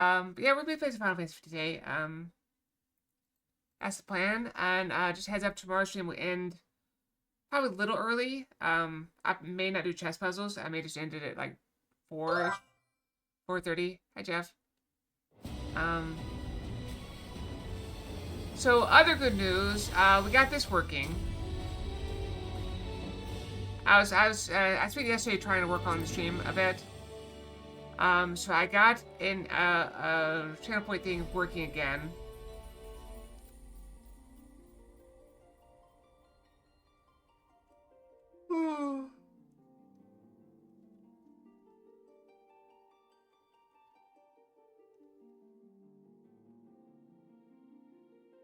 But yeah, we'll be playing some Final Fantasy today. That's the plan. And just heads up, tomorrow's stream will end probably a little early. I may not do chess puzzles. I may just end it at like 4, 4:30. Hi, Jeff. Um, so other good news, we got this working. I spent yesterday trying to work on the stream a bit. So I got in a channel point thing working again.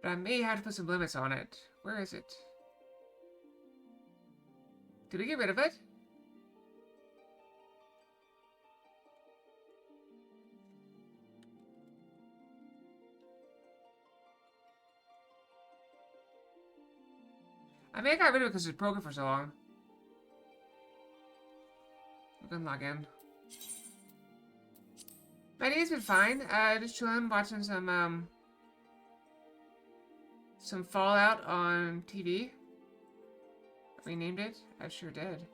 But I may have to put some limits on it. Where is it? Did we get rid of it? I may have got rid of it because it was broken for so long. We can log in. My day's been fine. Just chilling, watching some Fallout on TV. Renamed it? I sure did.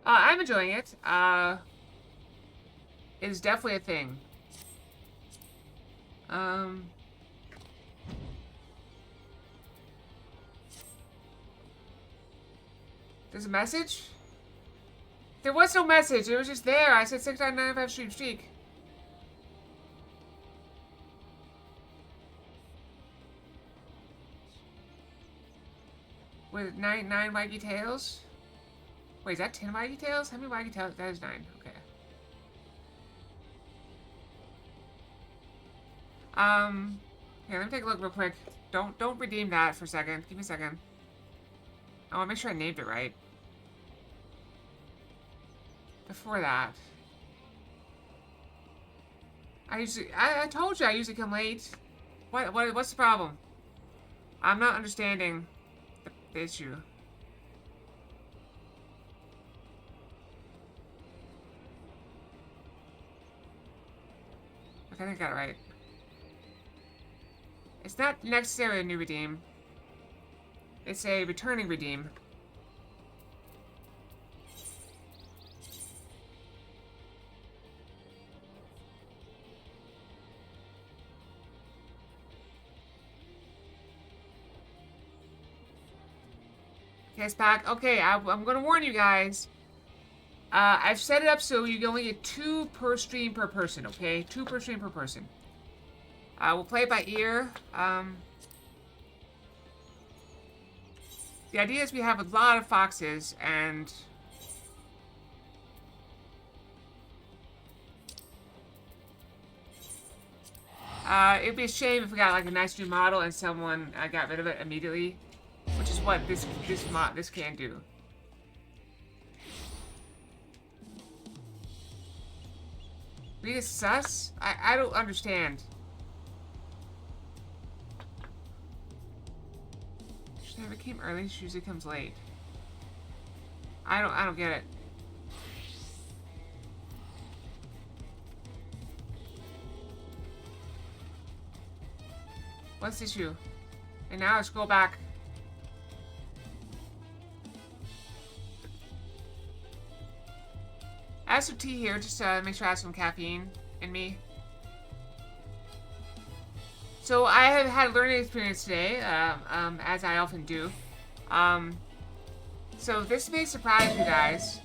I'm enjoying it. It is definitely a thing. There's a message? There was no message. It was just there. I said 6995 stream streak. With nine waggy tails? Wait, is that 10 waggy tails? How many waggy tails? That is 9. Okay. Here, let me take a look real quick. Don't redeem that for a second. Give me a second. I want to make sure I named it right. Before that. I told you I usually come late. What's the problem? I'm not understanding the issue. Okay, I think I got it right. It's not necessarily a new redeem. It's a returning redeem. Okay, it's back. Okay, I'm gonna warn you guys. I've set it up so you can only get 2 per stream per person, okay? 2 per stream per person. We'll play it by ear. The idea is we have a lot of foxes, and it'd be a shame if we got like a nice new model and someone got rid of it immediately, which is what this can do. Read is sus? I don't understand. She never came early, she usually comes late. I don't get it. What's the issue? And now let's go back. I have some tea here, just to make sure I have some caffeine in me. So I have had a learning experience today, as I often do. So this may surprise you guys.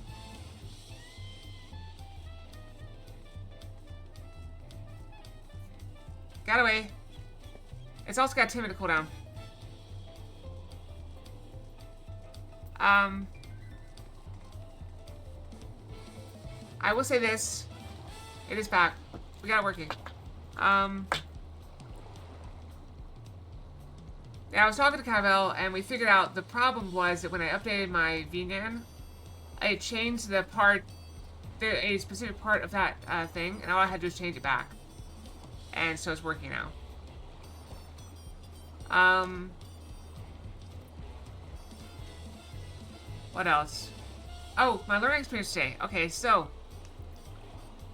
Got away. It's also got 10-minute cooldown. I will say this. It is back. We got it working. Yeah, I was talking to Cavell, and we figured out the problem was that when I updated my VNAN, I changed the part, a specific part of that thing, and all I had to do was change it back. And so it's working now. What else? Oh, my learning experience today. Okay, so,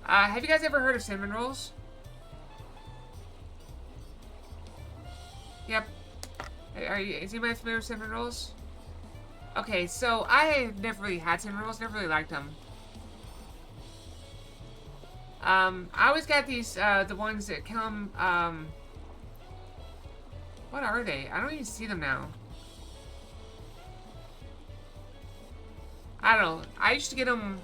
have you guys ever heard of cinnamon rolls? Yep. Is anybody familiar with cinnamon rolls? Okay, so I never really had cinnamon rolls, never really liked them. I always got these, the ones that come, what are they? I don't even see them now. I don't know. I used to get them...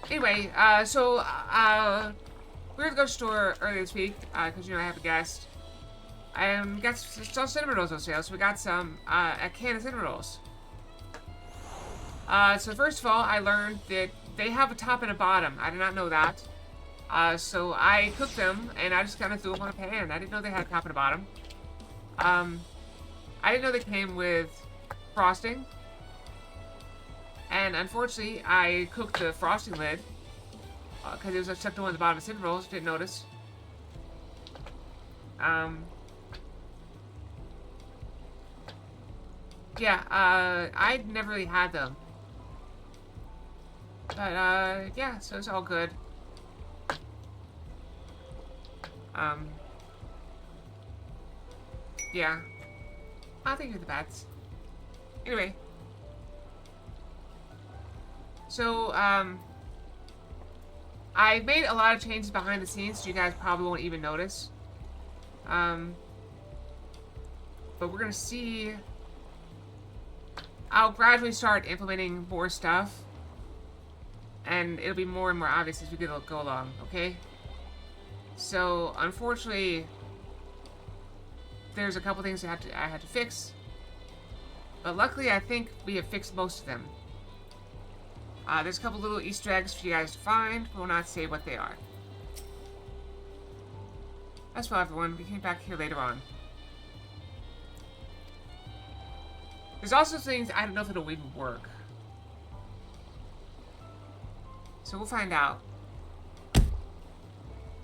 Anyway, we were at the grocery store earlier this week, because, you know, I have a guest. And got some cinnamon rolls on sale, so we got some, a can of cinnamon rolls. So first of all, I learned that they have a top and a bottom. I did not know that. So I cooked them, and I just kind of threw them on a pan. I didn't know they had a top and a bottom. I didn't know they came with frosting. And unfortunately, I cooked the frosting lid, because it was stuck to one of the bottom of cinnamon rolls. Didn't notice. Yeah, I'd never really had them. But, yeah, so it's all good. Yeah. I think you're the bats. Anyway. So, I've made a lot of changes behind the scenes, so you guys probably won't even notice. But we're gonna see... I'll gradually start implementing more stuff. And it'll be more and more obvious as we go along, okay? So, unfortunately, there's a couple things I had to fix. But luckily, I think we have fixed most of them. There's a couple little Easter eggs for you guys to find. We will not say what they are. That's well, everyone. We came back here later on. There's also things I don't know if it'll even work. So we'll find out.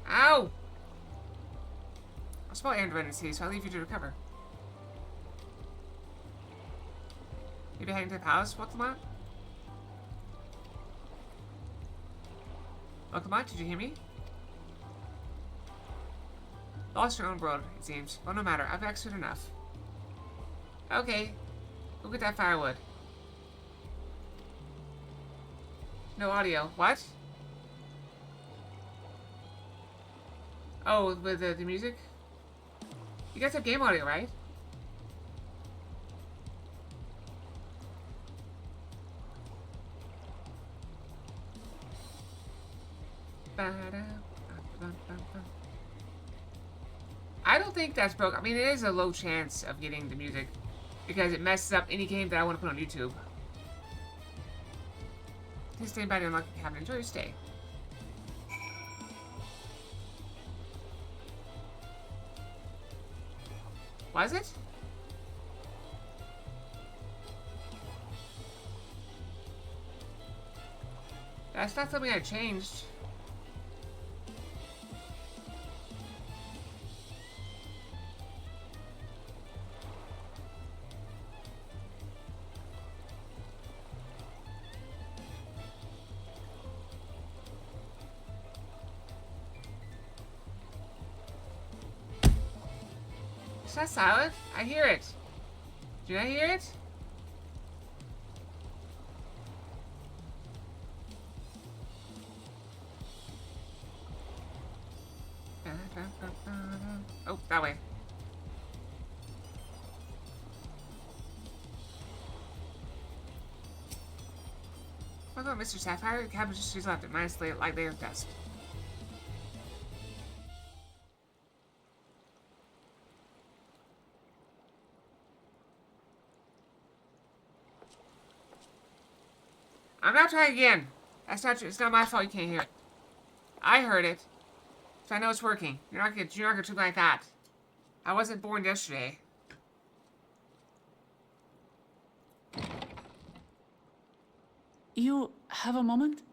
Ow! I'll spell Aaron redundancy, so I'll leave you to recover. Maybe heading to the palace, Welcome. Welcome, did you hear me? Lost your own world, it seems. Well, no matter, I've extra enough. Okay, go get that firewood. No audio. What? Oh, with the music? You guys have game audio, right? I don't think that's broke. I mean, it is a low chance of getting the music because it messes up any game that I want to put on YouTube. Please stay by the unlucky cabin. Enjoy your stay. Was it? That's not something I changed. Is that silent? I hear it. Do I hear it? Oh, that way. Welcome, Mr. Sapphire. The cabin just left at minus light layer of dust. I'm not trying again. That's not true. It's not my fault you can't hear it. I heard it. So I know it's working. You're not gonna treat me like that. I wasn't born yesterday. You have a moment?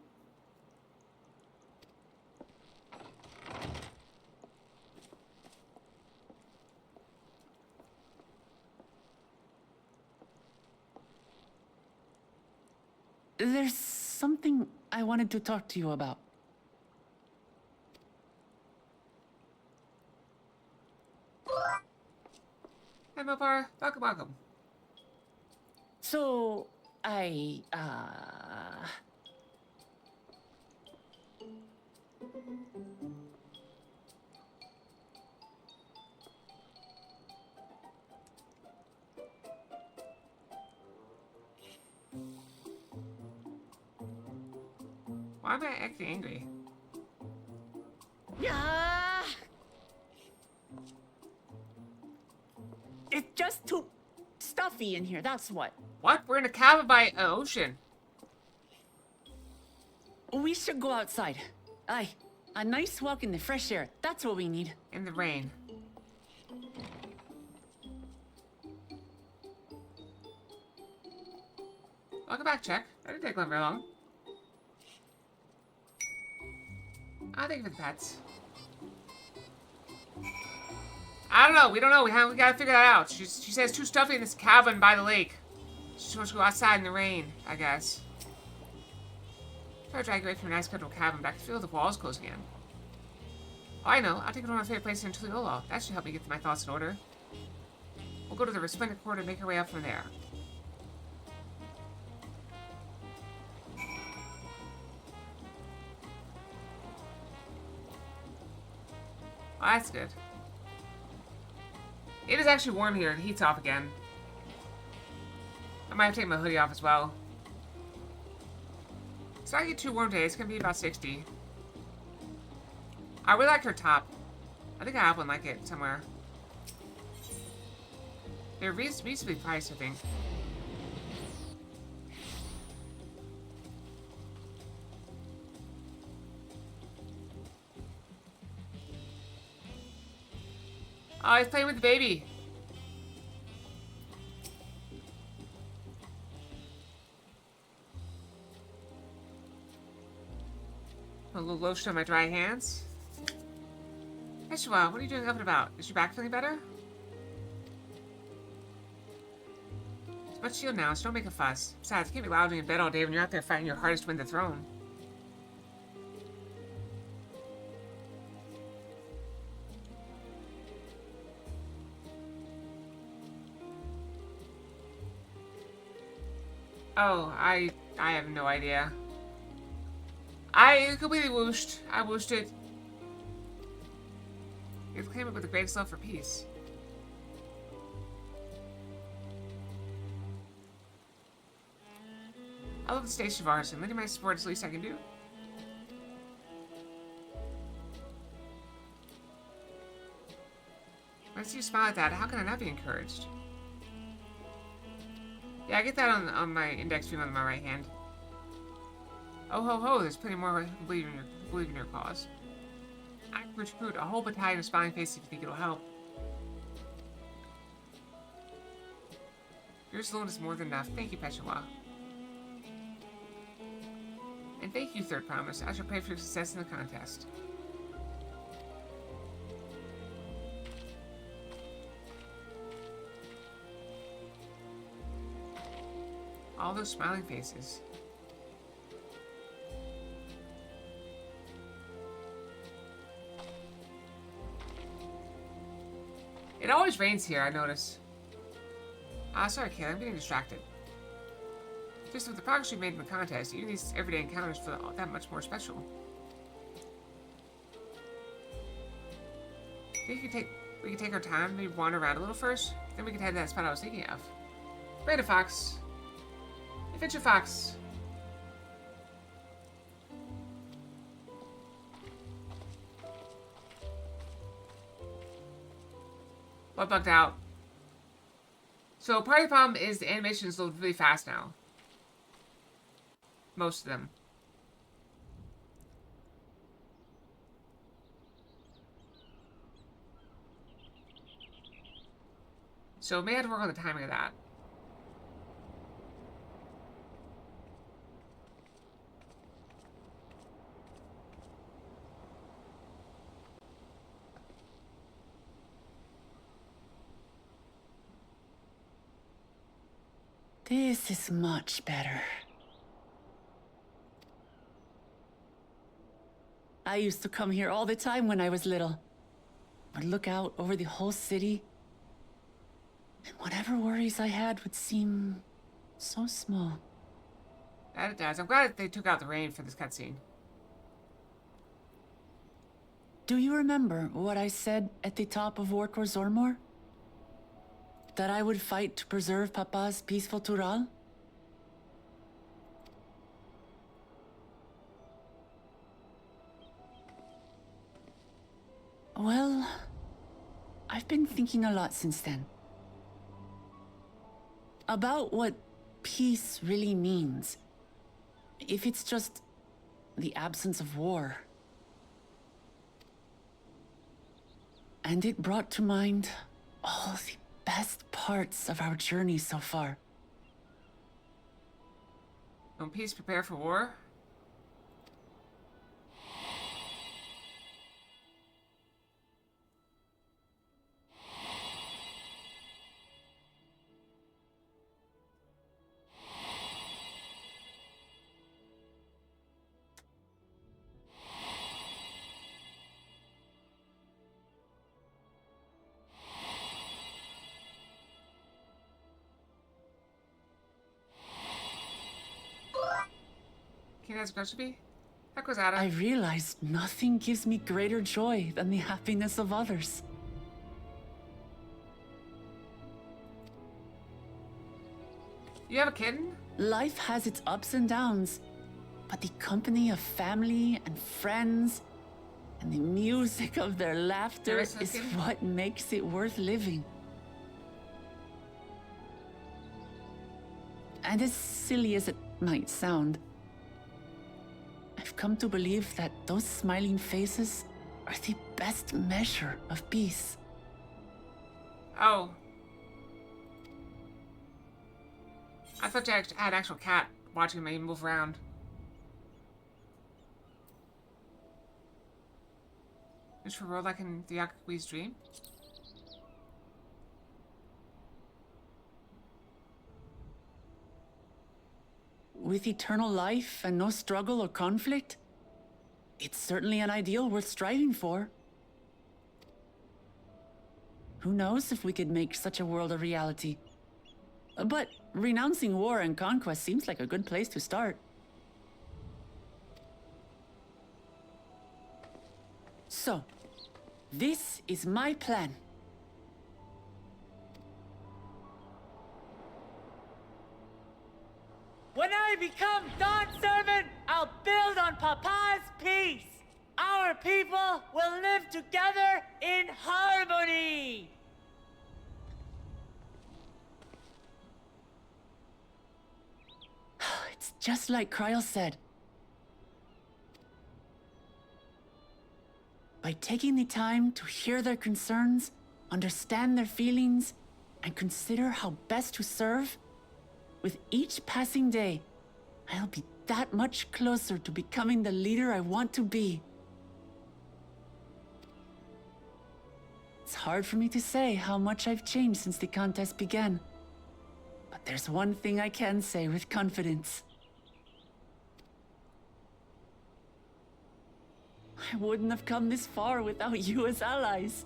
There's something I wanted to talk to you about. Hey, Mopar. Welcome, welcome. So, Why am I acting angry? Yeah. It's just too stuffy in here, that's what. What? We're in a cabin by an ocean. We should go outside. Aye, a nice walk in the fresh air. That's what we need. In the rain. Welcome back, Check. That didn't take long very long. I think for the pets. I don't know. We don't know. We gotta figure that out. She says too stuffy in this cabin by the lake. She wants to go outside in the rain, I guess. Try to drag away from a nice comfortable cabin, but I can feel the walls closing in. Oh, I know. I'll take it to my favorite place in Tuliolo. That should help me get my thoughts in order. We'll go to the resplendent court and make our way up from there. Oh, that's good. It is actually warm here. The heat's off again. I might have to take my hoodie off as well. It's not gonna get too warm today. It's gonna be about 60. I really like her top. I think I have one like it somewhere. They're reasonably priced, I think. Oh, he's playing with the baby. A little lotion on my dry hands. Hey, Shua, what are you doing up and about? Is your back feeling better? It's much chilled now, so don't make a fuss. Besides, it can't be loud in bed all day when you're out there fighting your hardest to win the throne. Oh, I have no idea. I completely whooshed. I whooshed it. It came up with the greatest love for peace. I love the station of ours, and lending my support is the least I can do. When I see you smile like that, how can I not be encouraged? Yeah, I get that on my index finger on my right hand. Oh ho ho, there's plenty more who believe in your cause. I can recruit a whole battalion of smiling faces if you think it'll help. Yours alone is more than enough. Thank you, Peshawar. And thank you, Third Promise. I shall pray for your success in the contest. All those smiling faces. It always rains here, I notice. Sorry, Kayla, I'm getting distracted. Just with the progress we've made in the contest, even these everyday encounters feel that much more special. Think we could take our time, maybe wander around a little first? Then we could head to that spot I was thinking of. Brandon Fox. Adventure Fox. What bugged out? So part of the problem is the animations load really fast now. most of them. So may have to work on the timing of that. This is much better. I used to come here all the time when I was little. I'd look out over the whole city, and whatever worries I had would seem so small. That it does. I'm glad they took out the rain for this cutscene. Do you remember what I said at the top of Orkor Zormor? That I would fight to preserve Papa's peaceful Tural? Well, I've been thinking a lot since then. About what peace really means. If it's just the absence of war. And it brought to mind all the best parts of our journey so far. Don't peace prepare for war? That's supposed to be? Heck was that? I realized nothing gives me greater joy than the happiness of others. You have a kitten? Life has its ups and downs, but the company of family and friends and the music of their laughter is what makes it worth living. And as silly as it might sound, I've come to believe that those smiling faces are the best measure of peace. Oh. I thought you had actual cat watching me move around. Is for a world like in the Yakui's dream? With eternal life and no struggle or conflict, it's certainly an ideal worth striving for. Who knows if we could make such a world a reality? But renouncing war and conquest seems like a good place to start. So, this is my plan. When I become Dawn Servant, I'll build on Papa's peace. Our people will live together in harmony. It's just like Kryl said. By taking the time to hear their concerns, understand their feelings, and consider how best to serve, with each passing day, I'll be that much closer to becoming the leader I want to be. It's hard for me to say how much I've changed since the contest began. But there's one thing I can say with confidence. I wouldn't have come this far without you as allies.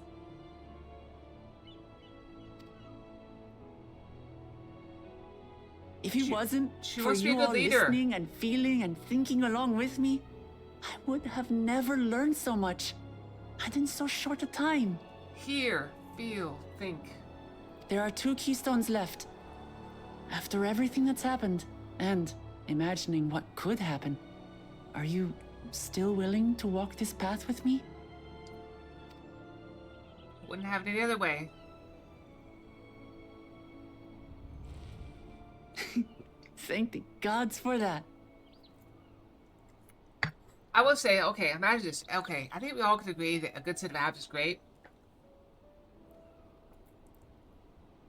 If it wasn't for you all listening and feeling and thinking along with me, I would have never learned so much, and in so short a time. Hear, feel, think. There are 2 keystones left. After everything that's happened, and imagining what could happen, are you still willing to walk this path with me? Wouldn't have it any other way. Thank the gods for that. I will say, okay, imagine this. Okay, I think we all could agree that a good set of abs is great.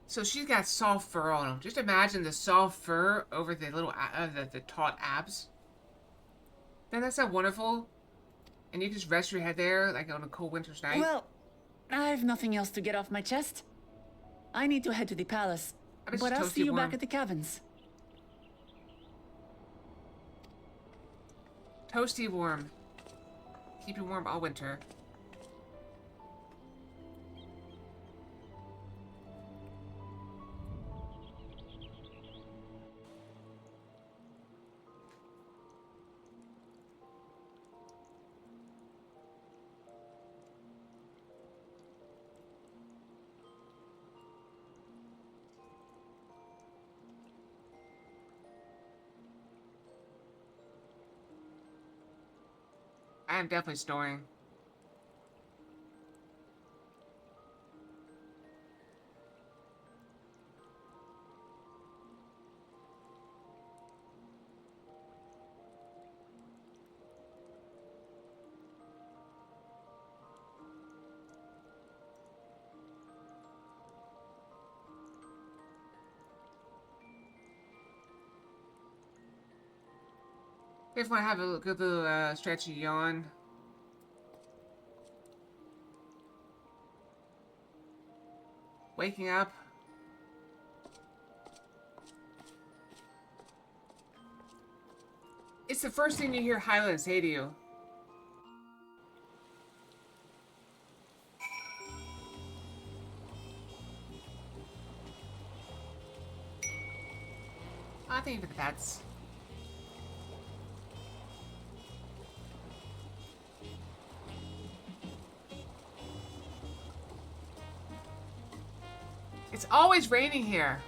So she's got soft fur on them. Just imagine the soft fur over the little, the taut abs. Doesn't that sound wonderful? And you can just rest your head there, like on a cold winter's night. Well, I've nothing else to get off my chest. I need to head to the palace, but I'll see you back at the cabins. Toasty warm. Keep you warm all winter. I am definitely snoring. If I have a good little stretchy yawn. Waking up. It's the first thing you hear Highland say to you. I think for the pets. It's always raining here.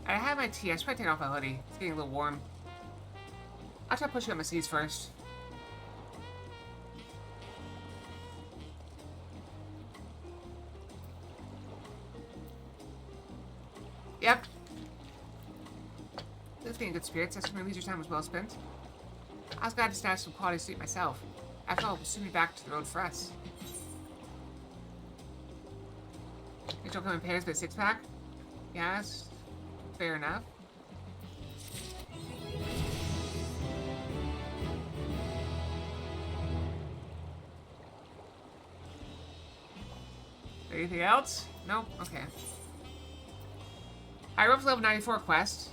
I have my tea. I should probably take off my hoodie. It's getting a little warm. I'll try pushing up my sleeves first. Yep. Let's be in good spirits. That's when my leisure time was well spent. I was glad to snatch some quality sleep myself. After all, it will soon be back to the road for us. You don't come in pairs with a six-pack? Yes. Fair enough. Anything else? Nope. Okay. I wrote for level 94 quest.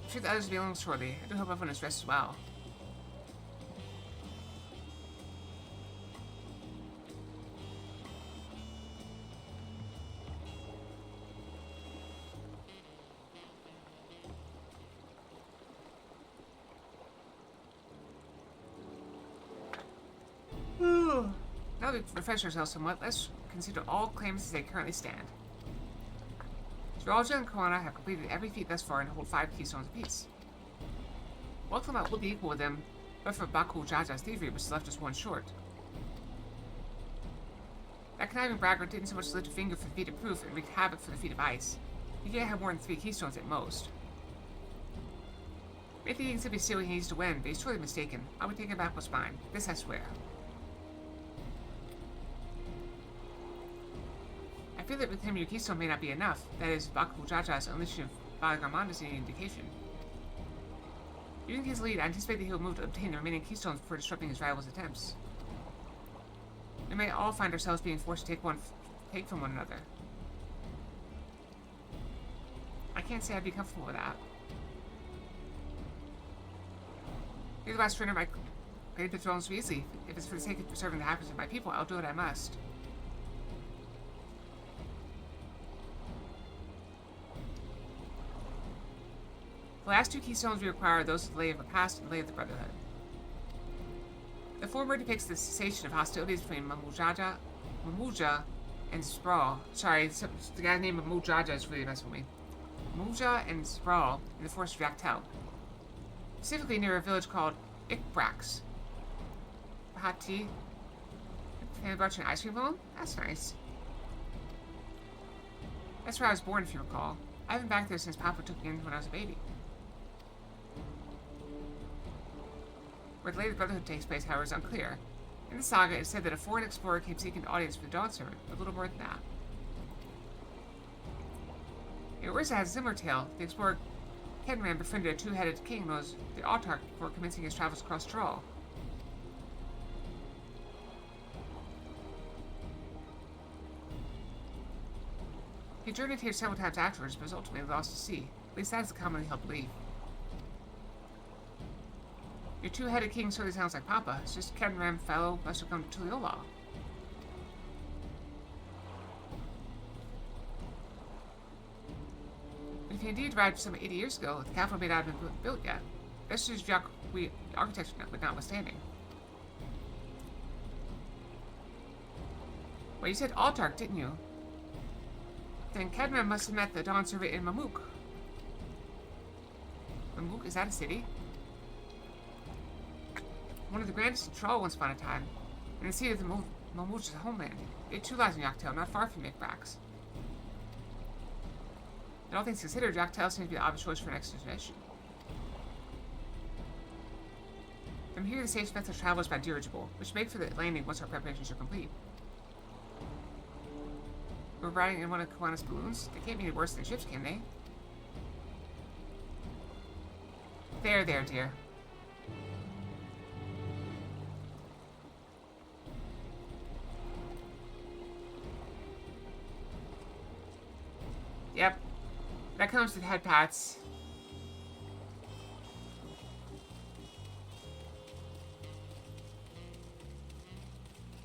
I'm sure the others will be along shortly. I do hope everyone is rested well. Now that we've refreshed ourselves somewhat, let's consider all claims as they currently stand. Georgia and Koana have completed every feat thus far and hold 5 keystones apiece. Both of them would be equal with them, but for Baku Jaja's thievery, which left us one short. That conniving braggart didn't so much lift a finger for the feat of proof and wreak havoc for the feat of ice. He can't have more than 3 keystones at most. Maybe he can simply see what he needs to win, but he's totally mistaken. I would take him back what's mine. This I swear. I feel that with him your keystone may not be enough. That is, Baku Jaja's unleashing of Balagarmand is any indication. Using his lead, I anticipate that he will move to obtain the remaining keystones before disrupting his rival's attempts. We may all find ourselves being forced to take from one another. I can't say I'd be comfortable with that. You're the last surrender my claim to the throne so easily. If it's for the sake of preserving the happiness of my people, I'll do what I must. The last 2 keystones we require are those of the Lay of the Past and the Lay of the Brotherhood. The former depicts the cessation of hostilities between Mamuja and Sprawl. Sorry, the guy named Mamujaja is really messing with me. Mamuja and Sprawl in the forest of Yaktel. Specifically near a village called Ikbrax. Hot tea. And brought you an ice cream cone? That's nice. That's where I was born, if you recall. I haven't been back there since Papa took me in when I was a baby. Where the latest Brotherhood takes place, however, is unclear. In the saga, it is said that a foreign explorer came seeking an audience for the Dawn Servant, but little more than that. Orisa has a similar tale. The explorer Kenran befriended a two-headed king known as the Autarch before commencing his travels across Thrall. He journeyed here several times afterwards, but was ultimately lost to sea. At least that is the commonly held belief. Your two-headed king certainly sounds like Papa. It's just Kenran fellow must have come to Tuliyola. If he indeed arrived some 80 years ago, the capital may not have been built yet. This is architecture notwithstanding. Well, you said Autarch, didn't you? Then Kenran must have met the Dawn Servant in Mamuk. Mamuk, is that a city? One of the grandest in Thrall once upon a time, and the seat of the Mamuk's homeland. It too lies in Yoctel, not far from Mikbrax. And all things considered, Yoctel seems to be the obvious choice for an expedition. From here, the safe method of travel is by dirigible, which make for the landing once our preparations are complete. We're riding in one of Kawana's balloons. They can't be any worse than ships, can they? There, dear. Yep. That comes with head pats.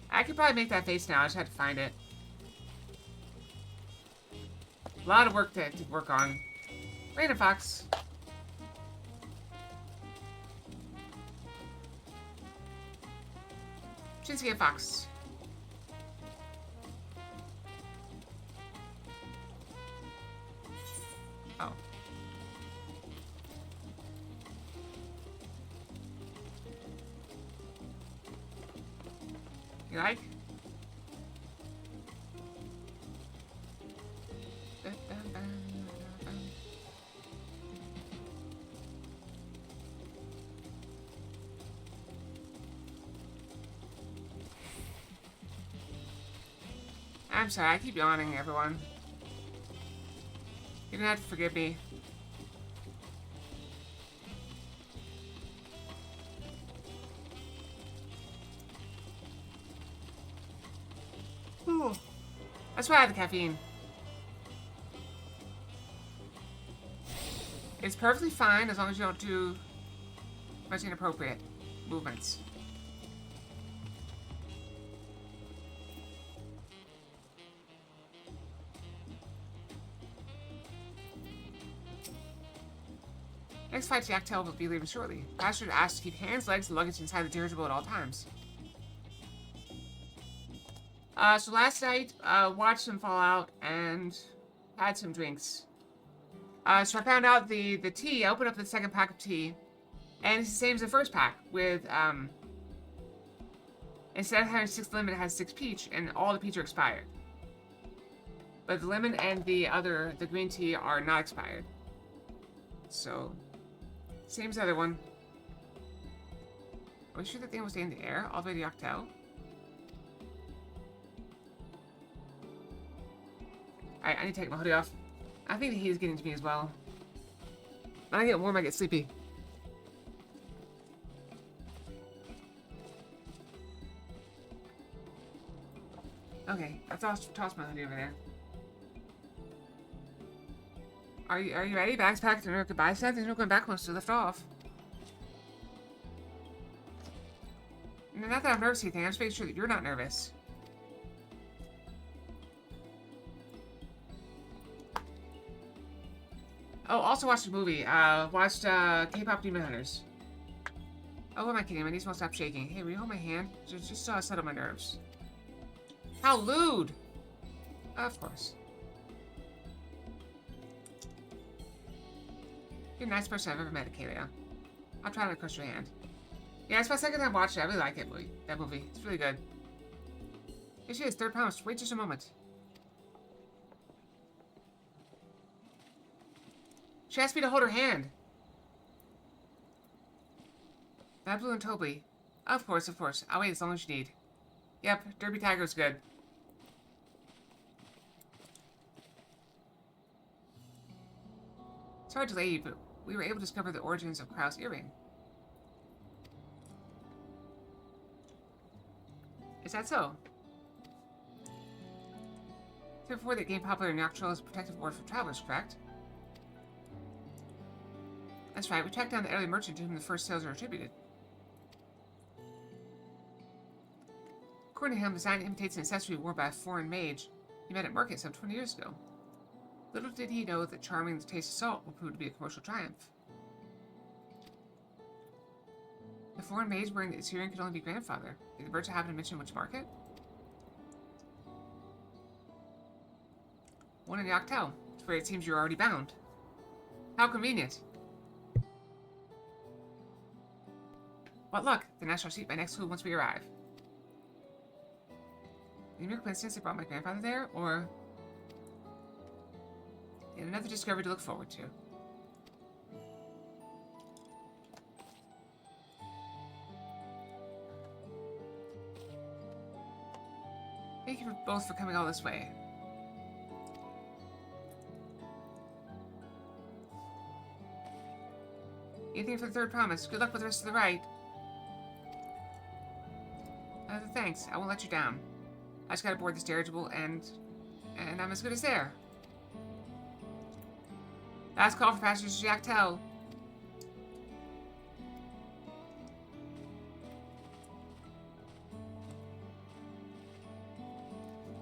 I could probably make that face now. I just had to find it. A lot of work to work on. Random Fox. Shinsuke Fox. Oh. You like? I'm sorry, I keep yawning, everyone. You're gonna have to forgive me. Ooh. That's why I have the caffeine. It's perfectly fine as long as you don't do much inappropriate movements. Next flight to Yoctel will be leaving shortly. Passenger asked to keep hands, legs, and luggage inside the dirigible at all times. So last night, watched some Fallout and had some drinks. So I found out the tea. I opened up the second pack of tea, and it's the same as the first pack. With instead of having 6 lemon, it has 6 peach, and all the peach are expired. But the lemon and the green tea are not expired. So, same as the other one. Are we sure that thing will stay in the air all the way to Yoctel? Alright, I need to take my hoodie off. I think the heat is getting to me as well. When I get warm, I get sleepy. Okay, I'll toss my hoodie over there. Are you ready? Bags packed and goodbye set? There's no going back once to lift off. Not that I'm nervous or anything, I'm just making sure that you're not nervous. Oh, also watched a movie. Watched K-pop Demon Hunters. Oh, what am I kidding? My knees won't stop shaking. Hey, will you hold my hand? Just settle my nerves. How lewd! Of course. You're the nicest person I've ever met, Kalia. I'll try not to crush your hand. Yeah, it's my second time watching it. I really like it, that movie. It's really good. Here she is, third pound. Wait just a moment. She asked me to hold her hand. Bablu and Toby. Of course, of course. I'll wait as long as you need. Yep, Derby Tiger's good. Sorry to delay you, but we were able to discover the origins of Krau's earring. Is that so? Before that game popular in Dawntrail as a protective ward for travelers, correct? That's right, we tracked down the early merchant to whom the first sales are attributed. According to him, the design imitates an accessory worn by a foreign mage he met at market some 20 years ago. Little did he know that charming the taste of salt would prove to be a commercial triumph. The foreign mage wearing the earring could only be grandfather. Did the merchant happen to mention which market? One in Yaktel, where it seems you're already bound. How convenient. What luck! The national seat by next school once we arrive. The mere coincidence they brought my grandfather there, or yet another discovery to look forward to. Thank you both for coming all this way. Anything for the third promise. Good luck with the rest of the ride. Thanks. I won't let you down. I just gotta board this dirigible and I'm as good as there. Last call for passengers to Yaktel.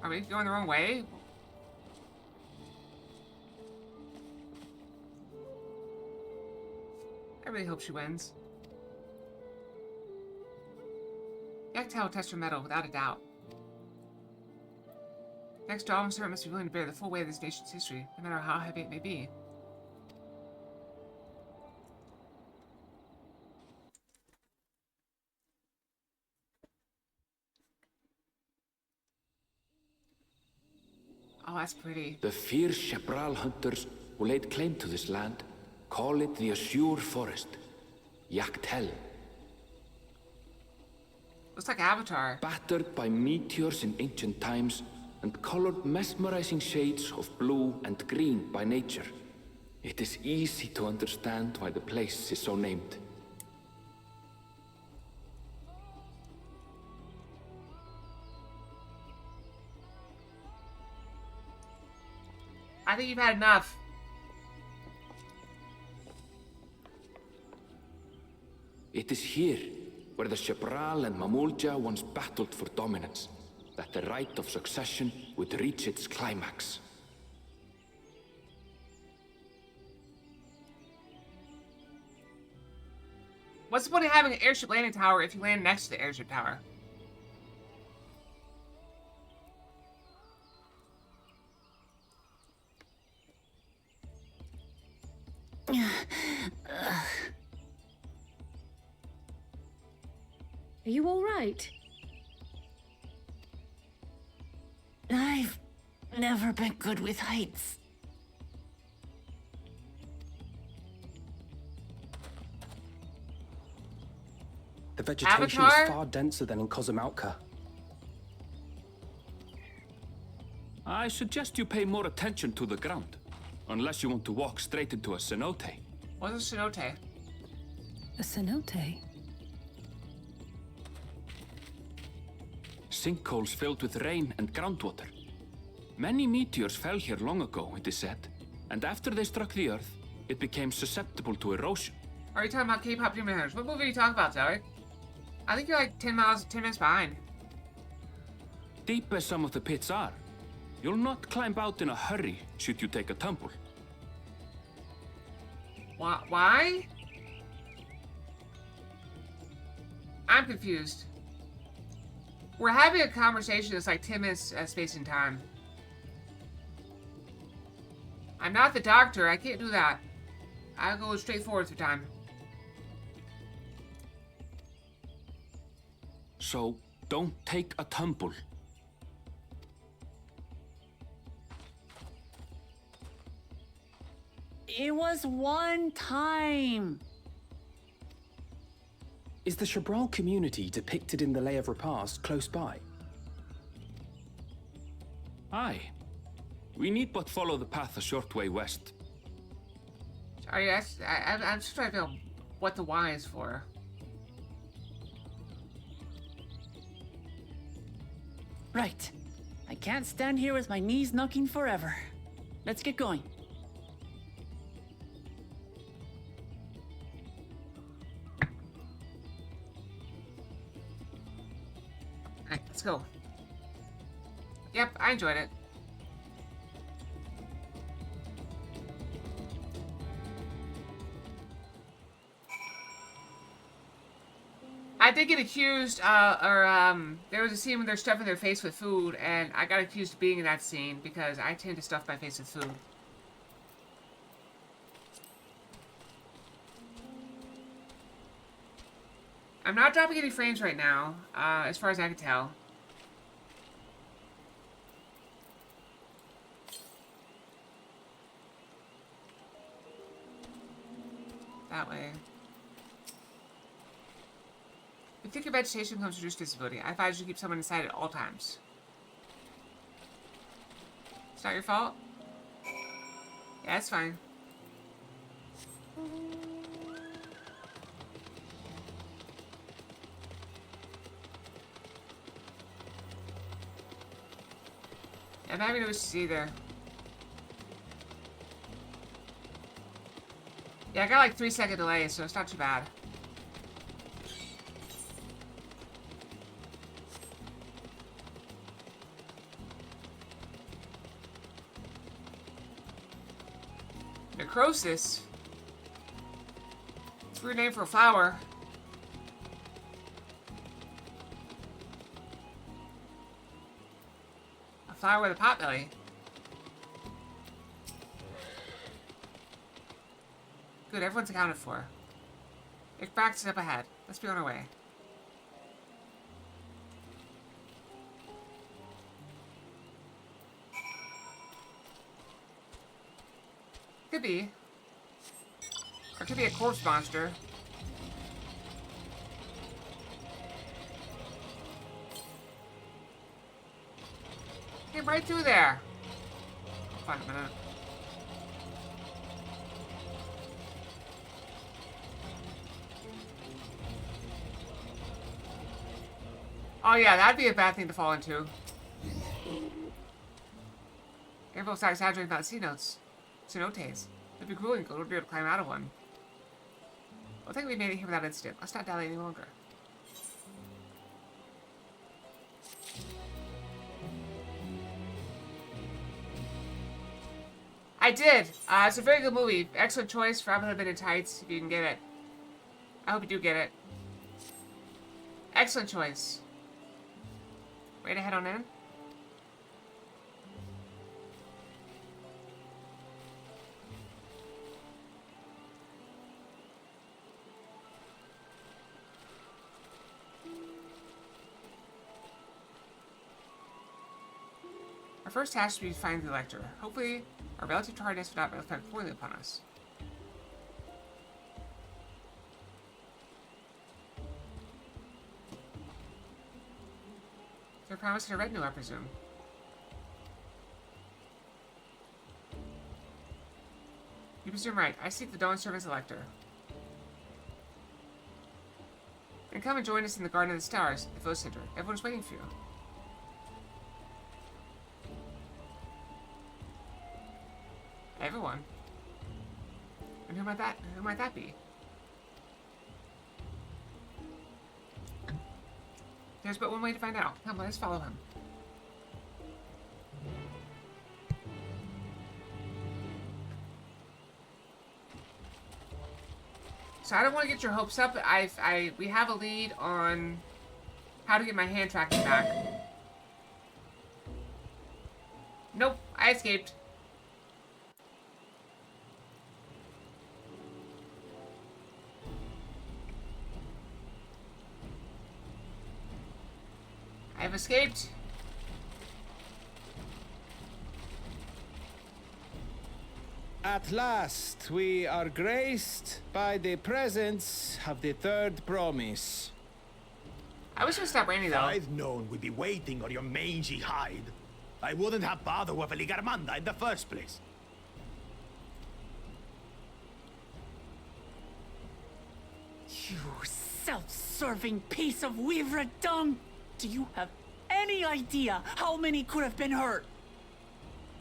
Are we going the wrong way? I really hope she wins. Yaktel will test her mettle, without a doubt. Next, all servant must be willing to bear the full weight of this nation's history, no matter how heavy it may be. Oh, that's pretty. The fierce Chapral hunters who laid claim to this land call it the Azure Forest, Yaktel. Looks like Avatar. Battered by meteors in ancient times and colored mesmerizing shades of blue and green by nature, it is easy to understand why the place is so named. I think you've had enough. It is here where the Chapral and Mamulja once battled for dominance, that the right of succession would reach its climax. What's the point of having an airship landing tower if you land next to the airship tower? Are you all right? I've never been good with heights. The vegetation Avatar? is far denser than in Kozumautka. I suggest you pay more attention to the ground, unless you want to walk straight into a cenote. What's a cenote? A cenote? Sinkholes filled with rain and groundwater. Many meteors fell here long ago, it is said, and after they struck the Earth, it became susceptible to erosion. Are you talking about K-pop Demon Hunters? What movie are you talking about, Zoe? I think you're like 10 minutes behind. Deep as some of the pits are, you'll not climb out in a hurry should you take a tumble. Why? I'm confused. We're having a conversation that's like 10 minutes space and time. I'm not the doctor. I can't do that. I'll go straight forward through time. So, don't take a tumble. It was one time. Is the Shabral community depicted in the Lay of Repast close by? Aye. We need but follow the path a short way west. Sorry, I'm just trying to figure out what the Y is for. Right. I can't stand here with my knees knocking forever. Let's get going. Alright, let's go. Yep, I enjoyed it. I did get accused, there was a scene when they're stuffing their face with food, and I got accused of being in that scene because I tend to stuff my face with food. I'm not dropping any frames right now, as far as I can tell. That way. If thicker vegetation comes to reduce visibility, I advise you keep someone inside at all times. It's not your fault? Yeah, it's fine. I'm having no issues either. Yeah, I got like 3-second delay, so it's not too bad. Necrosis? It's a weird name for a flower. A flower with a potbelly. Good, everyone's accounted for. Ickbrax is up ahead. Let's be on our way. Could be. Or it could be a corpse monster. Came right through there. Fine a minute. Oh yeah, that'd be a bad thing to fall into. Careful, start exaggerating about cenotes. Cenotes. It'd be grueling to be able to climb out of one. I think we made it here without incident. Let's not dally any longer. I did! It's a very good movie. Excellent choice for Robin Hood Men in Tights, if you can get it. I hope you do get it. Excellent choice. Way to head on in. Our first task should be to find the Elector. Hopefully, our relative tardiness will not reflect poorly upon us. They're promising a retinue, I presume. You presume right. I seek the Dawn Servant's Elector. Then come and join us in the Garden of the Stars, the Foe Center. Everyone's waiting for you. Everyone? And who might that be? There's but one way to find out. Come, let's follow him. So I don't want to get your hopes up. We have a lead on how to get my hand tracking back. Nope, I escaped. I've escaped. At last, we are graced by the presence of the third promise. I wish it would stop raining If though. I'd known we'd be waiting on your mangy hide, I wouldn't have bothered with a Ligarmanda in the first place. You self-serving piece of weaver dung! Do you have any idea how many could have been hurt?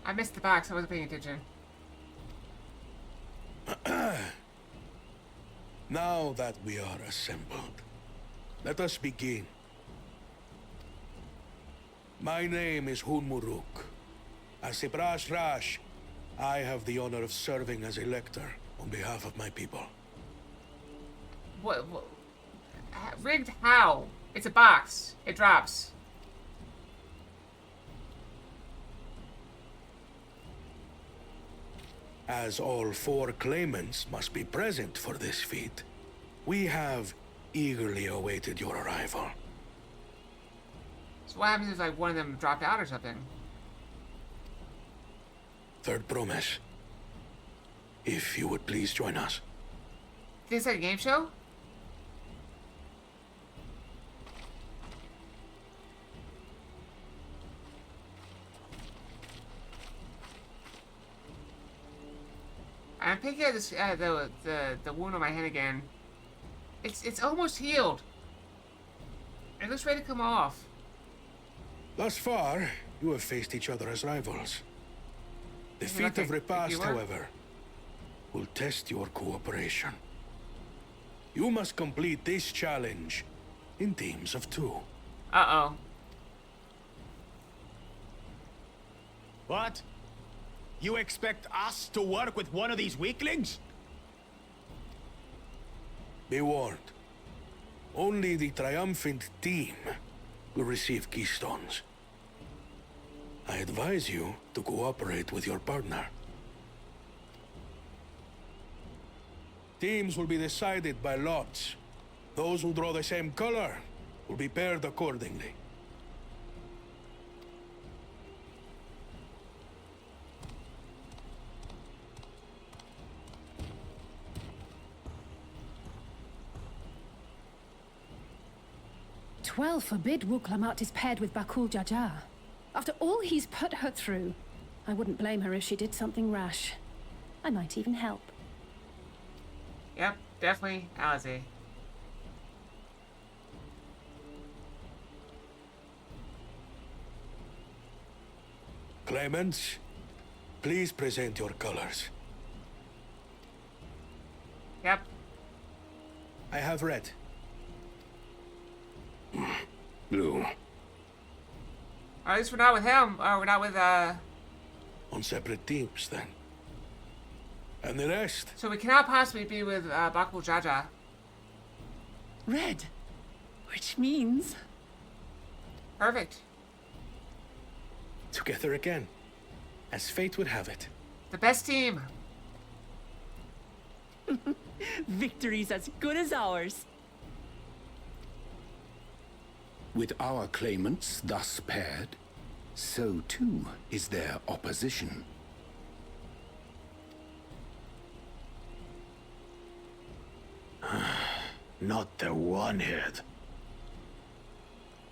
I missed the box. I wasn't paying attention. Now that we are assembled, let us begin. My name is Hunmuruk. As a Brash Rash, I have the honor of serving as a lector on behalf of my people. What? Rigged how? It's a box. It drops. As all 4 claimants must be present for this feat, we have eagerly awaited your arrival. So what happens if like one of them dropped out or something? Third promise. If you would please join us. Is this like a game show? I'm picking at this the wound on my hand again. It's almost healed. It looks ready to come off. Thus far, you have faced each other as rivals. The Doesn't look feat of like repast, you were. however, will test your cooperation. You must complete this challenge in teams of 2. Uh-oh. What? You expect us to work with one of these weaklings? Be warned. Only the triumphant team will receive keystones. I advise you to cooperate with your partner. Teams will be decided by lots. Those who draw the same color will be paired accordingly. Twelve forbid Wuklamat is paired with Bakul Jaja. After all he's put her through, I wouldn't blame her if she did something rash. I might even help. Yep, definitely Alize. Claimants, please present your colors. Yep. I have red. Blue. Or at least we're not with him. Or we're not with On separate teams, then. And the rest? so we cannot possibly be with Bakul Jaja. Red. Which means... Perfect. Together again, as fate would have it. The best team. victory's as good as ours. With our claimants thus paired, so too is their opposition. Not the one-head.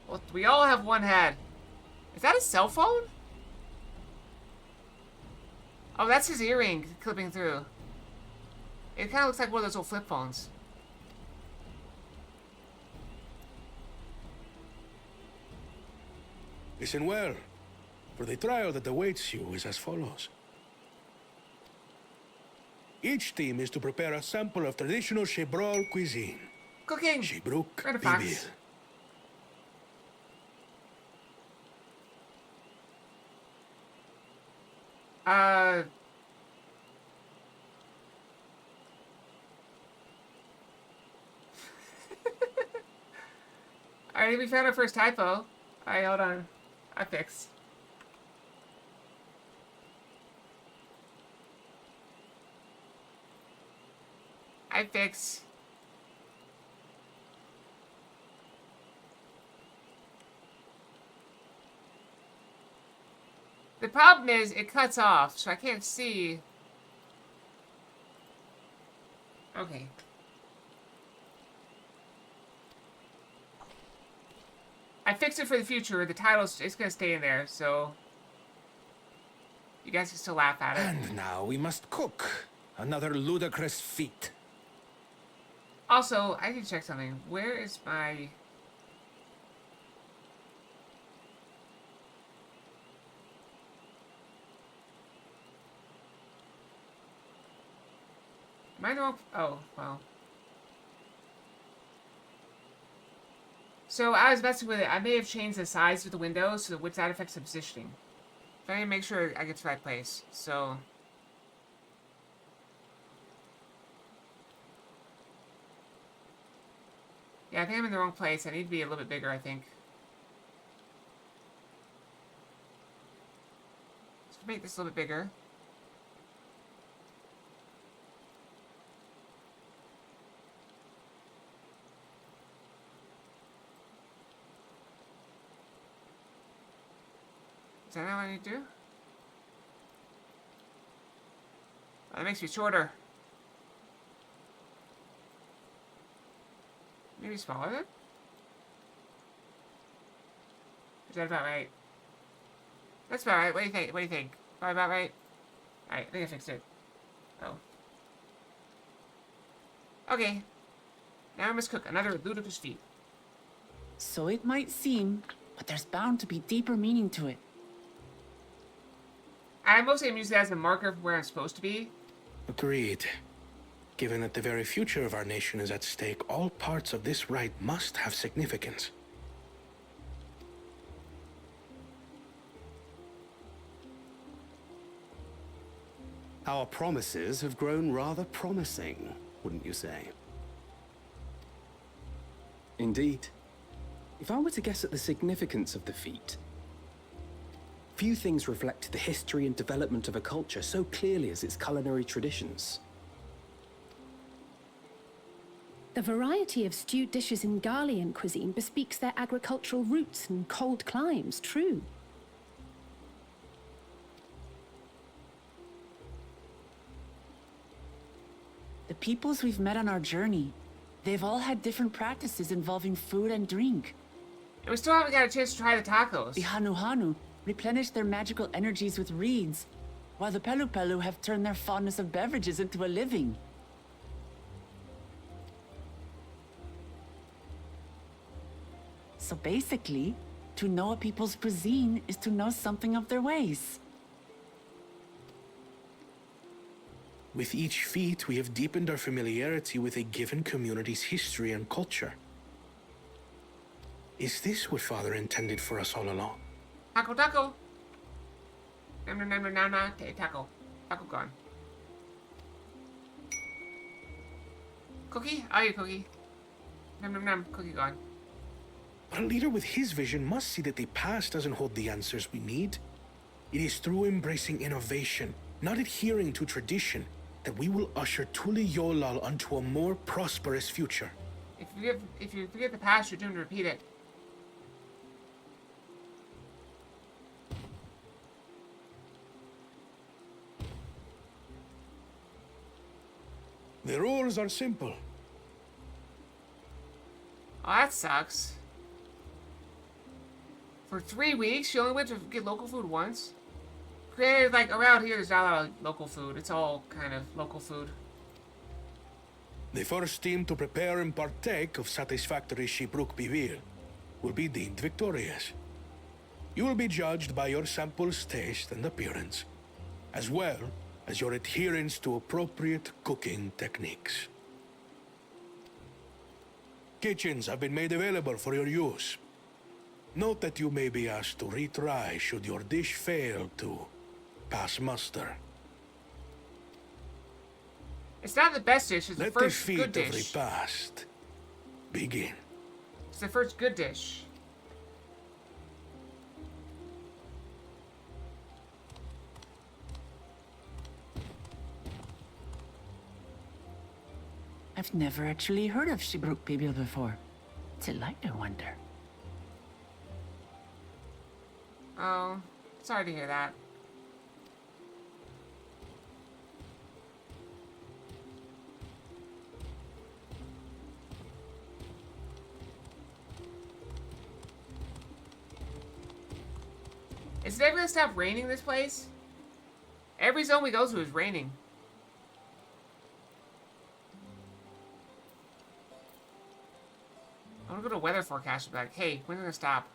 Well, we all have one head. Is that a cell phone? Oh, that's his earring clipping through. It kind of looks like one of those old flip phones. Listen well, for the trial that awaits you is as follows. Each team is to prepare a sample of traditional Shebrol cuisine. Cooking. Shibruk Red fox. Bibil. Alright, we found our first typo. Alright, hold on. I fixed. I fix. The problem is it cuts off, so I can't see Okay. I fixed it for the future. The title's it's gonna stay in there, so you guys can still laugh at it. And now we must cook. Another ludicrous feat. Also, I need to check something. Where is my... Am I in the wrong... Oh, well. So I was messing with it. I may have changed the size of the window so which that affects the positioning. So I need to make sure I get to the right place. So... Yeah, I think I'm in the wrong place. I need to be a little bit bigger, I think. Let's make this a little bit bigger. Is that what I need to do? Oh, that makes me shorter. Maybe smaller then? Is that about right? That's about right. What do you think? What do you think? Probably about right? Alright, I think I fixed it. Oh. Okay. Now I must cook another ludicrous feat. So it might seem, but there's bound to be deeper meaning to it. I mostly am using it as a marker of where I'm supposed to be. Agreed. Given that the very future of our nation is at stake, all parts of this rite must have significance. Our promises have grown rather promising, wouldn't you say? Indeed. If I were to guess at the significance of the feat, few things reflect the history and development of a culture so clearly as its culinary traditions. The variety of stewed dishes in Garlean cuisine bespeaks their agricultural roots and cold climes, true. The peoples we've met on our journey, they've all had different practices involving food and drink. And we still haven't got a chance to try the tacos. The Hanu replenish their magical energies with reeds, while the Pelu have turned their fondness of beverages into a living. So basically, to know a people's cuisine is to know something of their ways. With each feat, we have deepened our familiarity with a given community's history and culture. Is this what Father intended for us all along? Taco, taco. Taco. Taco gone. Cookie? Oh, you cookie. Cookie gone. But a leader with his vision must see that the past doesn't hold the answers we need. It is through embracing innovation, not adhering to tradition, that we will usher Tuli Yolal onto a more prosperous future. If you forget the past, you're doomed to repeat it. The rules are simple. Oh, that sucks. For 3 weeks, you only went to get local food once? Granted, like, around here, there's not a lot of local food. It's all kind of local food. The first team to prepare and partake of satisfactory Shibruk Bivir will be deemed victorious. You will be judged by your sample's taste and appearance, as well as your adherence to appropriate cooking techniques. Kitchens have been made available for your use. Note that you may be asked to retry should your dish fail to pass muster. It's not the best dish, it's the Let first the good feat of dish. repast begin. It's the first good dish. I've never actually heard of Shibruk Bibil before. What's it like, I wonder? Oh, sorry to hear that. Is it ever gonna stop raining this place? Every zone we go to is raining. I wanna go to weather forecast and be like, hey, when's it gonna stop?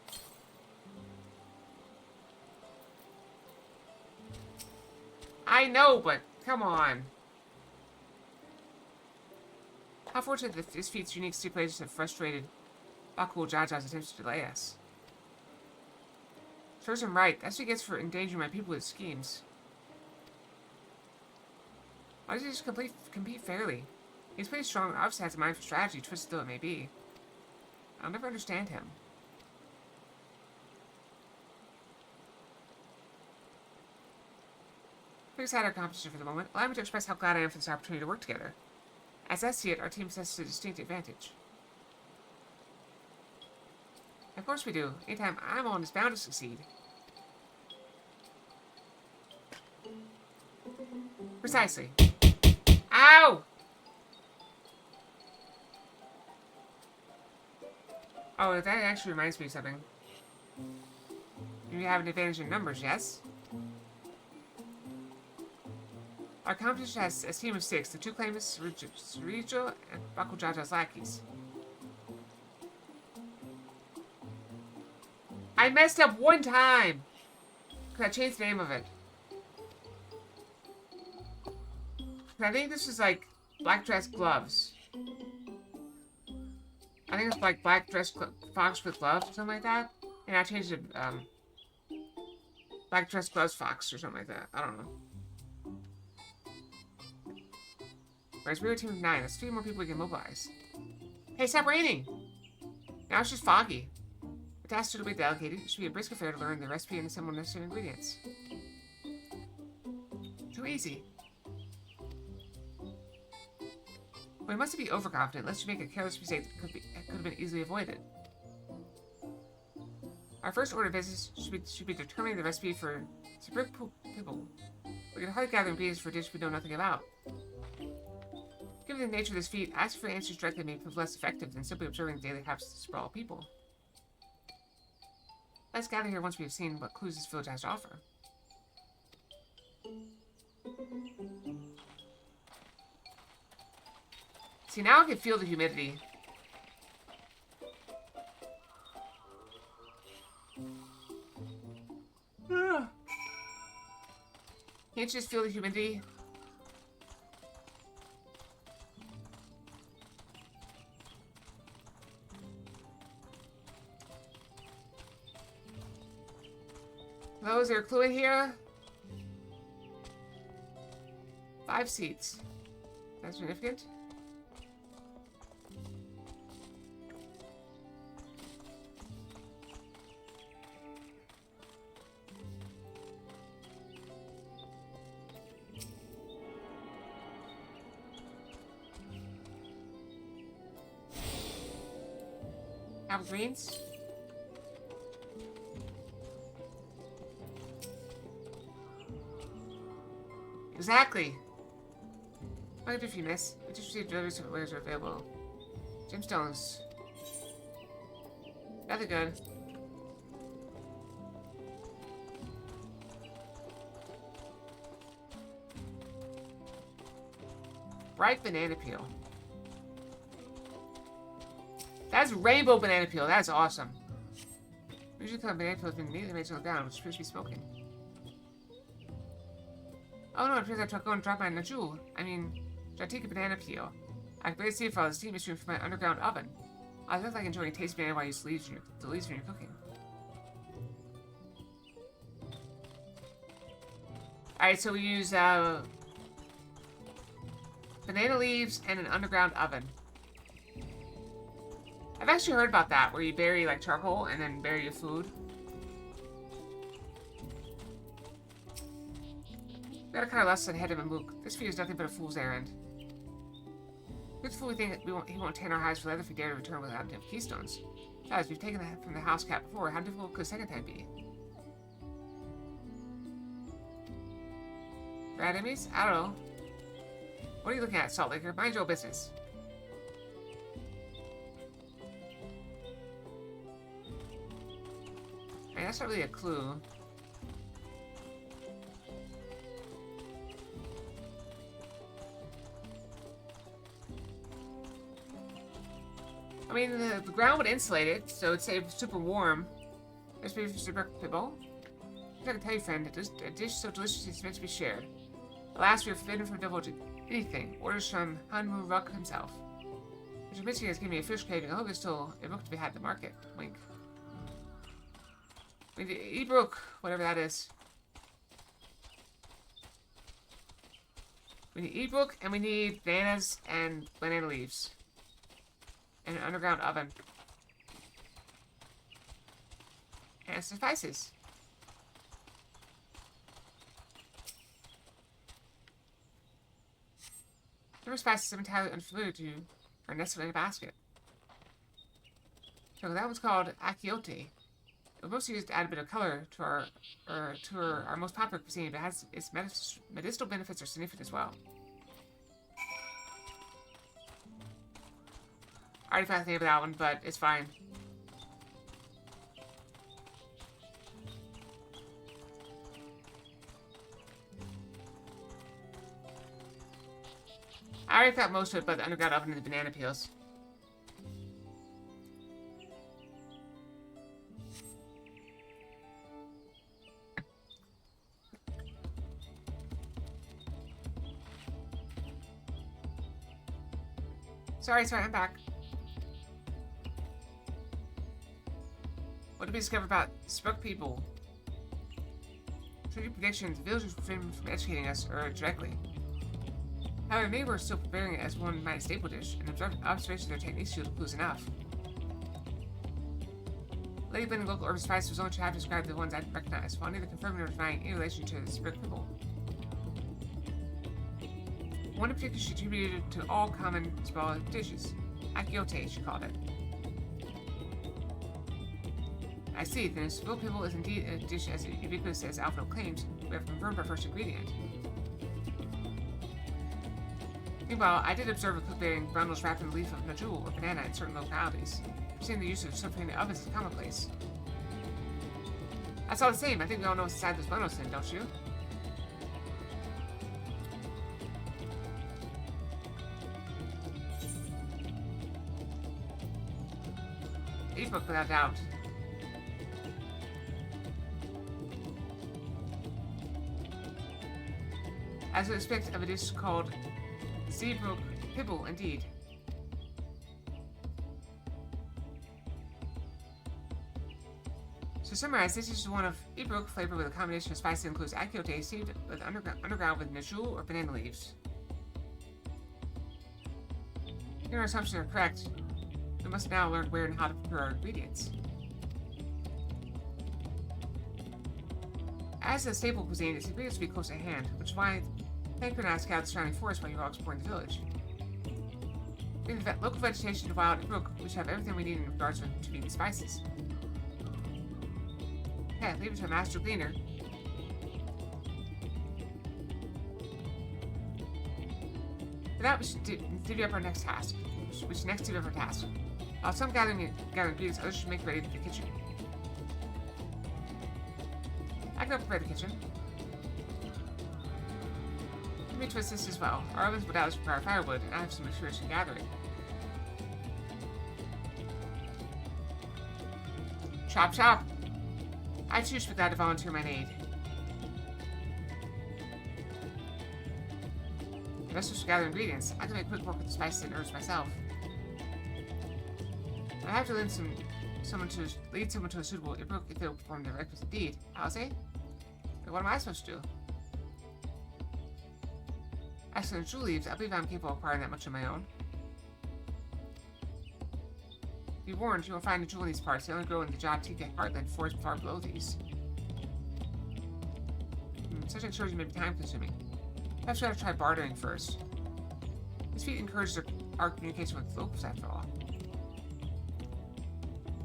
I know, but come on. How fortunate that this feat's unique stipulations have frustrated Bakul Jaja's attempts to delay us. Serves him right. That's what he gets for endangering my people with schemes. Why does he just compete fairly? He's pretty strong, obviously has a mind for strategy, twisted though it may be. I'll never understand him. Put aside our competition for the moment, allow me to express how glad I am for this opportunity to work together. As I see it, our team possesses a distinct advantage. Of course we do. Anytime I'm on, it's bound to succeed. Precisely. Ow! Oh, that actually reminds me of something. You have an advantage in numbers, yes? Our competition has a team of 6. The 2 claimants, Surijo and Bakujaja's lackeys. I messed up one time! Because I changed the name of it. I think this is like black dress gloves. I think it's like black dress fox with gloves or something like that. And I changed it, black dress gloves fox or something like that. I don't know. Whereas we were a team of 9. That's 3 more people we can mobilize. Hey, stop raining! Now it's just foggy. The task should be delegated. It should be a brisk affair to learn the recipe and assemble necessary ingredients. Too easy. We mustn't be overconfident, lest you make a careless mistake that could have been easily avoided. Our first order of business should be determining the recipe for Sabrick Pibble. We can hardly gather ingredients for a dish we know nothing about. Given the nature of this feat, asking for answers directly may prove less effective than simply observing the daily habits of the sprawl people. Let's gather here once we have seen what clues this village has to offer. See, now I can feel the humidity. Can't you just feel the humidity? Hello, is there a clue in here? 5 seats. That's significant. Apple greens. Exactly. What if you miss? We just received notice of wares are available. Gemstones. Nothing good. Bright banana peel. That's rainbow banana peel. That's awesome. Usually the banana peel has been immediately made to the ground, which appears to be smoking. Oh no, it appears I have to go and drop my Najul. I mean, Jatika banana peel. I can barely see it for all the steam issuing from my underground oven. I look like enjoying tasty banana while you use the leaves when you're cooking. Alright, so we use banana leaves and an underground oven. I've actually heard about that, where you bury like charcoal and then bury your food. Got a kind of less ahead of Mook. This feat is nothing but a fool's errand. Good fool, we think he won't tan our hides for leather if we dare to return without him keystones. Besides, we've taken that from the house cat before. How difficult could the second time be? Rat enemies? I don't know. What are you looking at, Salt Laker? Mind your own business. I mean, that's not really a clue. mean, the ground would insulate it, so it'd stay super warm. There's maybe for super people. I can tell you, friend, a dish so delicious is meant to be shared. Alas, we are forbidden from divulging anything. Orders from Hanmu Ruck himself. Mr. Mitchie has given me a fish craving. I hope there's still a book to be had at the market. Wink. We need to eat brook, whatever that is. We need e-book, and we need bananas and banana leaves. And an underground oven. And some spices. Number spices I'm entirely unfamiliar to are nestled in a basket. So that one's called akiote. It mostly used to add a bit of color to our most popular cuisine, but its medicinal benefits are significant as well. I already forgot the name of that one, but it's fine. I already got most of it, but the underground oven and the banana peels. Sorry, I'm back. What did we discover about Spook people? Tricky predictions, the villagers refrain from educating us or directly. However, maybe we're still preparing it as one might staple dish, and observation of their techniques yield clues enough. Lady blending local urban spices was only to have described the ones I recognized, while neither confirming nor denying any relation to the Spook people. One in particular she attributed to all common small dishes. Akiote, she called it. I see, then if Spook people is indeed a dish as ubiquitous as Alfredo claims, we have confirmed our first ingredient. Meanwhile, I did observe a cook bearing bundles wrapped in the leaf of najul or banana in certain localities. I'm seeing the use of subterranean ovens is commonplace. That's all the same. I think we all know what's inside those bundles then, don't you? E-book without doubt. As we expect of a dish called Seabrook Pibble, indeed. To summarize, this is one of Ebrook flavor with a combination of spices that includes akiote seed with underground with najul or banana leaves. If our assumptions are correct, we must now learn where and how to prepare our ingredients. As a staple cuisine, it's appears to be close at hand, which is why Thank and I scouted the surrounding forest while you were all exploring the village. Between the local vegetation and wild brook, we should have everything we need in regards to convenient spices. Okay, leave it to a master cleaner. For that, we should divvy up our next task. While some gathering ingredients, others should make ready for the kitchen. I can help prepare the kitchen. Let me twist this as well. Our ovens would doubtless require firewood, and I have some experience in gathering. Chop chop! I choose for that to volunteer my aid. The rest of us gather ingredients. I can make quick work with the spices and herbs myself. I have to lead someone to a suitable brook if they'll perform the requisite deed. I'll say. But what am I supposed to do? Excellent jewel leaves. I believe I'm capable of acquiring that much on my own. Be warned, you won't find a jewel in these parts. They only grow in the Jadtika heartland forest far below these. Such excursions may be time-consuming. Perhaps we ought to try bartering first. This feat encourages our communication with locals, after all.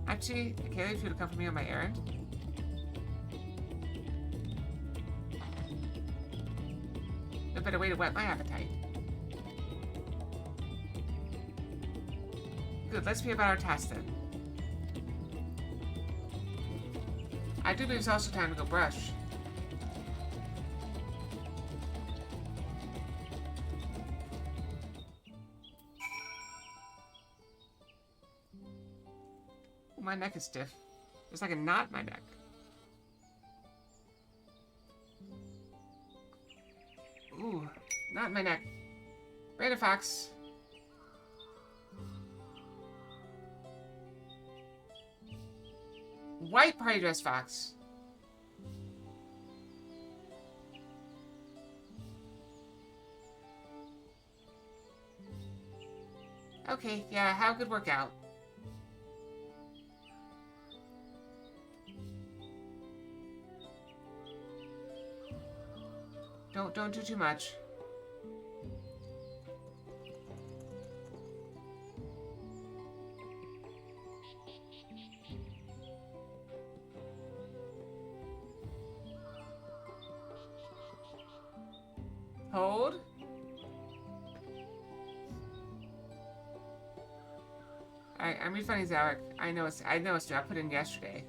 Actually, okay, if you would come for me on my errand. No better way to whet my appetite. Good, let's be about our task then. I do believe it's also time to go brush. my neck is stiff. There's like a knot in my neck. Ooh, knot in my neck. Brandon Fox. White party dress Fox. Okay, yeah, have a good workout. Don't do too much. Hold. I'm refunding Zarek. I know it's due. I put in yesterday.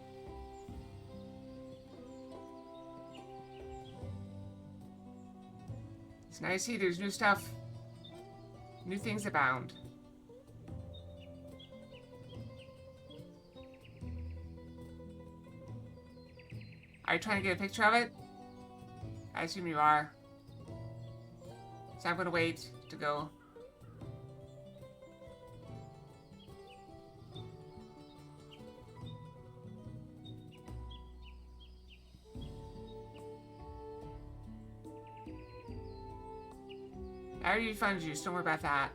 It's nice to see there's new stuff. New things abound. Are you trying to get a picture of it? I assume you are. So I'm gonna wait to go. I already refunded you, so don't worry about that.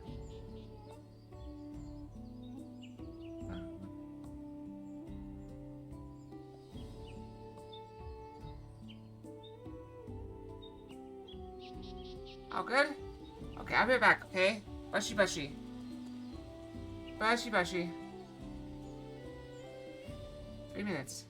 All good? Okay, I'll be right back, okay? Bushy bushy. Bushy bushy. 3 minutes.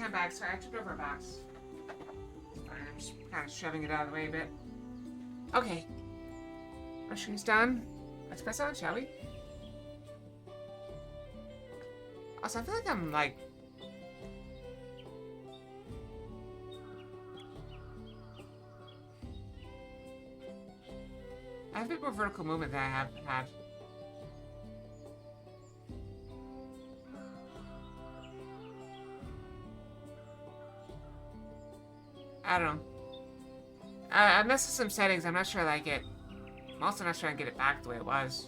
handbag. Sorry, I tripped over a box. Fine, I'm just kind of shoving it out of the way a bit. Okay. Our stream's done. Let's press on, shall we? Also, I feel like I'm like... I have a bit more vertical movement than I have had. I don't know. I messed with some settings. I'm not sure I like it. I'm also not sure I can get it back the way it was.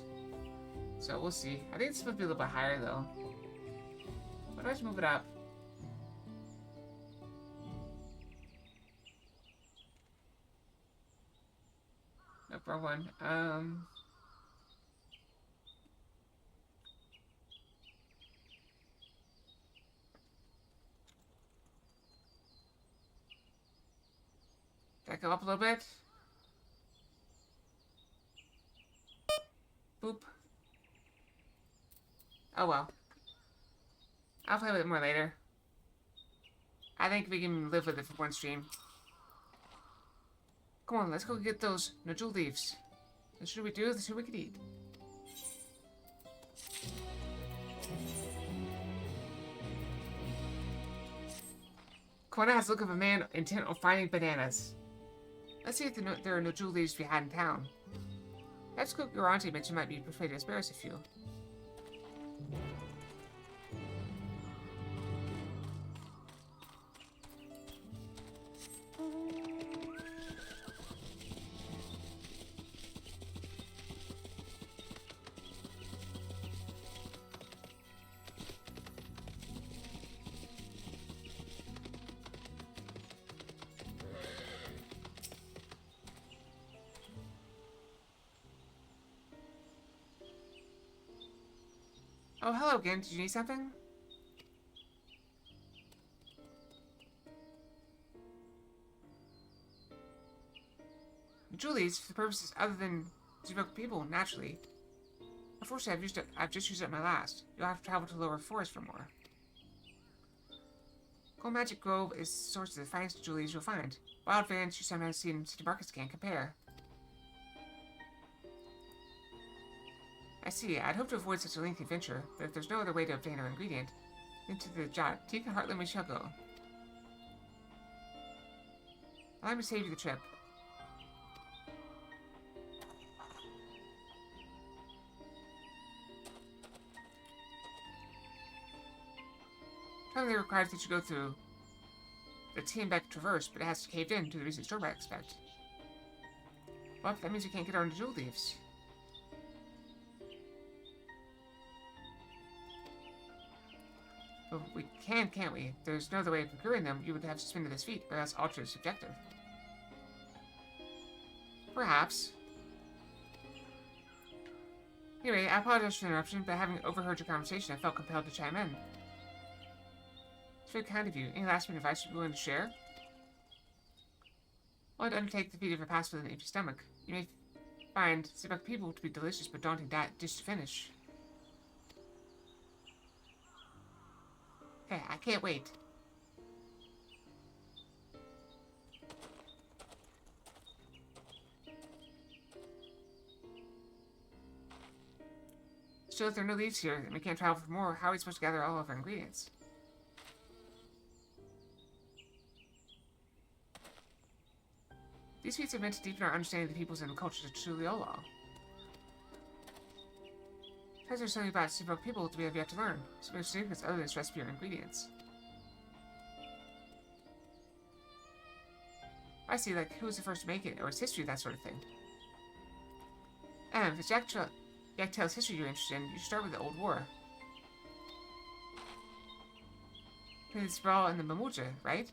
So we'll see. I think it's supposed to be a little bit higher though. Why don't I just move it up? Nope, wrong one. Did I go up a little bit? Boop. Oh well. I'll play with it more later. I think we can live with it for one stream. Come on, let's go get those nodule leaves. The sooner we do, the sooner we can eat. Kona has the look of a man intent on finding bananas. Let's see if there are nodule leaves to be had in town. Perhaps Cook your auntie mentioned might be persuaded to spare us a few. Oh, hello again. Did you need something? Julie's for purposes other than to evoke people, naturally. Unfortunately, I've just used up my last. You'll have to travel to the lower forest for more. Gold Magic Grove is the source of the finest Julies you'll find. Wild variants you sometimes see in city markets can't compare. I see. I'd hoped to avoid such a lengthy venture, but if there's no other way to obtain our ingredient, then to the Teak and Heartland we shall go. Allow me to save you the trip. Traveling requires that you go through the Tienbeck Traverse, but it has caved in to the recent storm I expect. Well, that means you can't get on the jewel leaves. But we can, can't we? There's no other way of procuring them. You would have suspended his feet, or else alter his objective. Perhaps. Anyway, I apologize for the interruption, but having overheard your conversation, I felt compelled to chime in. It's very kind of you. Any last-minute advice you'd be willing to share? Well, I'd undertake the feat of a pass with an empty stomach. You may find Sibak people to be delicious but daunting dish to finish. Okay, I can't wait. Still, if there are no leaves here, and we can't travel for more, how are we supposed to gather all of our ingredients? These feats are meant to deepen our understanding of the peoples and cultures of Tuliolo. Because there's something about Seabrook people to be yet to learn, so there's secrets other than its recipe or ingredients. I see, like, who was the first to make it, or its history, that sort of thing. If it's Yaktail's history you're interested in, you should start with the Old War. The Sprawl and the Mamuja, right?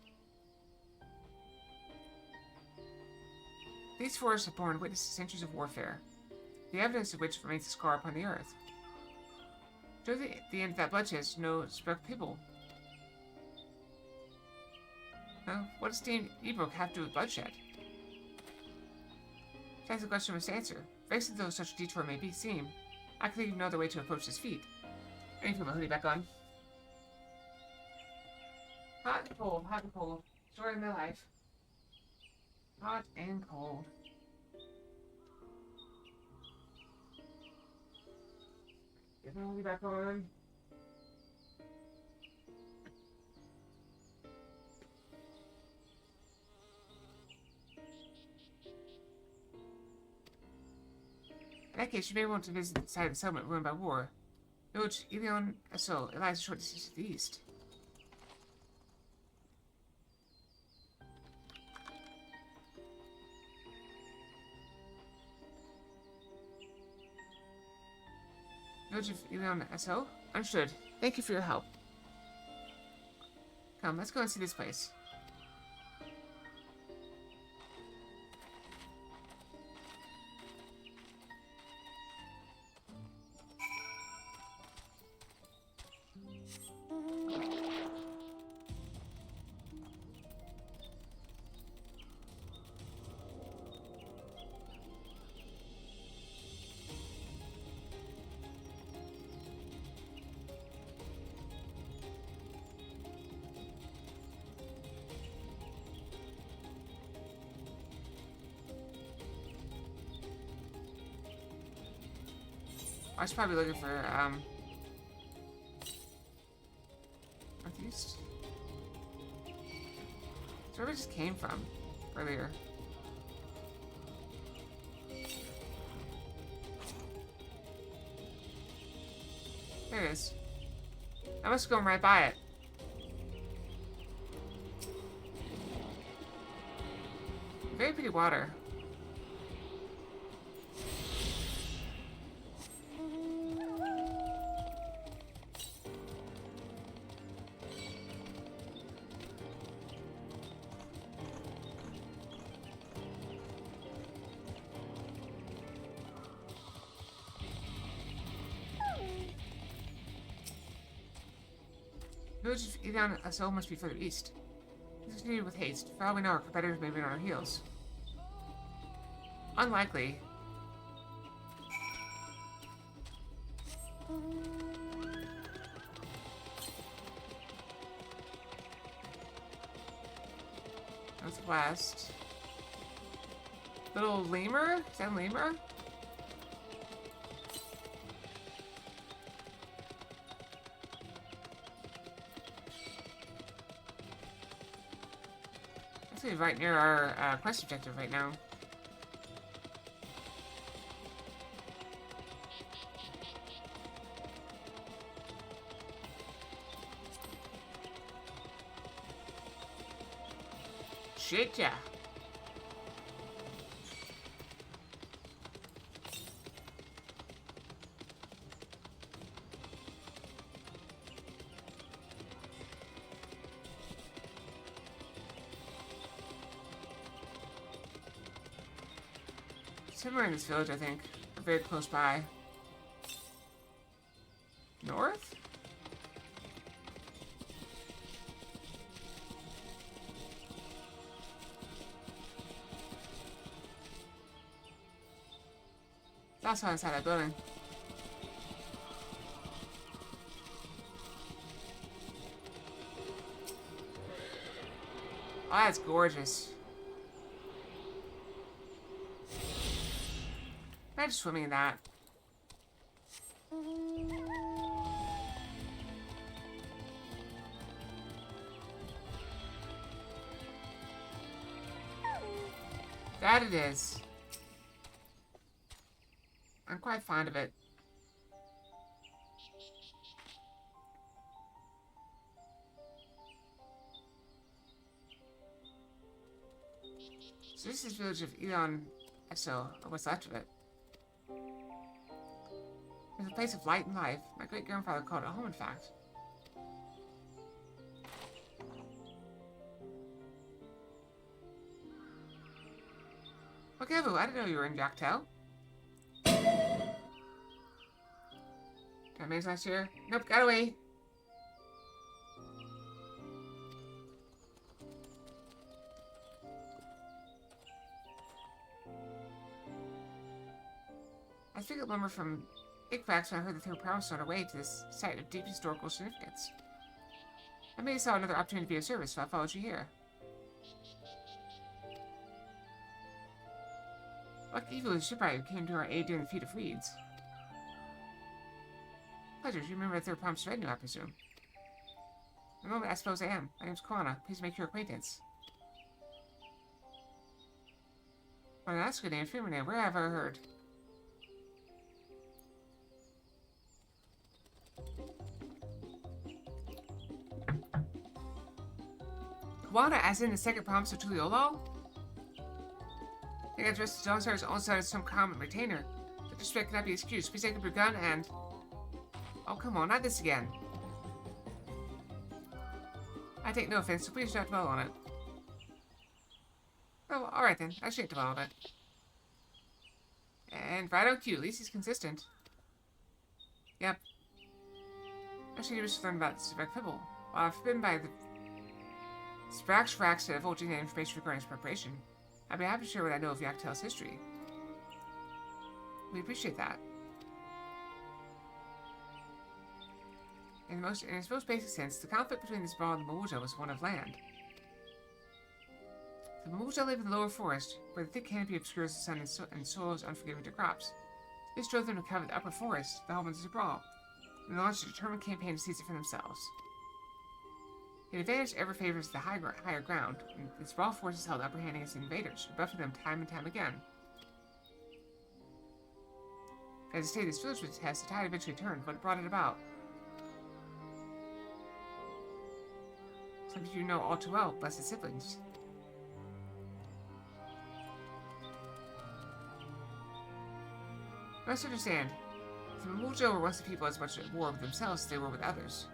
These forests have borne witness to centuries of warfare, the evidence of which remains a scar upon the earth. Show the end of that bloodshed is no Spruk people. Well, what does Dean Ebrook have to do with bloodshed? That's the question we must answer. Facing though such a detour may seem, I can think of no other way to approach this feat. I need to put my hoodie back on. Hot and cold, hot and cold. Story of my life. Hot and cold. Get my back on. In that case, you may want to visit the site of the settlement ruined by war. Village Ilion Asol. It lies a short distance to the east. Village of Ilion Asol? Understood. Thank you for your help. Come, let's go and see this place. I was probably looking for, northeast? That's where we just came from earlier. There it is. I must have gone right by it. Very pretty water. Village of Ilion Asol must be further east. Let's continue with haste. For all we know, our competitors may be on our heels. Unlikely. Northwest. Little lemur? Is that a lemur? Actually, right near our quest objective right now. Shit, yeah. Somewhere in this village, I think. Or very close by. North? That's all inside that building. Oh, that's gorgeous. I'm just swimming in that. That it is. I'm quite fond of it. So this is the village of Ilion Asol, or what's left of it. It's a place of light and life. My great-grandfather called it home, in fact. Okay, Boo, I didn't know you were in Dawntrail. Got maze last year? Nope, got away. I figured lumber from XIV when I heard that they were promised on our way to this site of deep historical significance. I may have saw another opportunity to be of service, so I followed you here. Like evil shipwright who came to our aid during the feat of reeds. Pleasure, you remember the third promise revenue, I presume. The moment I suppose I am. My name's Kwana. Please make your acquaintance. Well, that's a good name. Freeman name. Where have I heard? Kwana, as in the second promise of Tuliolo? I think I dressed as Dawntrailer's own son as some common retainer. But disrespect cannot be excused. Please take up your gun and... Oh, come on, not this again. I take no offense, so please do not dwell on it. Oh, alright then. I shan't dwell on it. And right on cue. At least he's consistent. Yep. Actually, you wish to learn about the Spec Pibble. While I've been by the Sprax to divulging that information regarding his preparation, I'd be happy to share what I know of Yaktel's history. We appreciate that. In its most basic sense, the conflict between the Sprawl and the Mamuja was one of land. The Mamuja live in the lower forest, where the thick canopy obscures the sun and soil is unforgiving to crops. This drove them to cover the upper forest, the home of the Sprawl, and launched a determined campaign to seize it for themselves. The advantage ever favors the higher ground, and the Sprawl forces held upper hand against the invaders, rebuffing them time and time again. As the state of this village was test, the tide eventually turned, but it brought it about. Something you know all too well, blessed siblings. You must understand, the Mamujo were once the people as much at war with themselves as they were with others.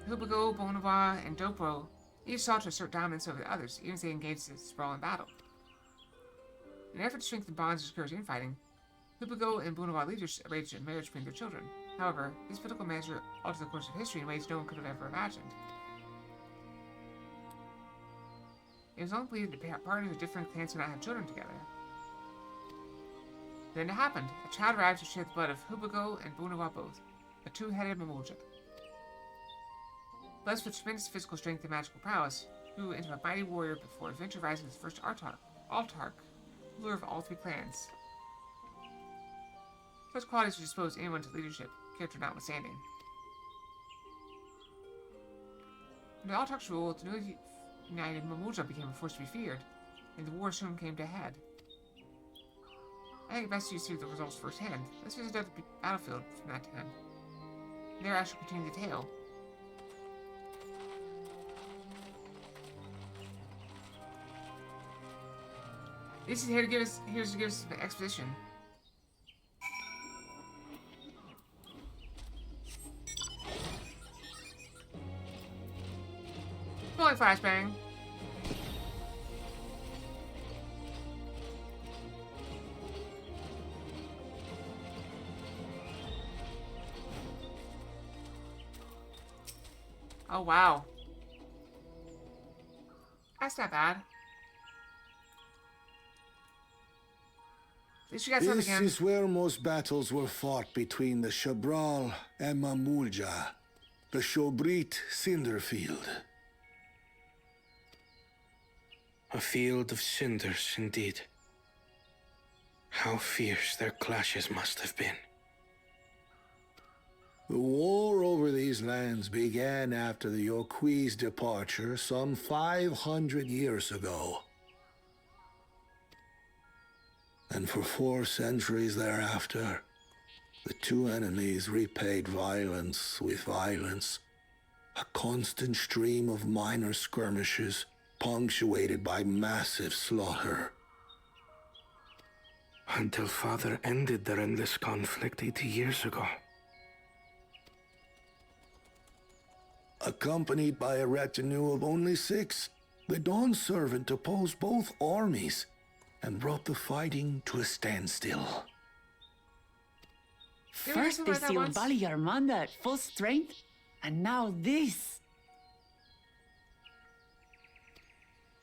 Hubago, Bonava, and Dobro each sought to assert dominance over the others, even as they engaged the Sprawl in battle. In an effort to strengthen bonds and discourage infighting, Hubago and Bonava leaders arranged a marriage between their children. However, this political measure altered the course of history in ways no one could have ever imagined. It was long believed that partners of different clans could not have children together. Then it happened. A child arrived to share the blood of Hubago and Bonava both, a two-headed Mamuja. Blessed with tremendous physical strength and magical prowess, grew into a mighty warrior before eventually rising as the first Altarch, ruler of all three clans. Such qualities would dispose anyone to leadership, character notwithstanding. Under the Altarch's rule, the newly united Mamuja became a force to be feared, and the war soon came to a head. I think it best to see the results firsthand. Let's visit the battlefield from that time. There I shall continue the tale. This is here to give us an exposition. Rolling flashbang. Oh wow. That's not bad. At least you got something This again. is where most battles were fought between the Shabral and Mamulja, the Shobrit Cinderfield. A field of cinders, indeed. How fierce their clashes must have been. The war over these lands began after the Yoqui's departure some 500 years ago. And for 4 centuries thereafter, the two enemies repaid violence with violence. A constant stream of minor skirmishes, punctuated by massive slaughter. Until Father ended their endless conflict 80 years ago. Accompanied by a retinue of only 6, the Dawn Servant opposed both armies and brought the fighting to a standstill. First they sealed Bali Armanda at full strength, and now this.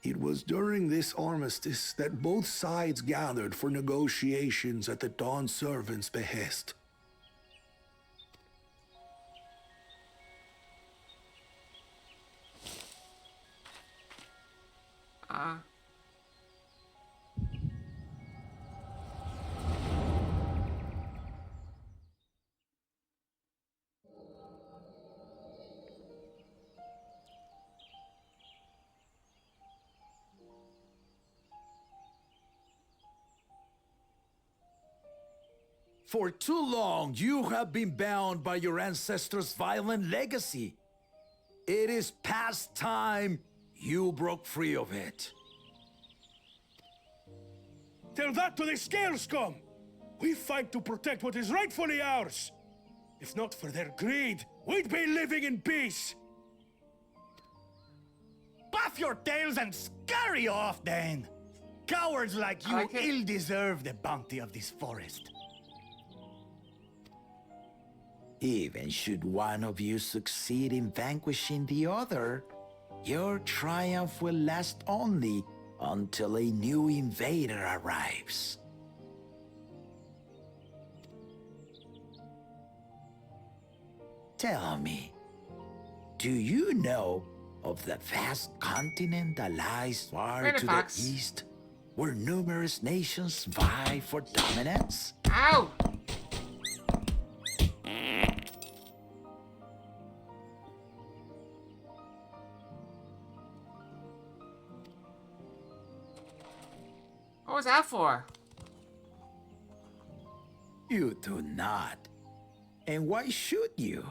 It was during this armistice that both sides gathered for negotiations at the Dawn Servant's behest. For too long, you have been bound by your ancestors' violent legacy. It is past time you broke free of it. Tell that to the Scale Scum! We fight to protect what is rightfully ours! If not for their greed, we'd be living in peace! Buff your tails and scurry off, then! Cowards like you ill deserve the bounty of this forest. Even should one of you succeed in vanquishing the other, your triumph will last only until a new invader arrives. Tell me, do you know of the vast continent that lies far to the east, where numerous nations vie for dominance? Ow! What was that for? You do not. And why should you?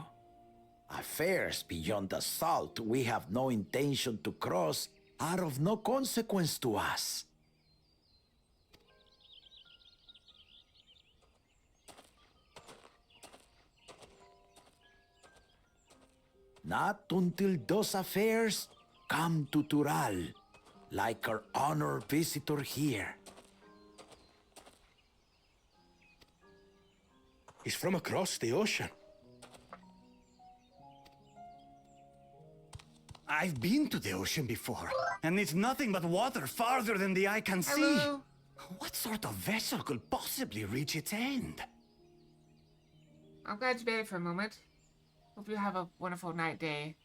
Affairs beyond the salt we have no intention to cross are of no consequence to us. Not until those affairs come to Tural, like our honored visitor here. He's from across the ocean. I've been to the ocean before, and it's nothing but water farther than the eye can see. What sort of vessel could possibly reach its end? I'm glad you made it for a moment. Hope you have a wonderful night day.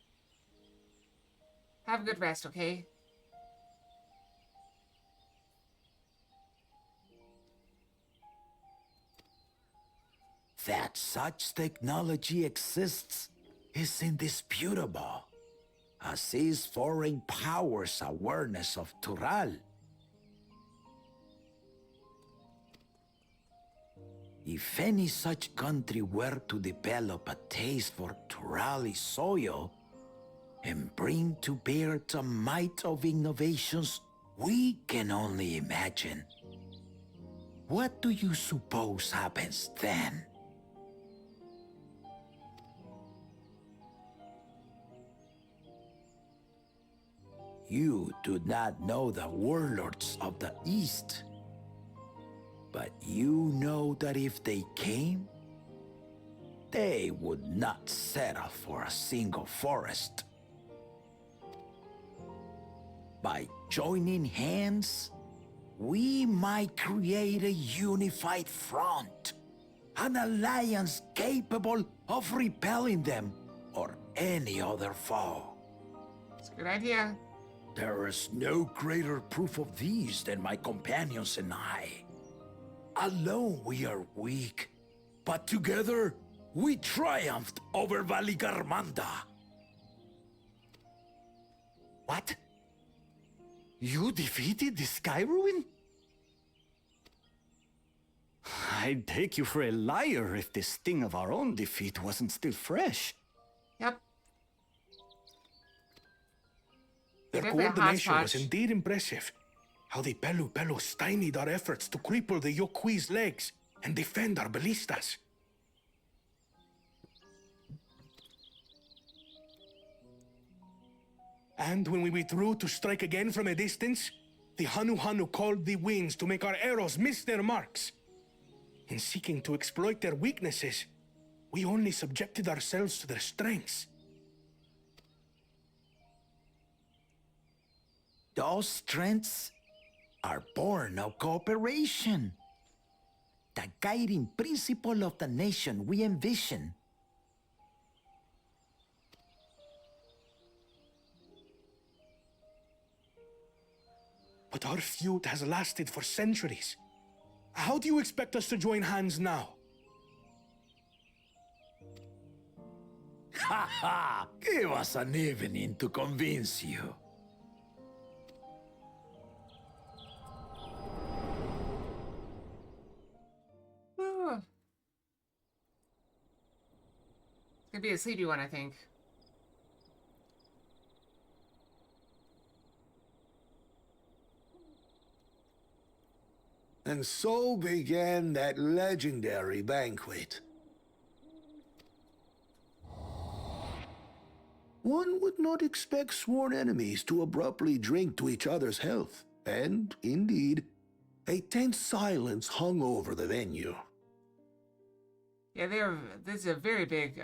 Have a good rest, okay? That such technology exists is indisputable, as is foreign powers' awareness of Tural. If any such country were to develop a taste for Turali soil and bring to bear the might of innovations we can only imagine, what do you suppose happens then? You do not know the warlords of the East, but you know that if they came, they would not settle for a single forest. By joining hands, we might create a unified front, an alliance capable of repelling them or any other foe. It's a good idea. There is no greater proof of these than my companions and I. Alone we are weak, but together we triumphed over Valigarmanda. What? You defeated the Sky Ruin? I'd take you for a liar if the sting of our own defeat wasn't still fresh. Yep. Their coordination was indeed impressive. How the Pelu stymied our efforts to cripple the Yokui's legs and defend our ballistas. And when we withdrew to strike again from a distance, the Hanu called the winds to make our arrows miss their marks. In seeking to exploit their weaknesses, we only subjected ourselves to their strengths. Those strengths are born of cooperation. The guiding principle of the nation we envision. But our feud has lasted for centuries. How do you expect us to join hands now? Ha ha! Give us an evening to convince you. Could be a sleepy one, I think. And so began that legendary banquet. One would not expect sworn enemies to abruptly drink to each other's health, and, indeed, a tense silence hung over the venue. Yeah, this is a very big,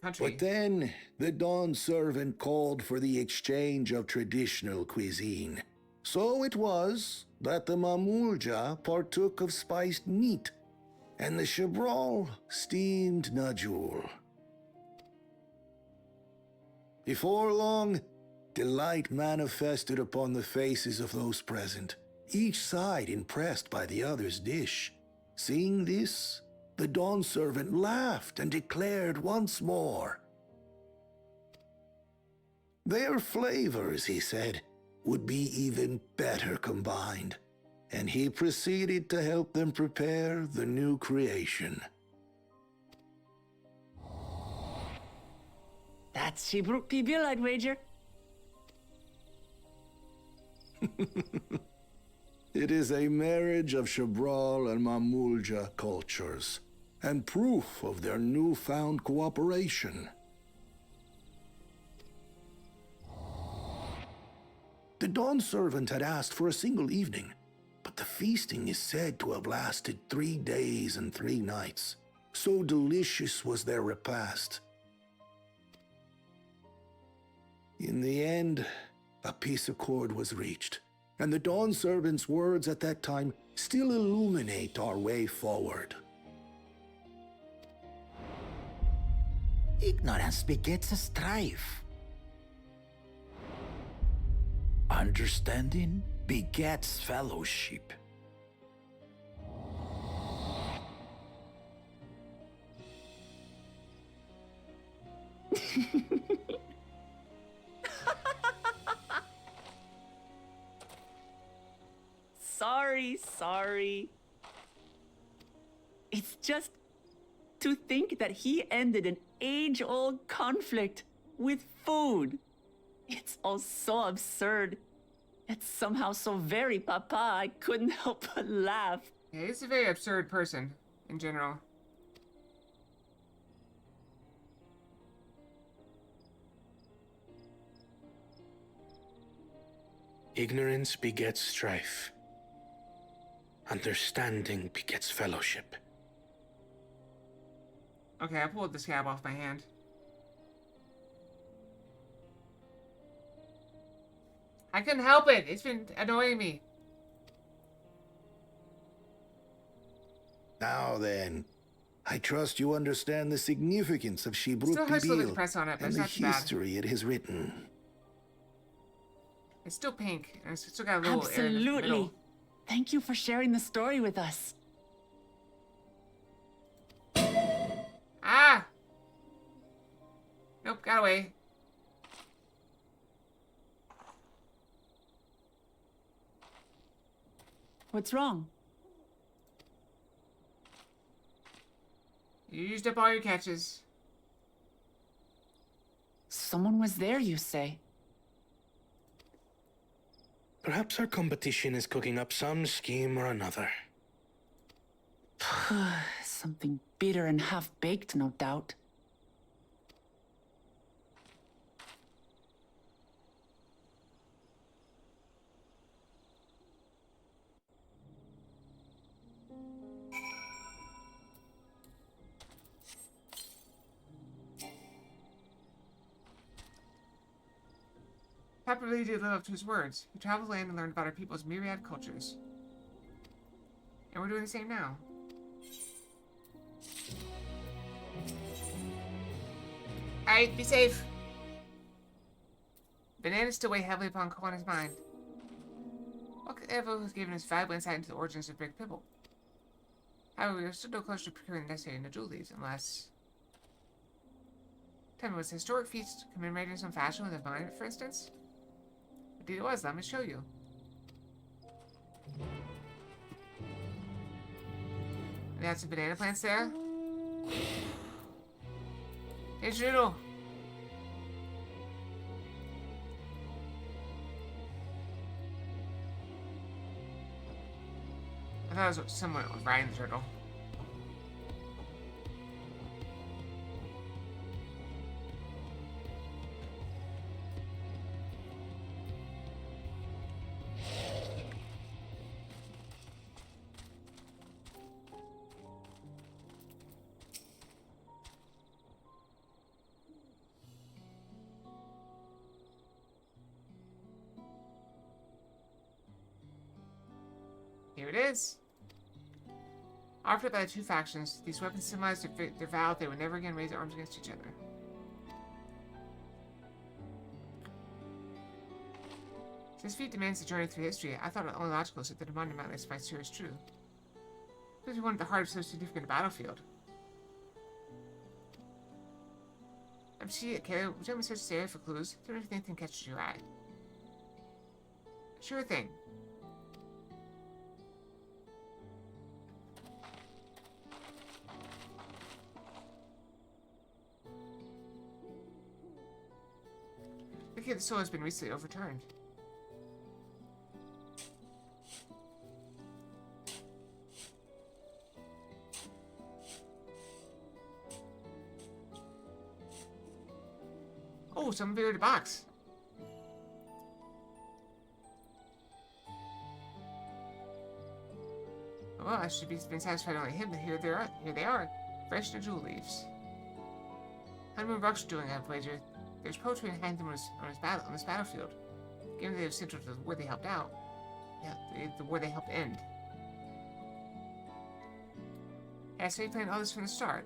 country. But then, the Dawn servant called for the exchange of traditional cuisine. So it was that the Mamulja partook of spiced meat, and the Chebral steamed najul. Before long, delight manifested upon the faces of those present, each side impressed by the other's dish. Seeing this, the Dawn servant laughed and declared once more. Their flavors, he said, would be even better combined, and he proceeded to help them prepare the new creation. That's Shebruk Pibil, I'd wager. It is a marriage of Chebral and Mamulja cultures, and proof of their newfound cooperation. The Dawn servant had asked for a single evening, but the feasting is said to have lasted 3 days and 3 nights. So delicious was their repast. In the end, a peace accord was reached, and the Dawn servant's words at that time still illuminate our way forward. Ignorance begets a strife. Understanding begets fellowship. Sorry. It's just to think that he ended an age-old conflict with food. It's all so absurd. It's somehow so very papa, I couldn't help but laugh. Yeah, he's a very absurd person, in general. Ignorance begets strife. Understanding begets fellowship. Okay, I pulled the scab off my hand. I couldn't help it. It's been annoying me. Now then, I trust you understand the significance of Shebruk Still hurts a little bit to Pibil press on it, but and it's the not too bad. history it has written. It's still pink, and it's still got a little air in the Absolutely. middle. Thank you for sharing the story with us. Ah! Nope, got away. What's wrong? You used up all your catches. Someone was there, you say? Perhaps our competition is cooking up some scheme or another. Something bitter and half-baked, no doubt. Papa really did live up to his words. He traveled the land and learned about our people's myriad cultures. And we're doing the same now. Alright, be safe. Bananas still weigh heavily upon Kawana's mind. Whatever was given us valuable insight into the origins of Big Pibble. However, we are still no closer to procuring the necessary Najulis, unless... Tell me, was the historic feast commemorated in some fashion with a monument, for instance? Indeed it was. Let me show you. They had some banana plants there. Hey, Strudel. I thought it was someone riding the turtle. Here it is. Offered by the two factions, these weapons symbolize their vow they would never again raise arms against each other. Since feat demands the journey through history, I thought it only logical so that the monument list might serve as true. This is one of the heart of so significant a battlefield. I'm seeing Caleb. Would you let me search this area for clues? Don't know if anything catches your eye. Sure thing. Looking at the soul has been recently overturned. Oh, someone buried a box. Well, I should be been satisfied only him, but here they are. Fresh and jewel leaves. Honeymoon Rock's doing, I've wagered. There's poetry in hand on this battlefield. Given that they were central to the war they helped out. Yeah, the war they helped end. Yeah, so you planned all this from the start.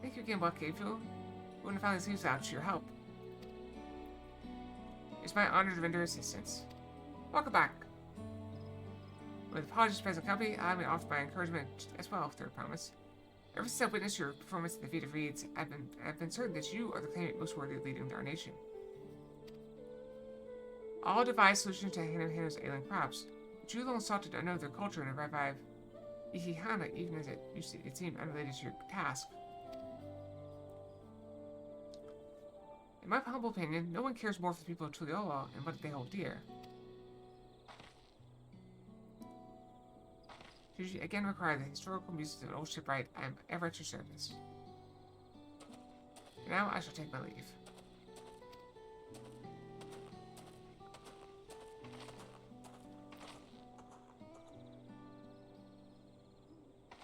Thank you again, Buck Cavefield. Wouldn't have found these leaves without your help. It's my honor to render assistance. Welcome back. With apologies to present company, I may offer my encouragement as well, third promise. Ever since I witnessed your performance at the Feat of Reeds, I've been certain that you are the claimant most worthy of leading our nation. All devised solutions to Hano's ailing crops, but you alone sought to know their culture and revive Ihihana, even as it seemed unrelated to your task. In my humble opinion, no one cares more for the people of Tuliyola and what they hold dear. Should you again require the historical music of an old shipwright, I am ever at your service. And now I shall take my leave.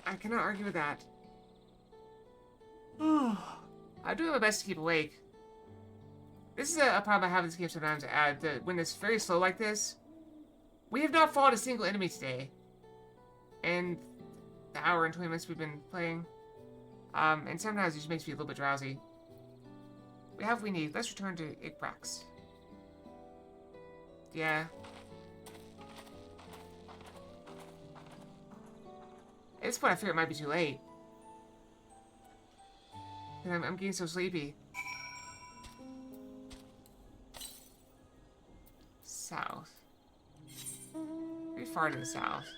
I cannot argue with that. I do my best to keep awake. This is a problem I have in this game sometimes. When it's very slow like this, we have not fought a single enemy today. And the hour and 20 minutes we've been playing. And sometimes it just makes me a little bit drowsy. We have what we need. Let's return to Igrax. Yeah. At this point I fear it might be too late. I'm getting so sleepy. South. Pretty far to the south.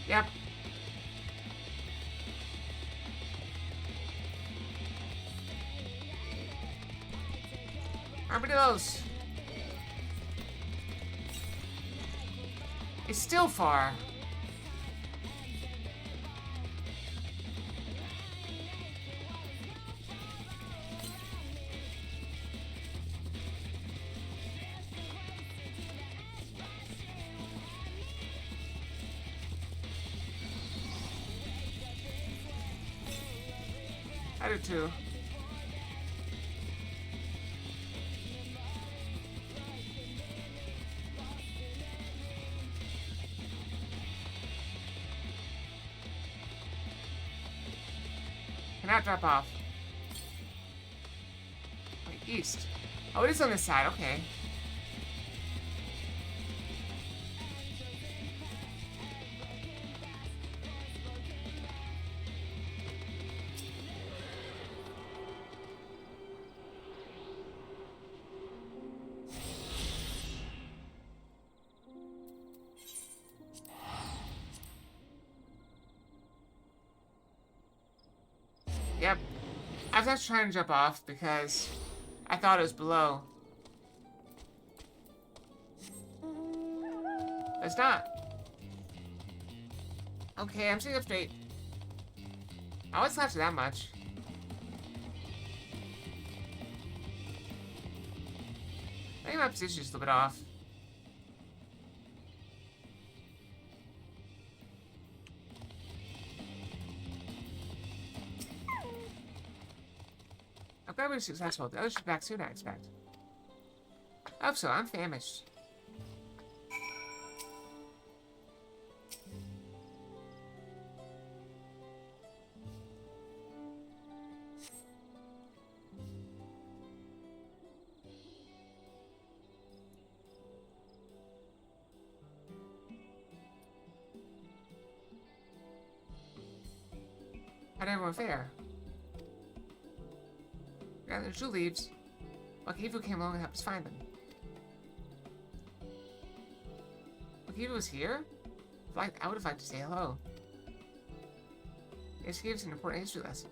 Yep. Armadillos. It's still far. I do too. Cannot drop off. Wait, east. Oh, it is on this side, okay. Yep. I was actually trying to jump off because I thought it was below. But it's not. Okay, I'm sitting up straight. I wouldn't slash it that much. I think my position is a little bit off. I'm glad we were successful. The others should be back soon, I expect. I hope so. I'm famished. How'd everyone fare? Yeah, there's 2 leaves. Wakivu came along and helped us find them. Wakivu was here? I would have liked to say hello. Yes, he gave us an important history lesson.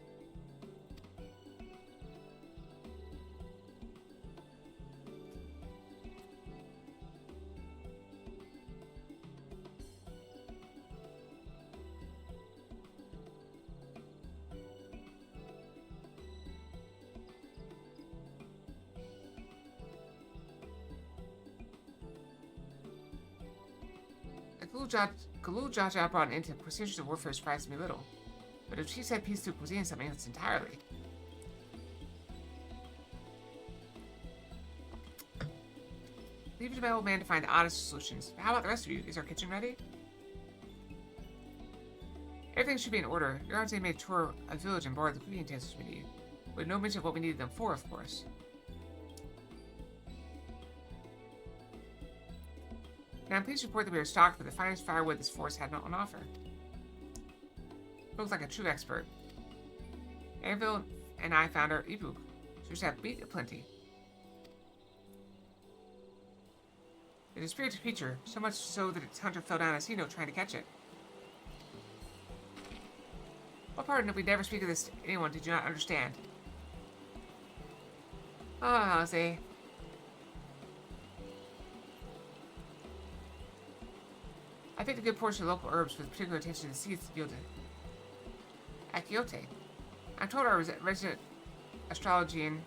Kalu Jaja brought into procedures of warfare surprised me little. But if she said peace through cuisine, something else entirely. Leave it to my old man to find the oddest solutions. But how about the rest of you? Is our kitchen ready? Everything should be in order. Your auntie made a tour of the village and borrowed the cooking utensils we need. With no mention of what we needed them for, of course. Now I'm pleased to report that we are stocked with the finest firewood this forest had on offer. Looks like a true expert. Anvil and I found our Ibuk. She was have meat aplenty. It is a spirited creature, so much so that its hunter fell down a sea note trying to catch it. What part of we never speak of this to anyone did you not understand? Oh, Jose. I picked a good portion of local herbs with particular attention to the seeds yielded. Akiote. I'm told our resident astrologian,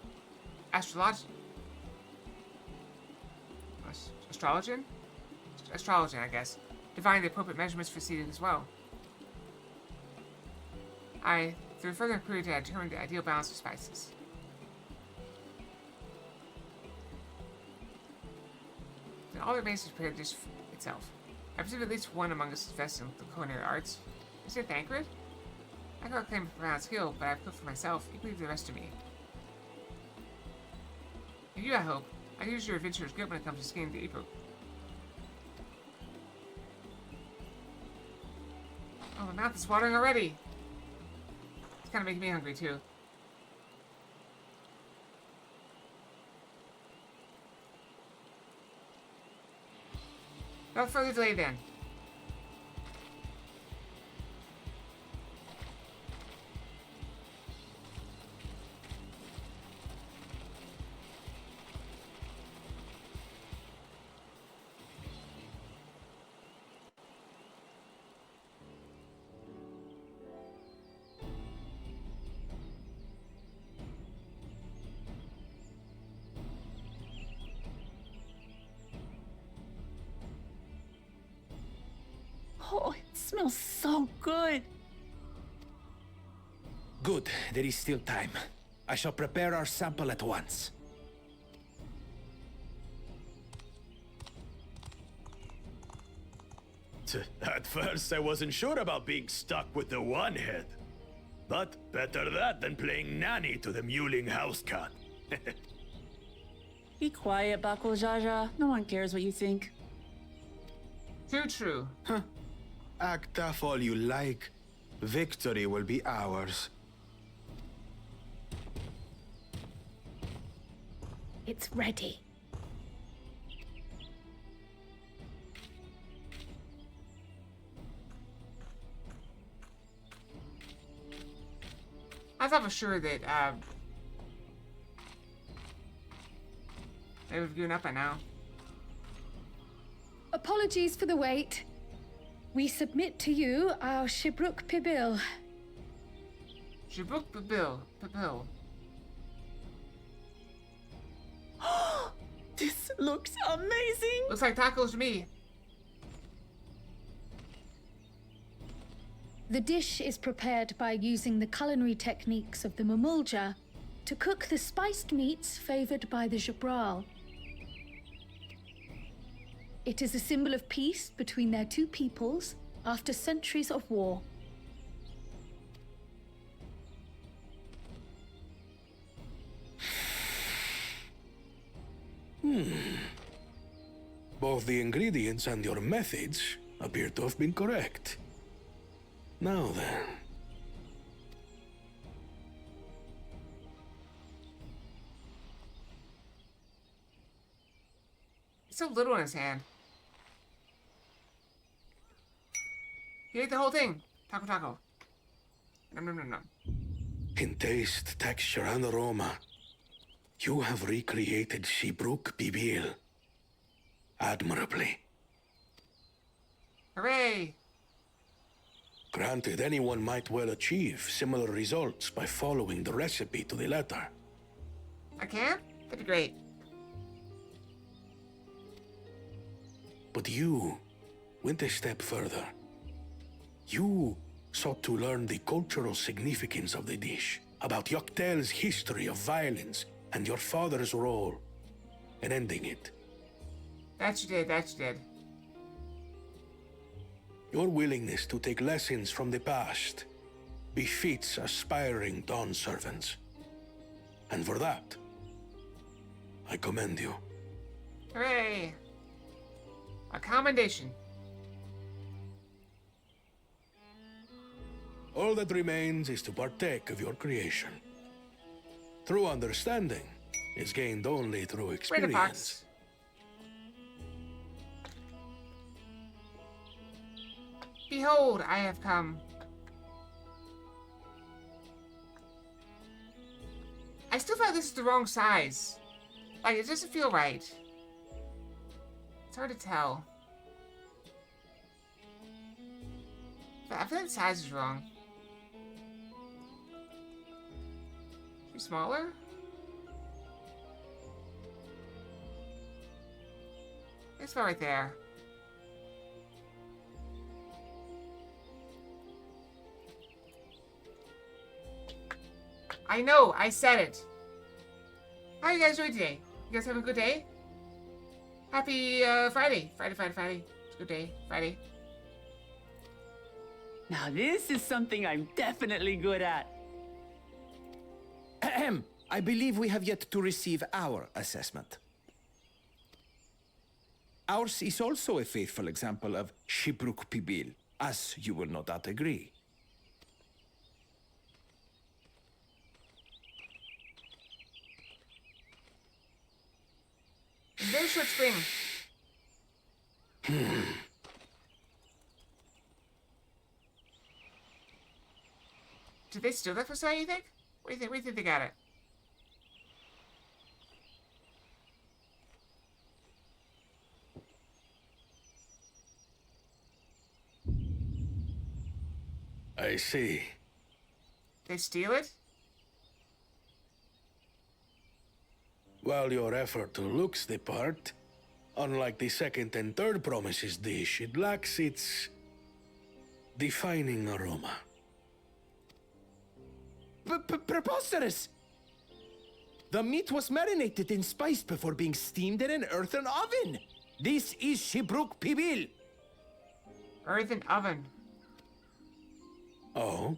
astrologian, I guess, divined the appropriate measurements for seeding as well. Through further inquiry, I determined the ideal balance of spices. Then all that remains is to prepare the dish itself. I presume at least one among us is vested in the culinary arts. Is it Thancred? I cannot claim a profound skill, but I've cooked for myself, equally to the rest of me. And you, I hope. I use your adventurer's good when it comes to skinning the April. Oh, my mouth is watering already! It's kind of making me hungry, too. No further delay, then. Oh, it smells so good. Good, there is still time. I shall prepare our sample at once. At first, I wasn't sure about being stuck with the one head. But better that than playing nanny to the mewling house cat. Be quiet, Bakul Jaja. No one cares what you think. Too true. Huh. Act tough all you like. Victory will be ours. It's ready. I thought for sure that they would have given up by now. Apologies for the wait. We submit to you our Shibruk Pibil. Shibruk Pibil. This looks amazing! Looks like tacos to me. The dish is prepared by using the culinary techniques of the Mamulja to cook the spiced meats favored by the Jabral. It is a symbol of peace between their two peoples after centuries of war. Both the ingredients and your methods appear to have been correct. Now then. It's so little in his hand. He ate the whole thing. Taco. Nom. In taste, texture, and aroma, you have recreated Shibruk Pibil admirably. Hooray! Granted, anyone might well achieve similar results by following the recipe to the letter. I can? That'd be great. But you went a step further. You sought to learn the cultural significance of the dish, about Yoctel's history of violence and your father's role in ending it. That you did. Your willingness to take lessons from the past befits aspiring Dawn servants. And for that, I commend you. Hooray! A commendation. All that remains is to partake of your creation. True understanding is gained only through experience. Behold, I have come. I still feel like this is the wrong size. Like, it doesn't feel right. It's hard to tell. But I feel like the size is wrong. Should be smaller? It's about right there. I know, I said it. How are you guys doing today? You guys having a good day? Happy Friday. Friday. It's a good day. Friday. Now this is something I'm definitely good at. Ahem. I believe we have yet to receive our assessment. Ours is also a faithful example of Shibruk Pibil, as you will no doubt agree. Very short spring. Did they steal that for sale, you think? Where do you think they got it? I see. They steal it? While your effort looks the part, unlike the second and third promises dish, it lacks its defining aroma. Preposterous! The meat was marinated in spice before being steamed in an earthen oven. This is Shibruk Pibil. Earthen oven. Oh?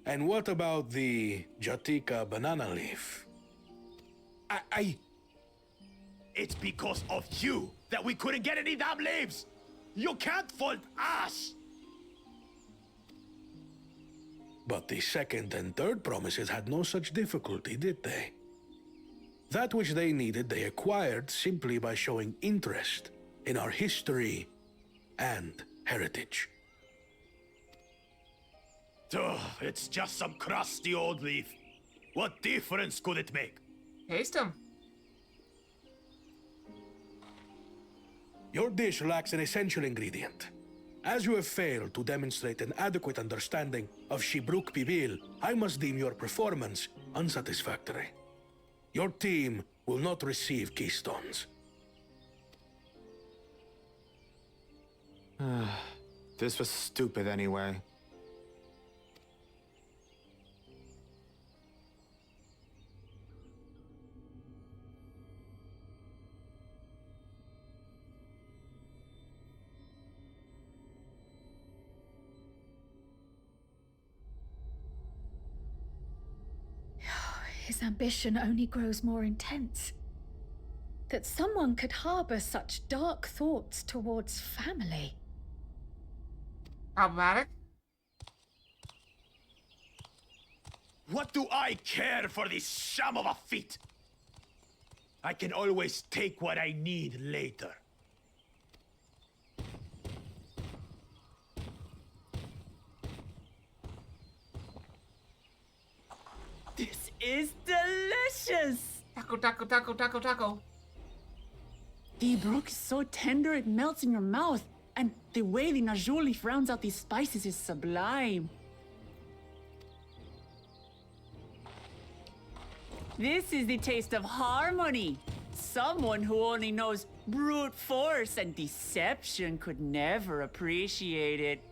And what about the Jatika banana leaf? It's because of you that we couldn't get any damn leaves! You can't fault us! But the second and third promises had no such difficulty, did they? That which they needed, they acquired simply by showing interest in our history and heritage. Ugh, it's just some crusty old leaf. What difference could it make? Taste them. Your dish lacks an essential ingredient. As you have failed to demonstrate an adequate understanding of Shibruk Pibil, I must deem your performance unsatisfactory. Your team will not receive keystones. This was stupid anyway. His ambition only grows more intense. That someone could harbor such dark thoughts towards family. Problematic. What do I care for this sham of a feat? I can always take what I need later. This is delicious! Taco, taco, taco, taco, taco. The brook is so tender it melts in your mouth, and the way the najou leaf rounds out these spices is sublime. This is the taste of harmony. Someone who only knows brute force and deception could never appreciate it.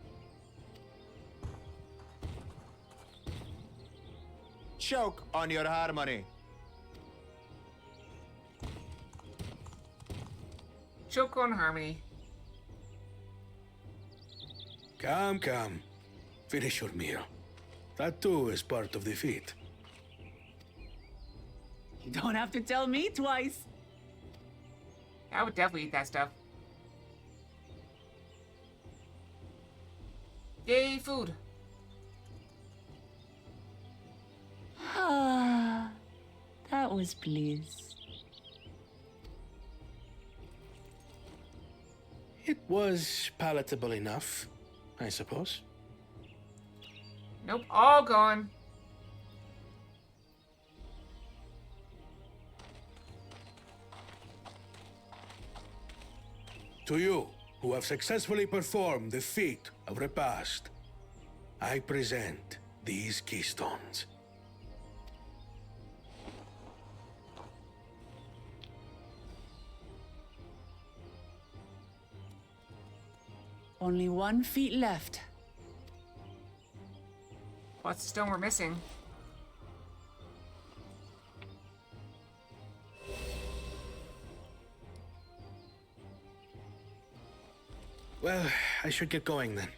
Choke on your harmony. Choke on harmony. Come, come. Finish your meal. That too is part of the feat. You don't have to tell me twice. I would definitely eat that stuff. Yay, food. Ah, that was bliss. It was palatable enough, I suppose. Nope, all gone. To you, who have successfully performed the feat of repast, I present these keystones. Only one feat left. What's the stone we're missing? Well, I should get going then.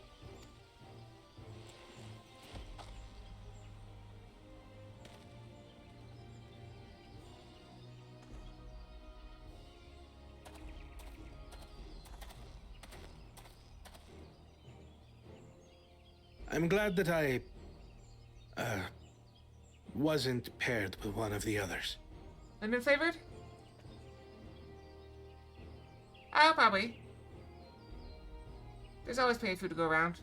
I'm glad that I wasn't paired with one of the others. Lemon flavored? Oh, probably. There's always plenty of food to go around.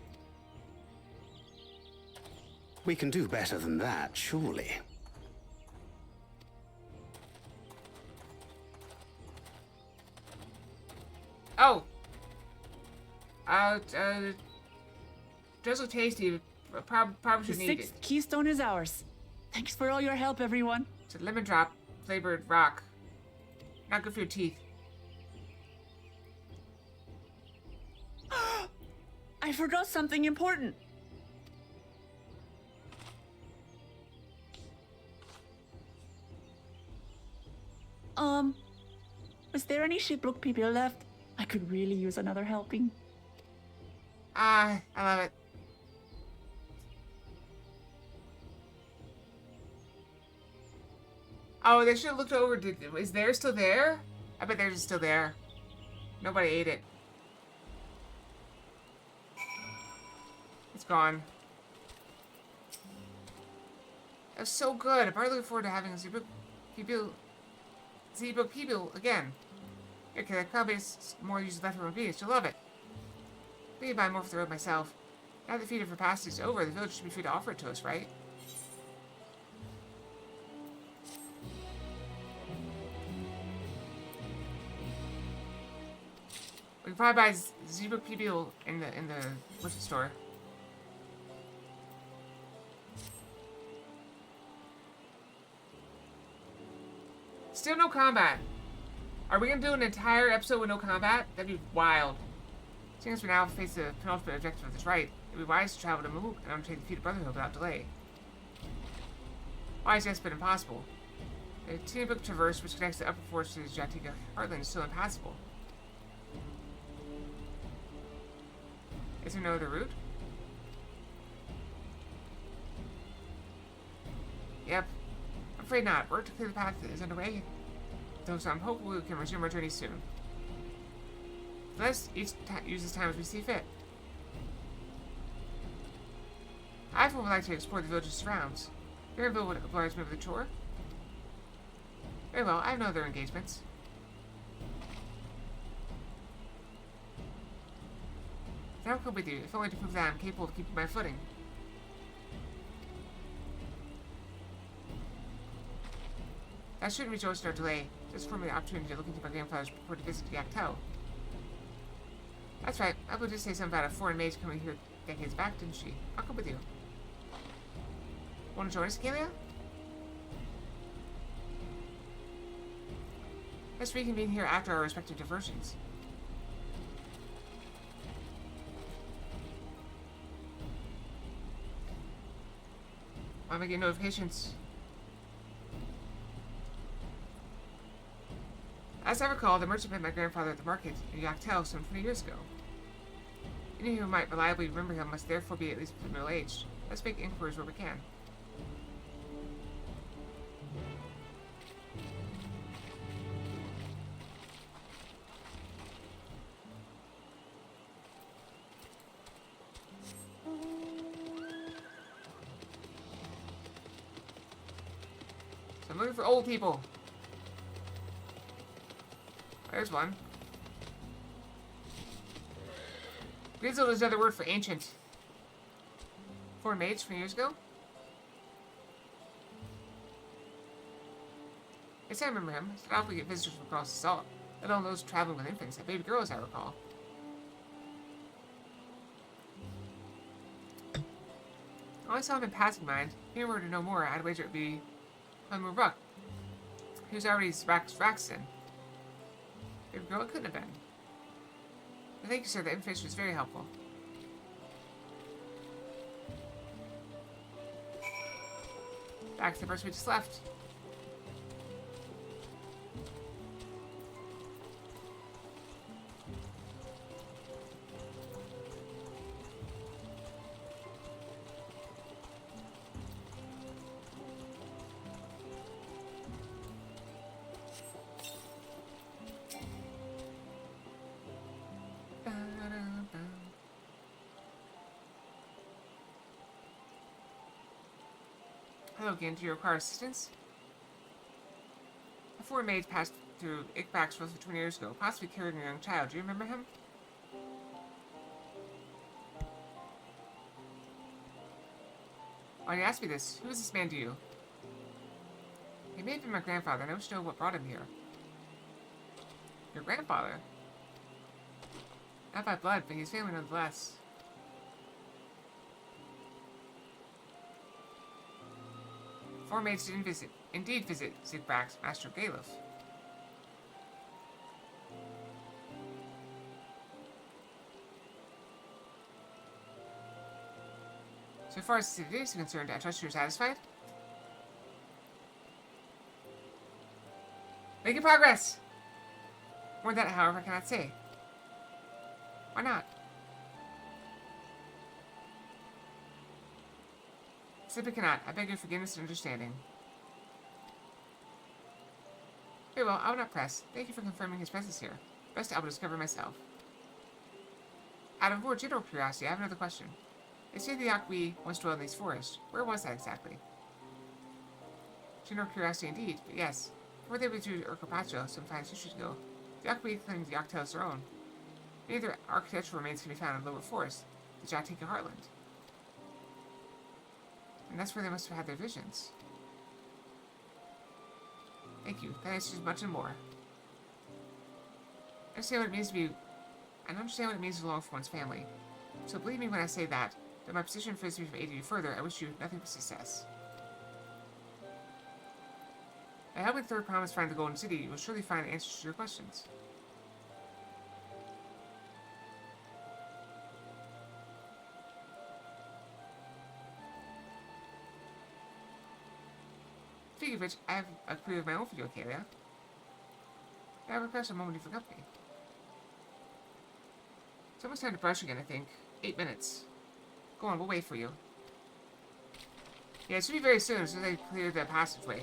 We can do better than that, surely. Oh! Those look tasty, but probably The should eat it. sixth keystone is ours. Thanks for all your help, everyone. It's a lemon drop flavored rock. Not good for your teeth. I forgot something important. Was there any Shibruk people left? I could really use another helping. Ah, I love it. Oh, they should have looked over. Is theirs still there? I bet theirs is still there. Nobody ate it. It's gone. That was so good. I'm really looking forward to having a Zeebruk people again. Okay, that probably is more used left from beast. You'll love it. Maybe buy more for the road myself. Now that the feat of rapacity is over, the village should be free to offer it to us, right? We can probably buy zebra PBL in the grocery store. Still no combat. Are we gonna do an entire episode with no combat? That'd be wild. Seeing as we now face the penultimate objective of this rite, it'd be wise to travel to Mook and undertake the feat of Brotherhood without delay. Wise, yes, but impossible. The teeny book traverse, which connects the upper forest to the Jatika Heartland, is still impassable. Is there no other route? Yep. I'm afraid not. Work to clear the path is underway, though so I'm hopeful we can resume our journey soon. Let's each use this time as we see fit. I would like to explore the village's surrounds. Maryville would oblige me with a chore. Very well, I have no other engagements. Then I'll come with you, if only to prove that I'm capable of keeping my footing. That shouldn't result in our delay, just for me the opportunity to look into my grandfather's purported visit to Yaktel. That's right, I would just say something about a foreign mage coming here decades back, didn't she? I'll come with you. Want to join us, Kalia? Let's reconvene here after our respective diversions. I'm gonna get notifications. As I recall, the merchant met my grandfather at the market in Yaktel some 20 years ago. Any who might reliably remember him must therefore be at least middle-aged. Let's make inquiries where we can. So I'm looking for old people. There's one. Grizzled is another word for ancient. Foreign mage from years ago? Yes, I remember him. He said often get visitors from across the salt. Let alone those traveling with infants. A baby girl, as I recall. I only saw him in passing, mind. If he were to know more, I'd wager it would be Muruk. He was already Raxton. Baby girl, it couldn't have been. But thank you, sir. The information was very helpful. Back to the person we just left. Hello again, do you require assistance? A foreign maid passed through Ickback's roughly 20 years ago, possibly carrying a young child. Do you remember him? Why do you ask me this? Who is this man to you? He may have been my grandfather. I don't know what brought him here. Your grandfather? Not by blood, but he's family nonetheless. Four maids did indeed visit Zigbrax, Master of Galuf. So far as Festivities is concerned, I trust you're satisfied? Making progress! More than that, however, I cannot say. Why not? Simply cannot. I beg your forgiveness and understanding. Very well, I will not press. Thank you for confirming his presence here. Rest I will discover myself. Out of more general curiosity, I have another question. They say the Yakwi once dwelled in these forests. Where was that exactly? General curiosity indeed, but yes. Before they withdrew to Urkopacho some 5 centuries ago, the Yakwi claimed the Yaktel as their own. Many of their architectural remains can be found in the lower forest, the Jatika Heartland. And that's where they must have had their visions. Thank you. That answers much and more. I understand what it means to be... I understand what it means to belong for one's family. So believe me when I say that, though my position forbids me from aiding you further, I wish you nothing but success. By helping the Third Promise find the Golden City, you will surely find answers to your questions. Speaking of which, I have a career of my own for you, Kalia. I request a moment for company. It's almost time to brush again, I think. 8 minutes. Go on, we'll wait for you. Yeah, it should be very soon, so they clear the passageway.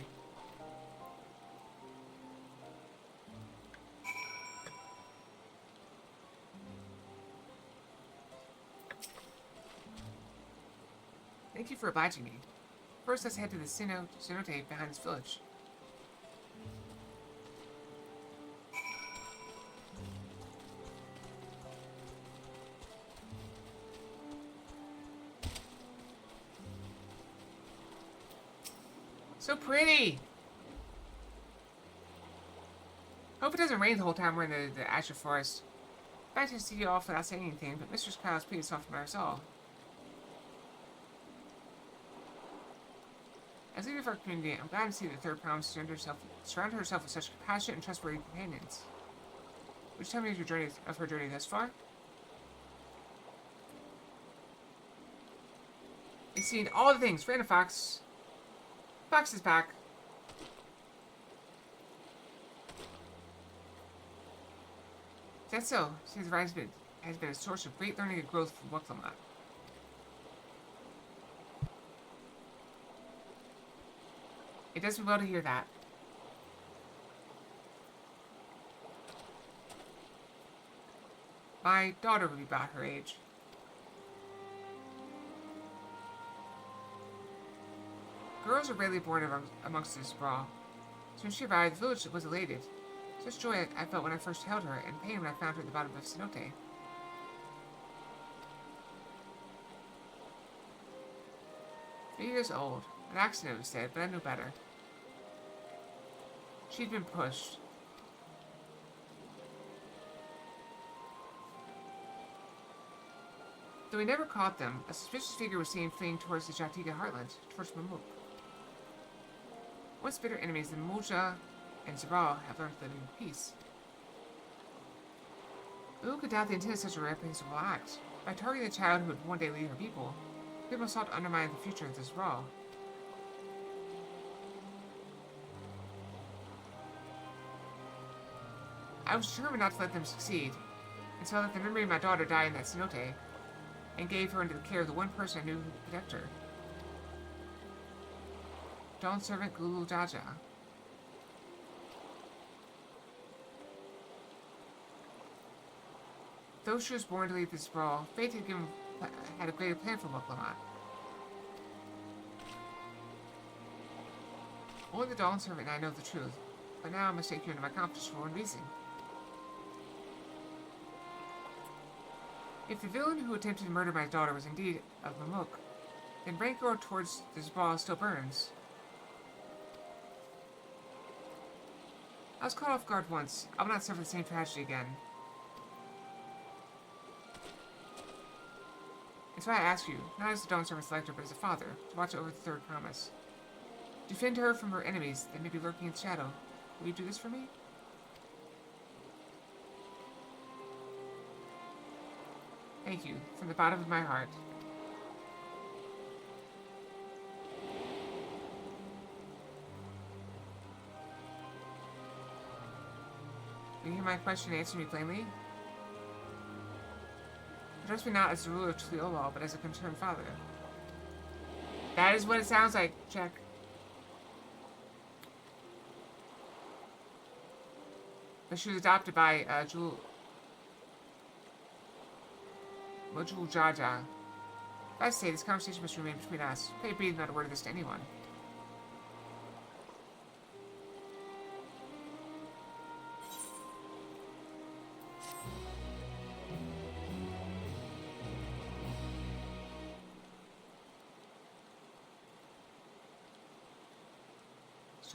Thank you for obliging me. First, let's head to the cenote behind this village. So pretty! Hope it doesn't rain the whole time we're in the Azure Forest. I'd like to see you off without saying anything, but Mistress Kyle's pretty soft from us all. As leader of our community, I'm glad to see that the Third Promise surround herself with such compassionate and trustworthy companions. Would you tell me of her journey thus far? We've seen all the things. Random Fox. Fox is back. Is that so? Since Rise has been a source of great learning and growth for Wuklamot. It does me well to hear that. My daughter would be about her age. Girls are rarely born amongst this brawl. Soon she arrived, the village was elated. Such joy I felt when I first held her, and pain when I found her at the bottom of Cenote. 3 years old. An accident was said, but I knew better. She'd been pushed. Though we never caught them, a suspicious figure was seen fleeing towards the Jatiga heartland, towards Mamuk. Once bitter enemies, the Moja and Zabral have learned to live in peace. Who could doubt the intent of such a reprehensible act? By targeting the child who would one day lead her people, people sought to undermine the future of the Zabral. I was determined not to let them succeed, and so I let the memory of my daughter die in that cenote, and gave her into the care of the one person I knew who could protect her. Dawn servant Gulu Jaja. Though she was born to lead this brawl, fate had a greater plan for Wuklamot. Only the Dawn servant and I know the truth, but now I must take you into my confidence for one reason. If the villain who attempted to murder my daughter was indeed of Mamuk, then rancor towards this brawl still burns. I was caught off guard once. I will not suffer the same tragedy again. That's why I ask you, not as the Dawn Servant's lector, but as a father, to watch over the Third Promise. Defend her from her enemies that may be lurking in the shadow. Will you do this for me? Thank you, from the bottom of my heart. Will you hear my question and answer me plainly? Address me not as the ruler of Tliolol, but as a concerned father. That is what it sounds like, check. But she was adopted by Jul Jaja. I say this conversation must remain between us. Pray breathe not a word of this to anyone.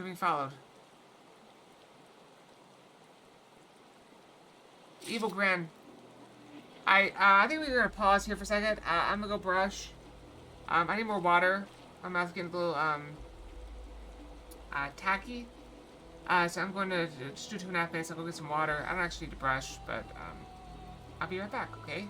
So being followed. Evil Grand. I think we're gonna pause here for a second. I'm gonna go brush. I need more water. My mouth's getting a little tacky. So I'm going to just do 2.5 minutes. I'll go get some water. I don't actually need to brush, but I'll be right back. Okay.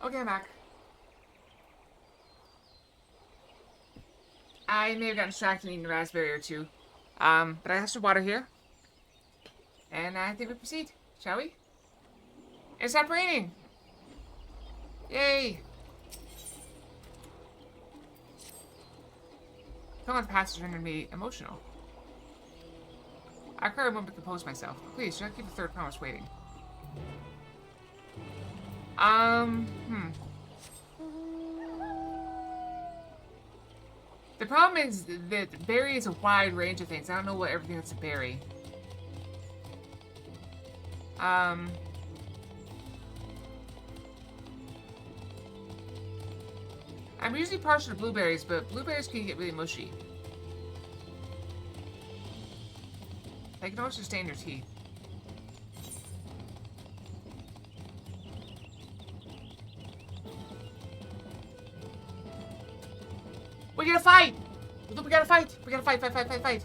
Okay, I'm back. I may have gotten distracted eating a raspberry or two. But I have some water here. And I think we proceed, shall we? It stopped raining! Yay! Someone's passage rendered me emotional. I require a moment to compose myself. Please, do not keep the third promise waiting. The problem is that berry is a wide range of things. I don't know what everything that's a berry. I'm usually partial to blueberries, but blueberries can get really mushy. They can also stain your teeth. We gotta fight! We gotta fight! We gotta fight!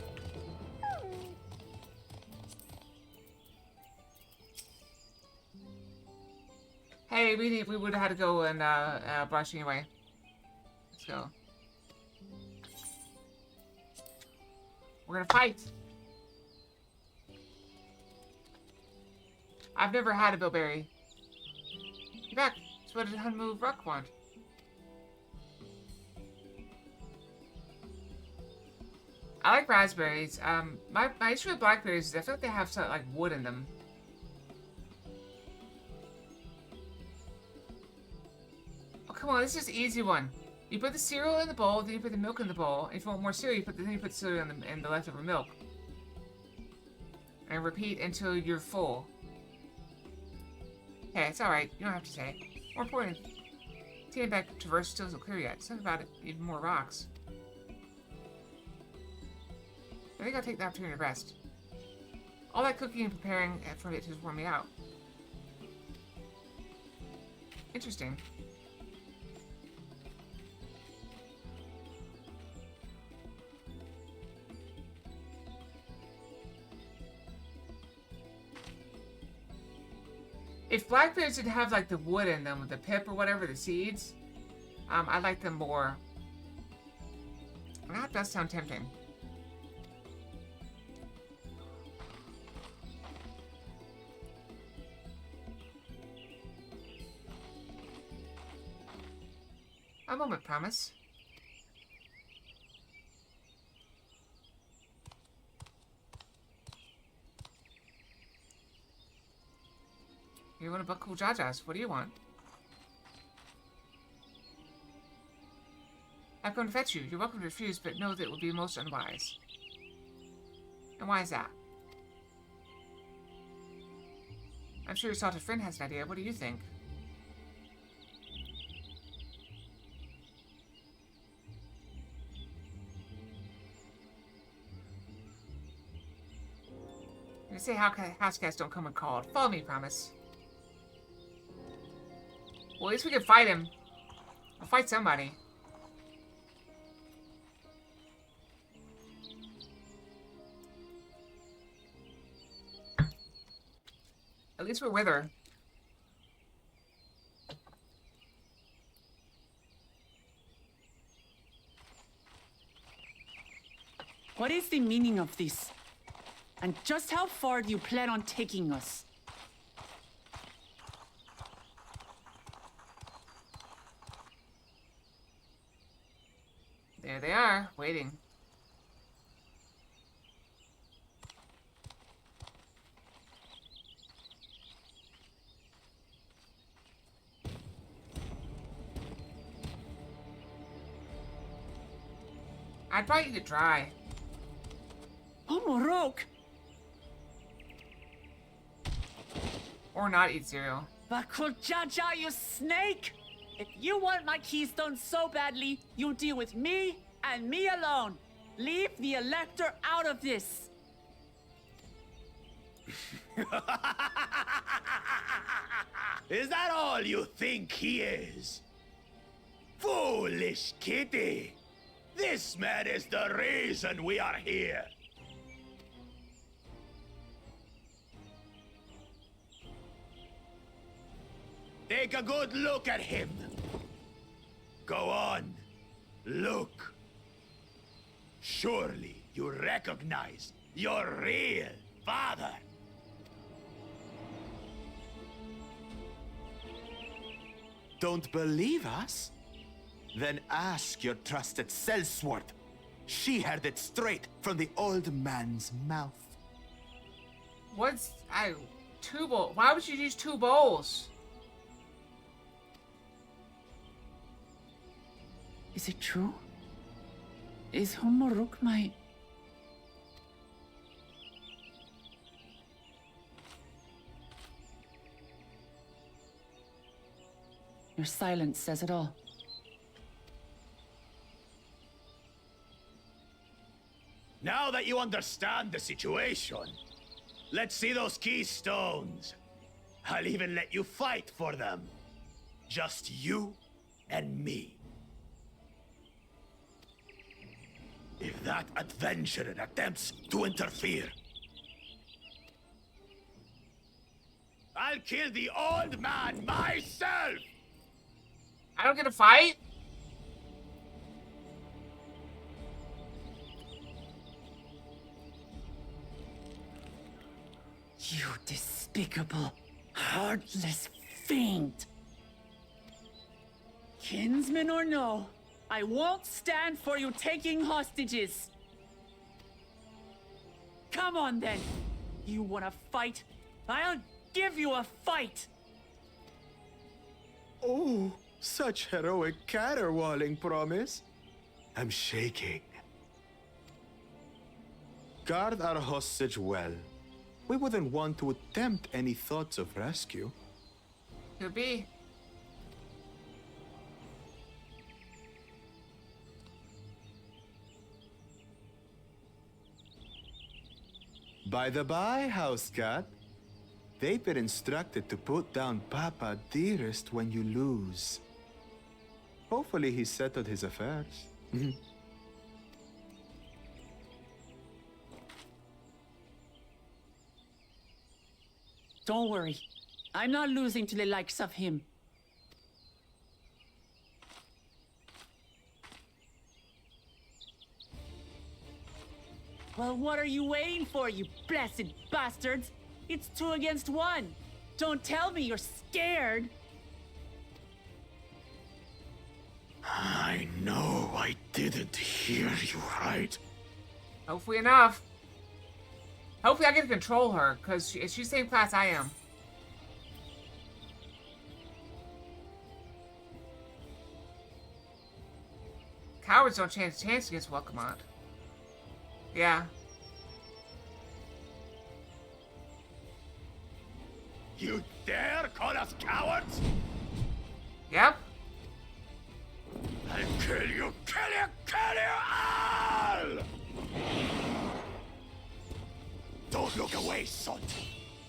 Hey, we would have had to go and brush anyway. Let's go. We're gonna fight! I've never had a bilberry. Get back! That's what did Hunmove Ruck want? I like raspberries. My issue with blackberries is I feel like they have some like wood in them. Oh come on, this is an easy one. You put the cereal in the bowl, then you put the milk in the bowl. If you want more cereal, then you put cereal in the leftover milk. And repeat until you're full. Hey, it's alright. You don't have to say. More important, taking back Traverse still isn't clear yet. Something about it, even more rocks. I think I'll take the opportunity to rest. All that cooking and preparing for it has worn me out. Interesting. If blackberries didn't have like the wood in them, the pip or whatever, the seeds, I like them more. That does sound tempting. A moment, promise. You want a buck cool jajas? What do you want? I've come to fetch you. You're welcome to refuse, but know that it would be most unwise. And why is that? I'm sure your salted friend has an idea. What do you think? You say how house cats don't come when called. Follow me, promise. Well, at least we can fight him. I'll fight somebody. At least we're with her. What is the meaning of this? And just how far do you plan on taking us? There they are, waiting. I'd probably eat it dry. Oh, Morok! Or not eat cereal. Bakul Jaja, you snake! If you want my keystone so badly, you deal with me and me alone. Leave the Elector out of this. Is that all you think he is? Foolish kitty! This man is the reason we are here. Take a good look at him. Go on. Look. Surely you recognize your real father. Don't believe us? Then ask your trusted sellsword. She heard it straight from the old man's mouth. What's... two bowls? Why would you use 2 bowls? Is it true? Is Homoruk my... Your silence says it all. Now that you understand the situation, let's see those keystones. I'll even let you fight for them. Just you and me. If that adventurer attempts to interfere, I'll kill the old man myself! I don't get a fight? You despicable, heartless fiend! Kinsman or no, I won't stand for you taking hostages! Come on then! You wanna fight? I'll give you a fight! Oh, such heroic caterwauling promise. I'm shaking. Guard our hostage well. we wouldn't want to attempt any thoughts of rescue. Could be. By the by, house cat, they've been instructed to put down Papa dearest when you lose. Hopefully he's settled his affairs. Don't worry. I'm not losing to the likes of him. Well, what are you waiting for, you blessed bastards? It's 2 against 1. Don't tell me you're scared. I know I didn't hear you right. Hopefully enough. Hopefully I get to control her, because she's the same class I am. Cowards don't stand a chance against Welcomont. Yeah. You dare call us cowards? Yep. I'll kill you, kill you, kill you all! Don't look away, son.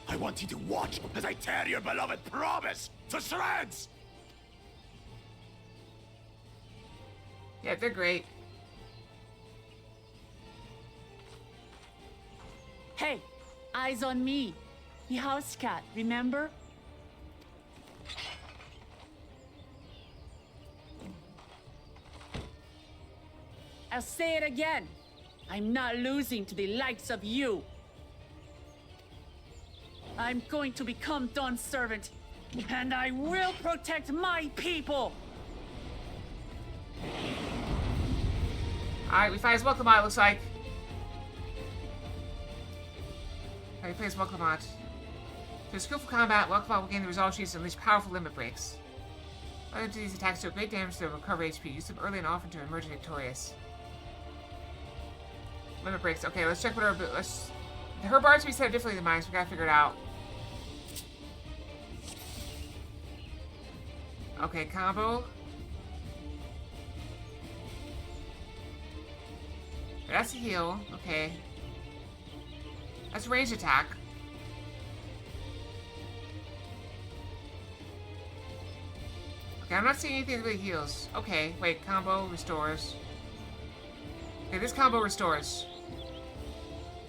I want you to watch as I tear your beloved promise to shreds! Yeah, they're great. Hey, eyes on me. The house cat, remember? I'll say it again. I'm not losing to the likes of you. I'm going to become Dawn's servant, and I will protect my people. Alright, we fight as Welcomont, it looks like. Alright, we play as Welcomont. Through skillful combat, Welcomont will gain the resolve sheets and unleash powerful limit breaks. Other to these attacks do great damage to recover HP. Use them early and often to emerge victorious. Limit breaks. Okay, let's check what her bars be set up differently than mine, so we gotta figure it out. Okay, combo. That's a heal. Okay. That's a ranged attack. Okay, I'm not seeing anything that really heals. Okay, wait, combo restores. Okay, this combo restores.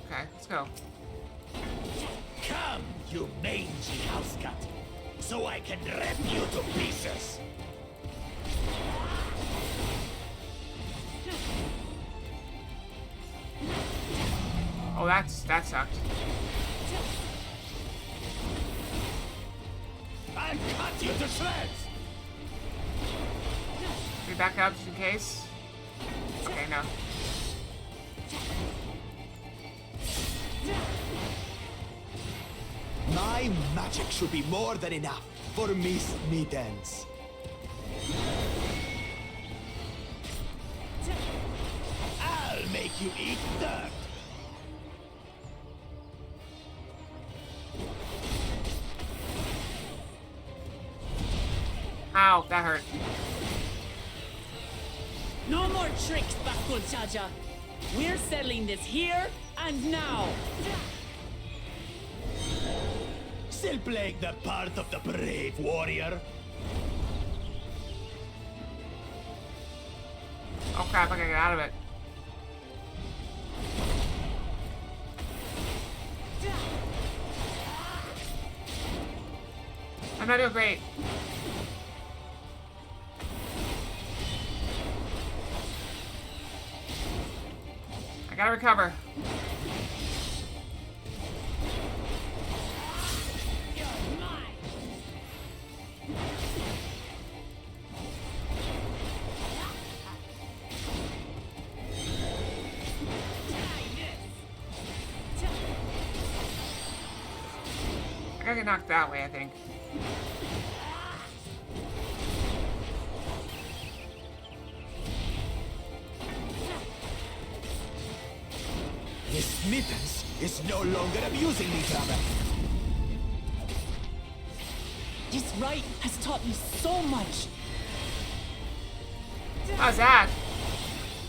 Okay, let's go. Come, you mangy house cat, so I can rip you to pieces. Oh, that sucked. I'll cut you to shreds. Should we back up just in case? Okay, no. My magic should be more than enough for Miss Mittens. I'll make you eat dirt. Ow, that hurt. No more tricks, Bakunchaja. We're settling this here and now. Still playing the part of the brave warrior? Oh crap, I gotta get out of it. I'm not doing great. I gotta recover. I gotta get knocked that way, I think. Miss Mittens is no longer abusing me, brother. This rite has taught me so much. How's that?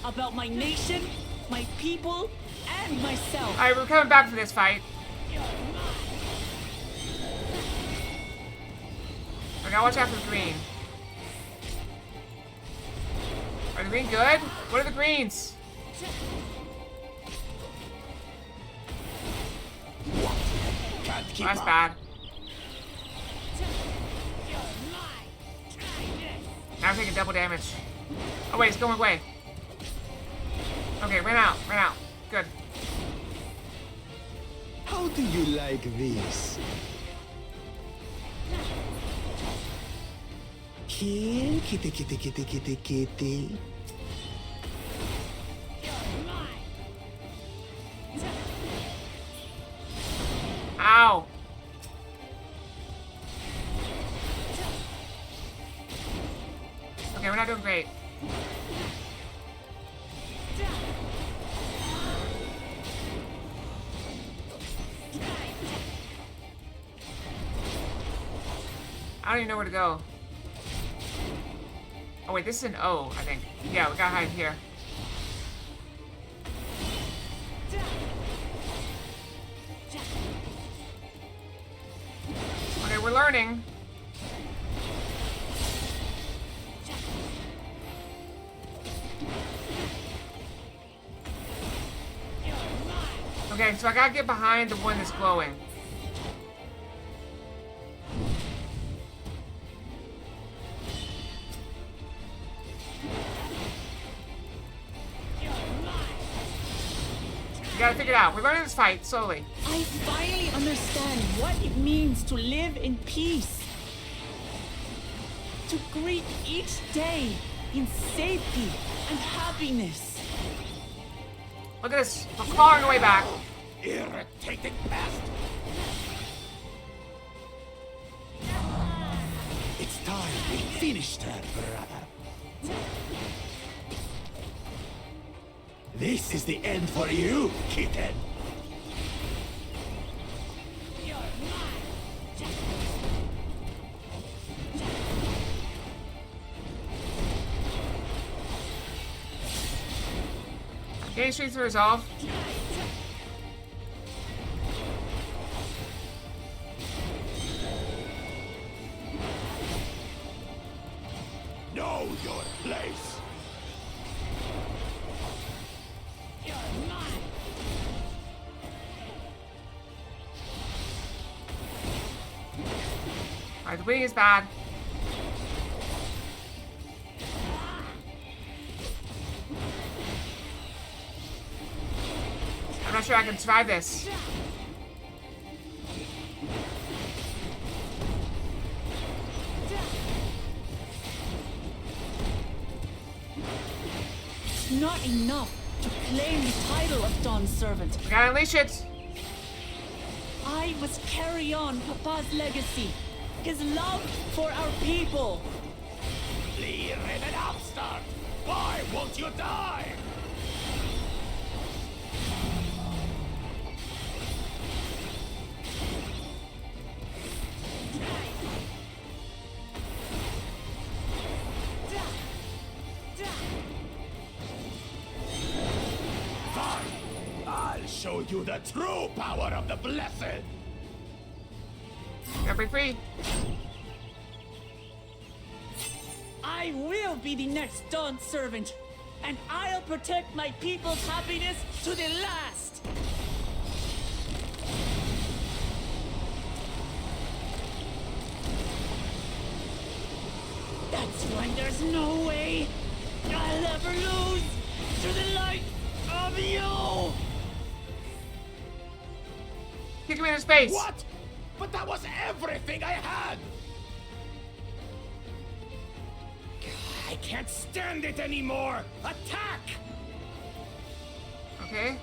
About my nation, my people, and myself. Alright, we're coming back for this fight. I gotta watch out for the green. Are the green good? What are the greens? Oh, that's bad. Now I'm taking double damage. Oh wait, it's going away. Okay, ran out. Good. How do you like this? Here, kitty, kitty, kitty, kitty, kitty. Ow. Okay, we're not doing great. I don't even know where to go. Oh wait, this is an O, I think. Yeah, we gotta hide here. Okay, we're learning. Okay, so I gotta get behind the one that's glowing. We gotta figure it out. We're learning this fight slowly. I finally understand what it means to live in peace. To greet each day in safety and happiness. Look at this. We're clawing our way back. Irritating pest! It's time we finished her, brother. This is the end for you, kitten. Getting straight to resolve. Know your place. Alright, the bleeding is bad. I'm not sure I can survive this. It's not enough to claim the title of Dawn Servant. We gotta unleash it. I must carry on Papa's legacy, his love for our people. Leave an upstart! Why won't you die? I'll show you the true power of the Blessed! Gotta break free. I will be the next Dawn Servant, and I'll protect my people's happiness to the last! That's when there's no way I'll ever lose to the light of you! Kick him in his face. What? But that was everything I had! I can't stand it anymore! Attack! Okay.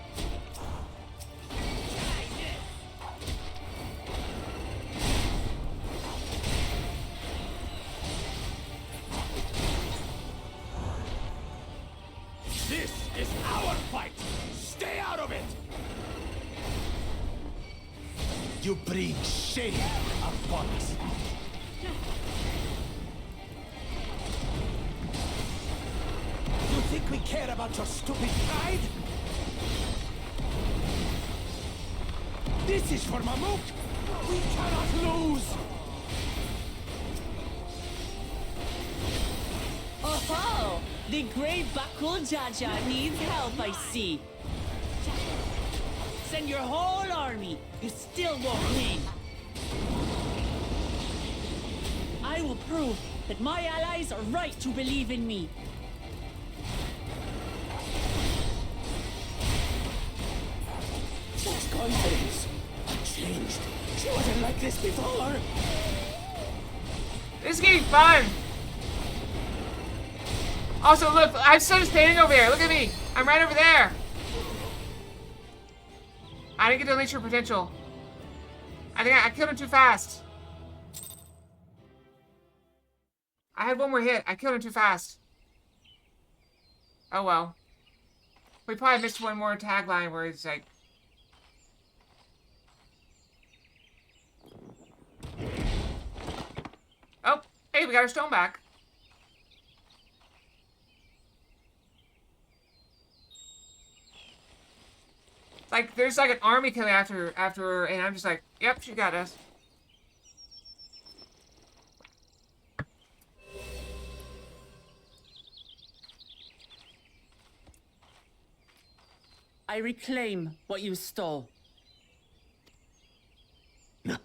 This is our fight! Stay out of it! You bring shame upon us. You think we care about your stupid pride? This is for Mamuk! We cannot lose! Oh, the great Bakul Jaja needs help, I see. Send your whole army. You still won't win. I will prove that my allies are right to believe in me. She's confidence changed. She wasn't like this before. This is getting fun. Also, look, I'm still standing over here. Look at me. I'm right over there. I didn't get to unleash your potential. I think I killed him too fast. I had one more hit. I killed him too fast. Oh well. We probably missed one more tagline where it's like... Oh, hey, we got our stone back. Like, there's like an army coming after her, and I'm just like, yep, she got us. I reclaim what you stole. No.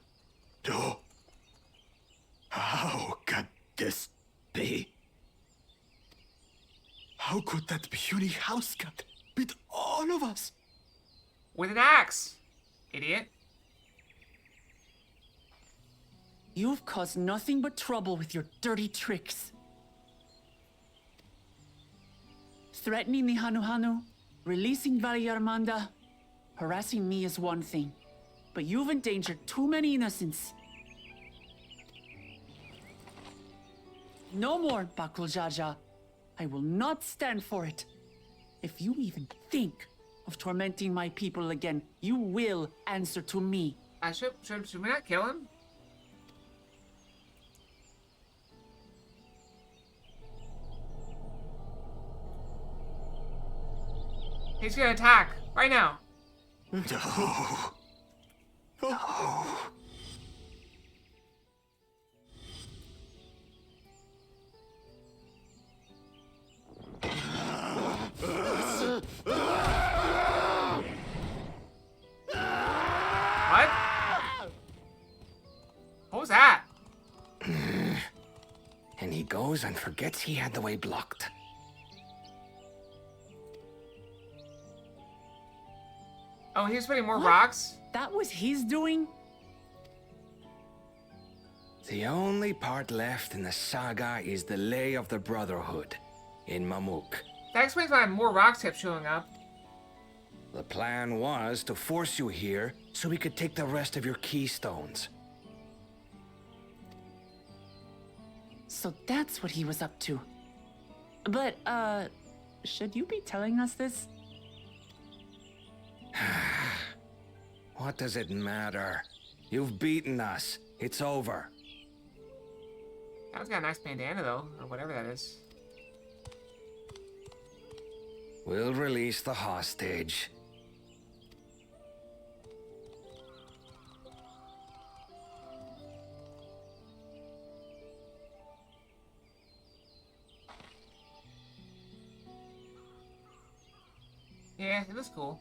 How could this be? How could that puny house cat beat all of us? With an axe, idiot. You've caused nothing but trouble with your dirty tricks. Threatening the Hanuhanu, releasing Valyarmanda, harassing me is one thing, but you've endangered too many innocents. No more, Bakul Jaja. I will not stand for it. If you even think of tormenting my people again, you will answer to me. Should we not kill him? He's gonna attack right now. No. No. What? What was that? And he goes and forgets he had the way blocked. Oh, he was putting more rocks? That was his doing? The only part left in the saga is the Lay of the Brotherhood in Mamuk. That explains why more rocks kept showing up. The plan was to force you here so we could take the rest of your keystones. So that's what he was up to. But, should you be telling us this? What does it matter? You've beaten us. It's over. That one's got a nice bandana, though, or whatever that is. We'll release the hostage. Yeah, it looks cool.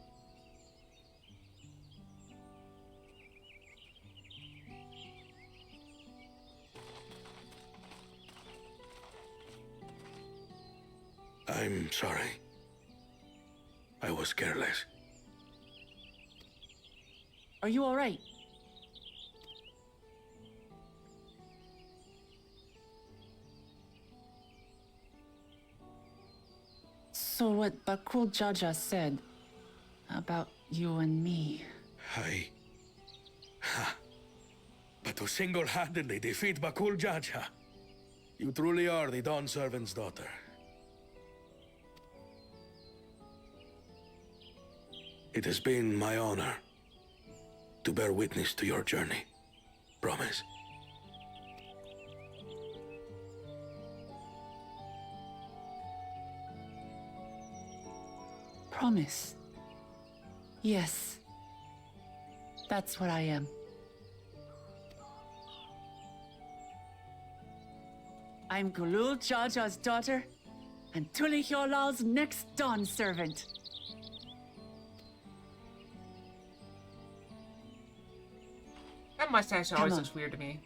I'm sorry. I was careless. Are you all right? So what Bakul Jaja said about you and me. But to single-handedly defeat Bakul Jaja, you truly are the Dawn Servant's daughter. It has been my honor. to bear witness to your journey. Promise? Promise. Yes. That's what I am. I'm Kulul Jaja's daughter, and Tulihyolal's next dawn servant. That mustache always looks weird to me.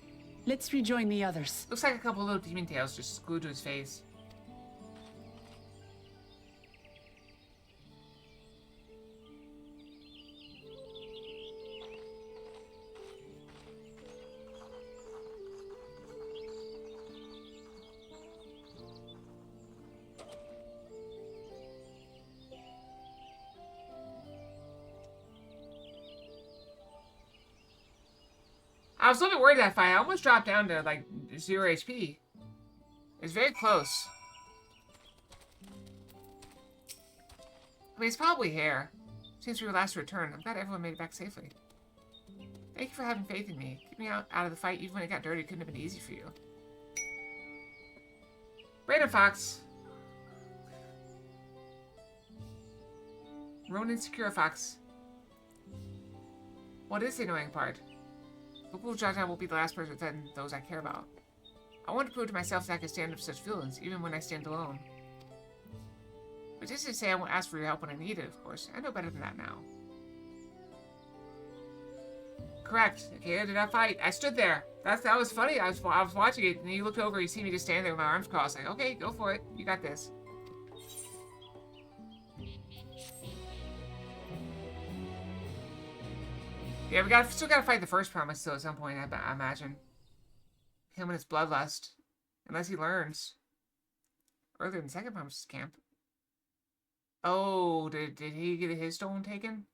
Let's rejoin the others. Looks like a couple little demon tails just glued to his face. I was a little bit worried that fight. I almost dropped down to like 0 HP. It was very close. I mean, it's probably hair. Since we were last returned, I'm glad everyone made it back safely. Thank you for having faith in me. Keeping me out of the fight, even when it got dirty, couldn't have been easy for you. Brandon Fox. Ronan Secure Fox. What is the annoying part? Local Jaja will be the last person than those I care about. I want to prove to myself that I can stand up to such feelings, even when I stand alone. But just to say I won't ask for your help when I need it, of course. I know better than that now. Correct. Okay, I did not fight. I stood there. That was funny. I was watching it, and you looked over, you see me just standing there with my arms crossed. Like, okay, go for it. You got this. Yeah, we still gotta fight the first promise though at some point, I imagine. Him and his bloodlust. Unless he learns. Earlier in the second promise camp. Oh, did he get his stone taken?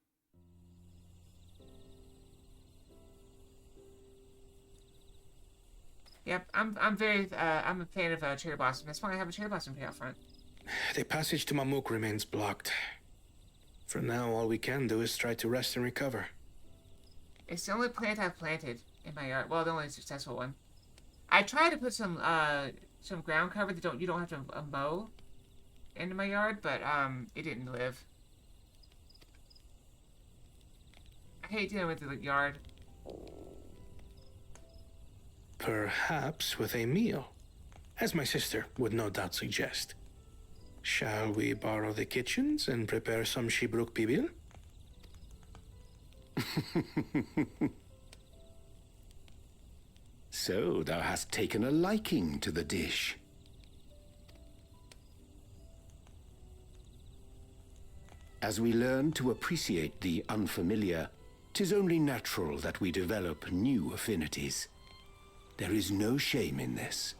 Yep, I'm a fan of cherry blossom. That's why I have a cherry blossom tree out front. The passage to Mamuk remains blocked. For now, all we can do is try to rest and recover. It's the only plant I've planted in my yard. Well, the only successful one. I tried to put some ground cover that you don't have to mow into my yard, but it didn't live. I hate dealing with the yard. Perhaps with a meal, as my sister would no doubt suggest. Shall we borrow the kitchens and prepare some Shibruk Pibil? So thou hast taken a liking to the dish. As we learn to appreciate the unfamiliar, 'tis only natural that we develop new affinities. There is no shame in this.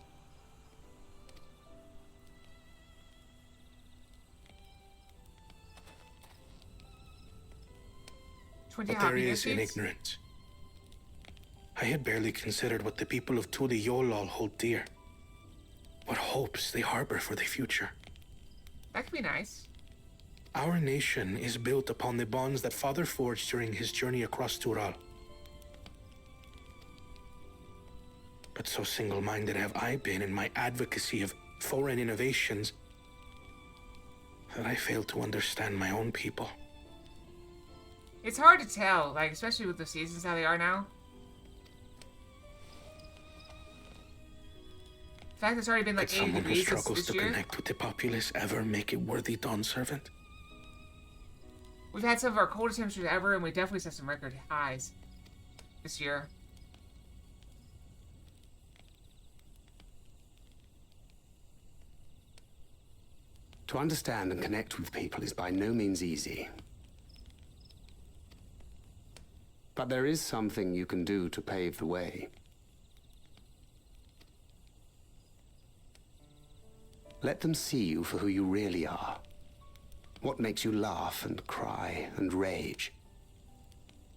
But there is in ignorance. I had barely considered what the people of Tuli Yolal hold dear. What hopes they harbor for the future. That could be nice. Our nation is built upon the bonds that Father forged during his journey across Tural. But so single-minded have I been in my advocacy of foreign innovations that I failed to understand my own people. It's hard to tell, like, especially with the seasons how they are now. The fact it's already been like 80 degrees this year. Could someone who struggles to connect with the populace ever make a worthy dawn servant? We've had some of our coldest temperatures ever, and we definitely set some record highs this year. To understand and connect with people is by no means easy. But there is something you can do to pave the way. Let them see you for who you really are. What makes you laugh and cry and rage.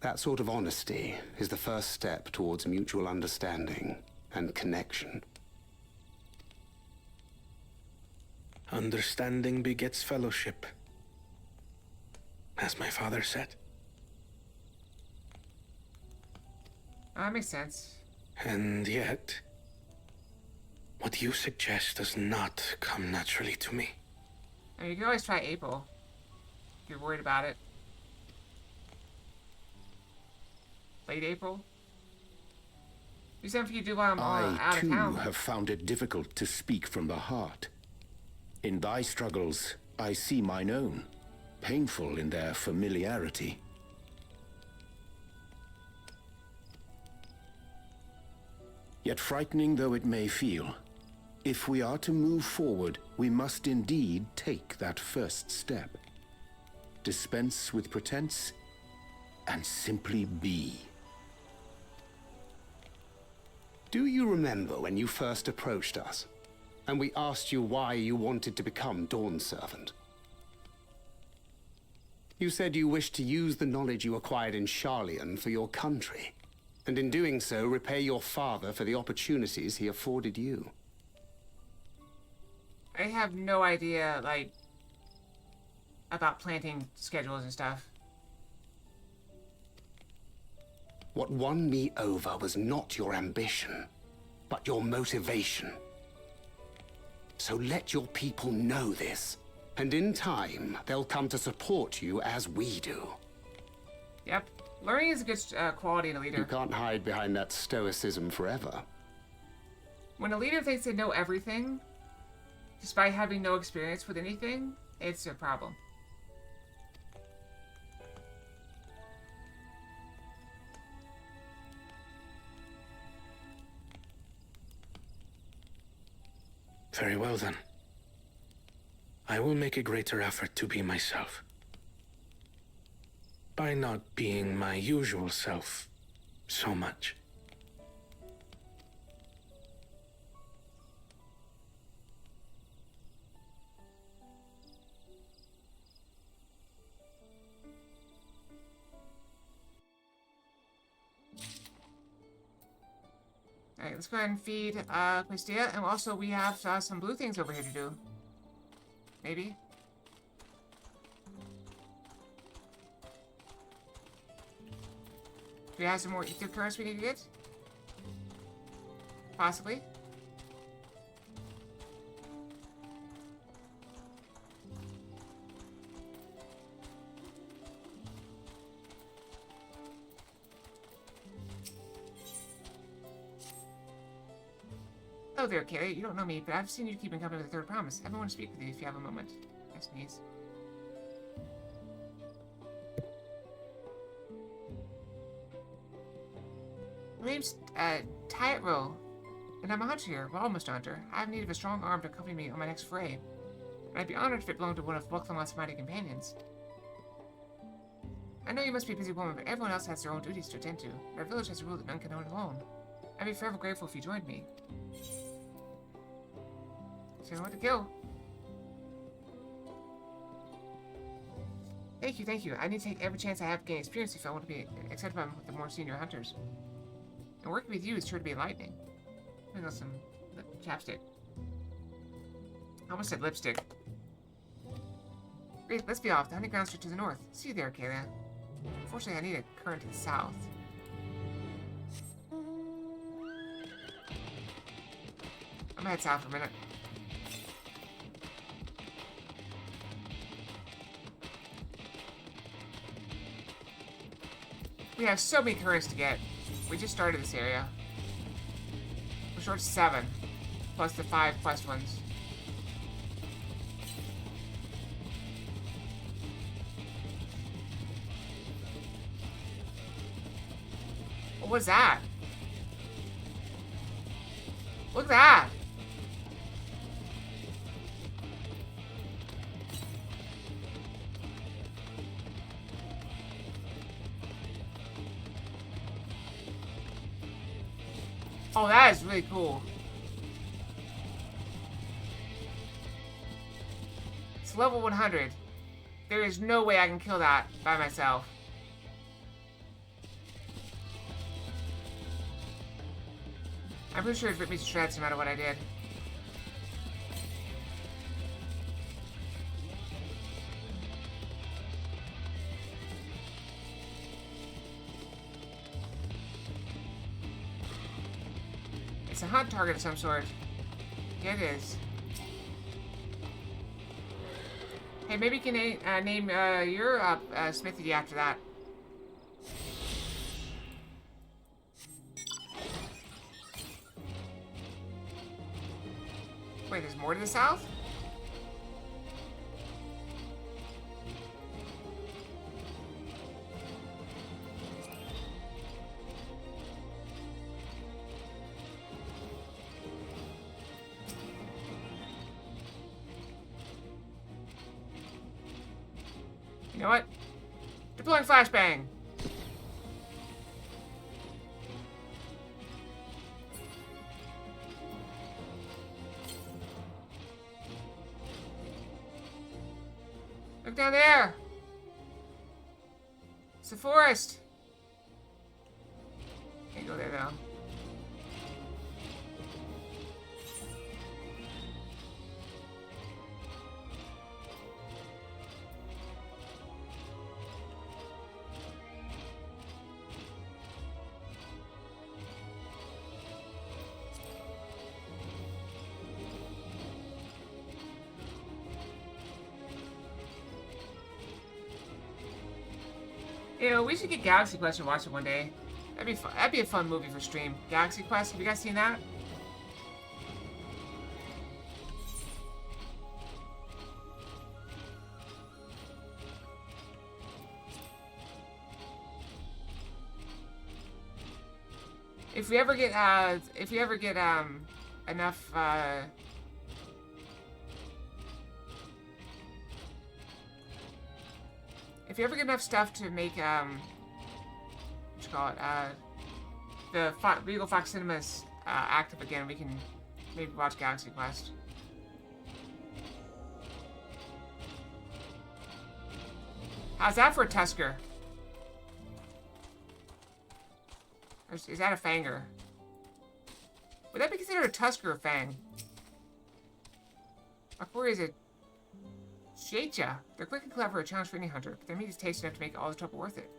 That sort of honesty is the first step towards mutual understanding and connection. Understanding begets fellowship, as my father said. That makes sense. And yet, what you suggest does not come naturally to me. I mean, you can always try April if you're worried about it. Late April? Do something you do while I'm out of town. I, too, have found it difficult to speak from the heart. In thy struggles, I see mine own, painful in their familiarity. Yet frightening though it may feel, if we are to move forward, we must indeed take that first step. Dispense with pretense, and simply be. Do you remember when you first approached us, and we asked you why you wanted to become Dawn Servant? You said you wished to use the knowledge you acquired in Sharlayan for your country, and in doing so repay your father for the opportunities he afforded you. I have no idea, like, about planting schedules and stuff. What won me over was not your ambition, but your motivation. So let your people know this, and in time, they'll come to support you as we do. Yep. Learning is a good quality in a leader. You can't hide behind that stoicism forever. When a leader thinks they know everything, despite having no experience with anything, it's a problem. Very well then. I will make a greater effort to be myself. By not being my usual self so much. Alright, let's go ahead and feed Quistia, and also we have some blue things over here to do. Maybe. Do we have some more ether currents we need to get? Possibly. Hello there, Kaylee. You don't know me, but I've seen you keeping company with the Third Promise. I want to speak with you if you have a moment. I sneeze. My name's Tightrow, and I'm a hunter here. Well, almost a hunter. I have need of a strong arm to accompany me on my next foray. And I'd be honored if it belonged to one of Bucklemoth's mighty companions. I know you must be a busy woman, but everyone else has their own duties to attend to. Our village has a rule that none can own alone. I'd be forever grateful if you joined me. So what to kill? Thank you. I need to take every chance I have to gain experience if I want to be accepted by the more senior hunters. And working with you is sure to be enlightening. I got some chapstick. I almost said lipstick. Great, let's be off. The hunting grounds are to the north. See you there, Kayla. Unfortunately, I need a current to the south. I'm gonna head south for a minute. We have so many currents to get. We just started this area. We're short 7, plus the 5 quest ones. What was that? Look at that! Oh, that is really cool. It's level 100. There is no way I can kill that by myself. I'm pretty sure it ripped me to shreds no matter what I did. It's a hunt target of some sort. Yeah, it is. Hey, maybe you can name your smithy after that. Wait, there's more to the south? You know what? Deploying flashbang. Look down there. It's the forest. Can't go there though. You know, we should get Galaxy Quest and watch it one day. That'd be fun. That'd be a fun movie for stream. Galaxy Quest. Have you guys seen that? If we ever get enough if you ever get enough stuff to make, what you call it, the Regal Fox Cinemas active again, we can maybe watch Galaxy Quest. How's that for a Tusker? Or is that a Fanger? Would that be considered a Tusker or a Fang? My query is it Shacha. They're quick and clever, a challenge for any hunter, but their meat is tasty enough to make all the trouble worth it.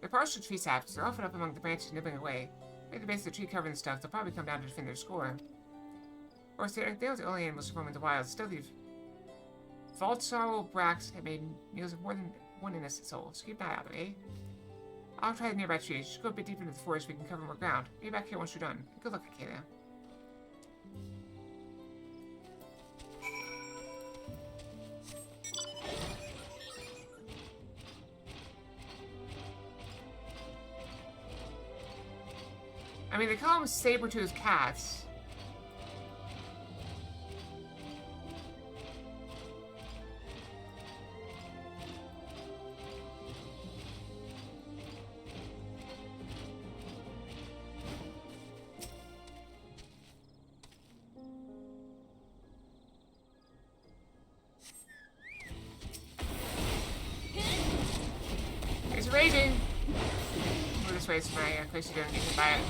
They're partial to tree saps. They're often up among the branches nibbling away. At the base of the tree covering the stuff, they'll probably come down to defend their score. Of course, they aren't the only animals to roam in the wild. Still, these Valtzaro bracks have made meals of more than one innocent soul, so keep an eye out, eh? I'll try the nearby trees. Just go a bit deeper into the forest so we can cover more ground. Be back here once you're done. Good luck, Akela. I mean, they call them saber-toothed cats. It's raging! Move this way so my crazy don't get hit by it.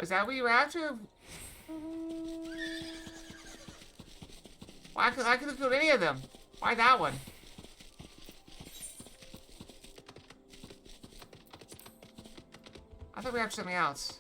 Is that what you were after? Why I could have killed any of them. Why that one? I thought we were after something else.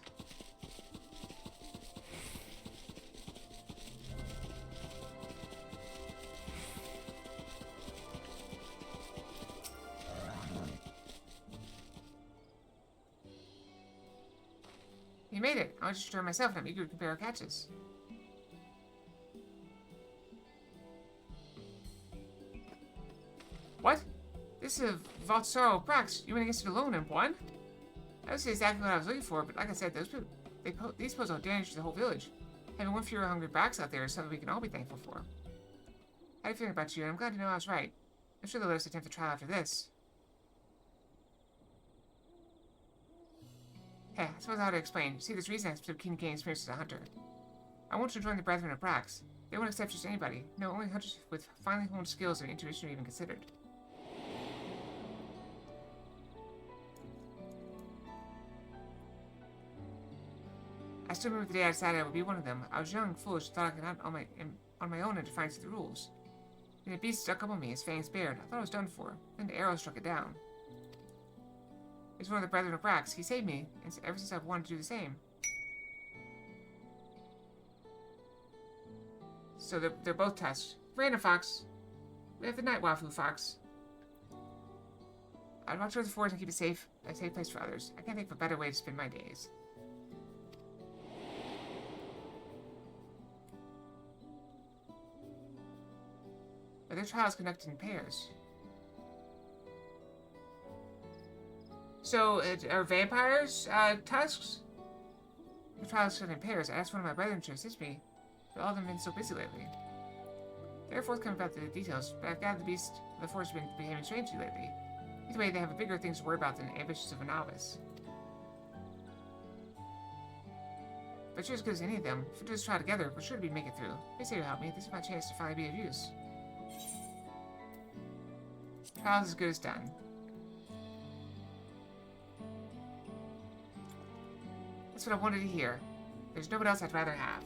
You made it. I was just trying myself, and I'm eager to compare our catches. What? This is Valtzaro Prax. You went against it alone and won? That was exactly what I was looking for, but like I said, these pose no damage to the whole village. Having one fewer hungry Brax out there is something we can all be thankful for. How are you feeling about you? And I'm glad to know I was right. I'm sure they'll let us attempt the trial after this. Hey, I suppose I ought to explain. See, there's reason I have keen gain experience as a hunter. I want to join the Brethren of Brax. They won't accept just anybody. No, only hunters with finely honed skills and intuition are even considered. still remember the day I decided I would be one of them. I was young, foolish, thought I could hunt on my own in defiance of the rules. Then a beast stuck up on me, his fangs bared. I thought I was done for. Then the arrow struck it down. It's one of the Brethren of Brax. He saved me, and ever since I've wanted to do the same. So they're both tusks. Random fox. We have the night wafu fox. I'd watch over the forest and keep it safe, a safe place for others. I can't think of a better way to spend my days. But their trials conducted in pairs. So, are vampires, tusks? The trials conducted in pairs. I asked one of my brethren to assist me, but all of them have been so busy lately. They're forthcoming about the details, but I've gathered the beast of the forest has been behaving strangely lately. Either way, they have bigger things to worry about than the ambitions of a novice. But you're as good as any of them. If we do this trial together, we're sure to make it through. They say you'll help me. This is my chance to finally be of use. Trial's as good as done. That's what I wanted to hear. There's nobody else I'd rather have.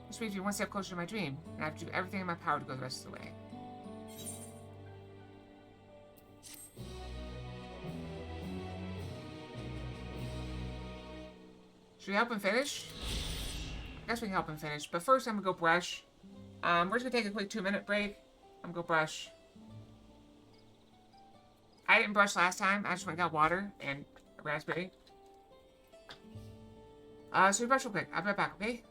This means me one step closer to my dream, and I have to do everything in my power to go the rest of the way. Should we help him finish? I guess we can help him finish, but first I'm gonna go brush. We're just gonna take a quick 2-minute break. I'm gonna go brush. I didn't brush last time. I just went and got water and a raspberry. So we brush real quick. I'll be right back, okay?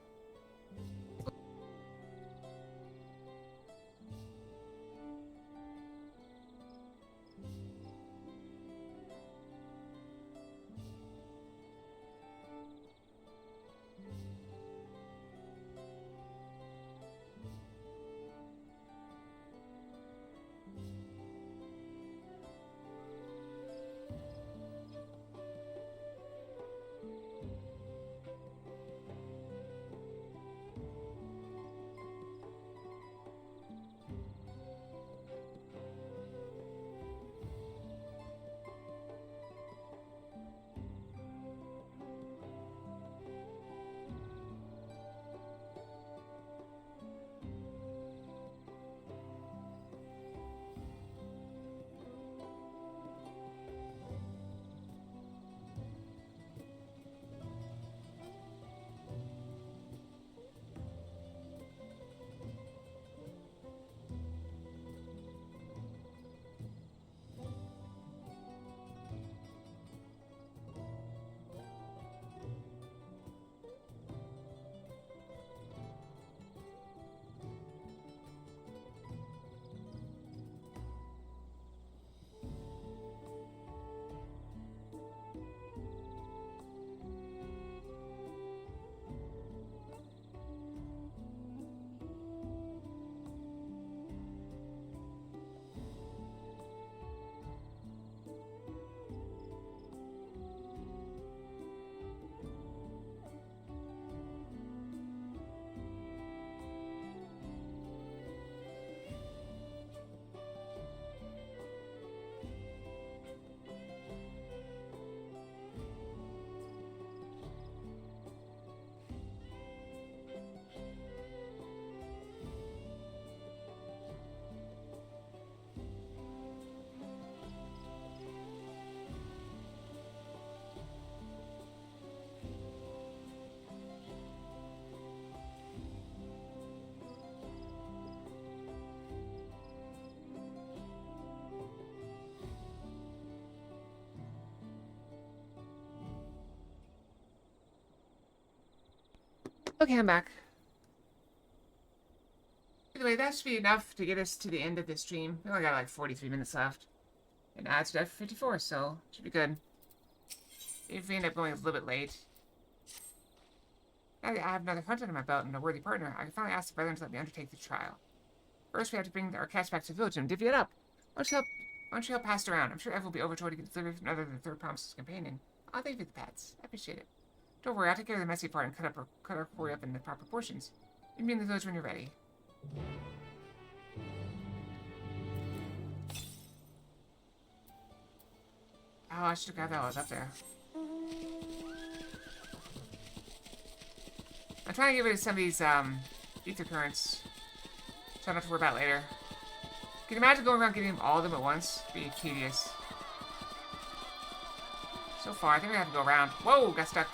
Okay, I'm back. Anyway, that should be enough to get us to the end of this stream. We only got like 43 minutes left. And it's at 54, so should be good. If we end up going a little bit late. Now that I have another hunt under my belt and a worthy partner, I can finally ask the brethren to let me undertake the trial. First, we have to bring our cats back to the village and divvy it up. Why don't you help pass it around? I'm sure Ev will be overjoyed to get delivered from other than Third Promise's companion. I'll thank you for the pets. I appreciate it. Don't worry, I'll take care of the messy part and cut our quarry up in the proper portions. Meet me in the village when you're ready. Oh, I should have grabbed that while I was up there. I'm trying to get rid of some of these ether currents, so I don't have to worry about later. Can you imagine going around getting all of them at once? It'd be tedious. So far, I think we have to go around. Whoa, got stuck.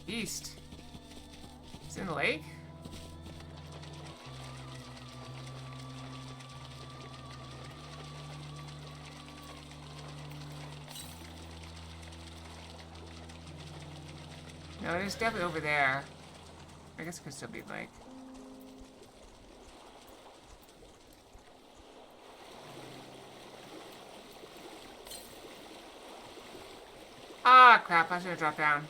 East. Is it in the lake? No, it is definitely over there. I guess it could still be the lake. Ah, crap. I should have dropped down.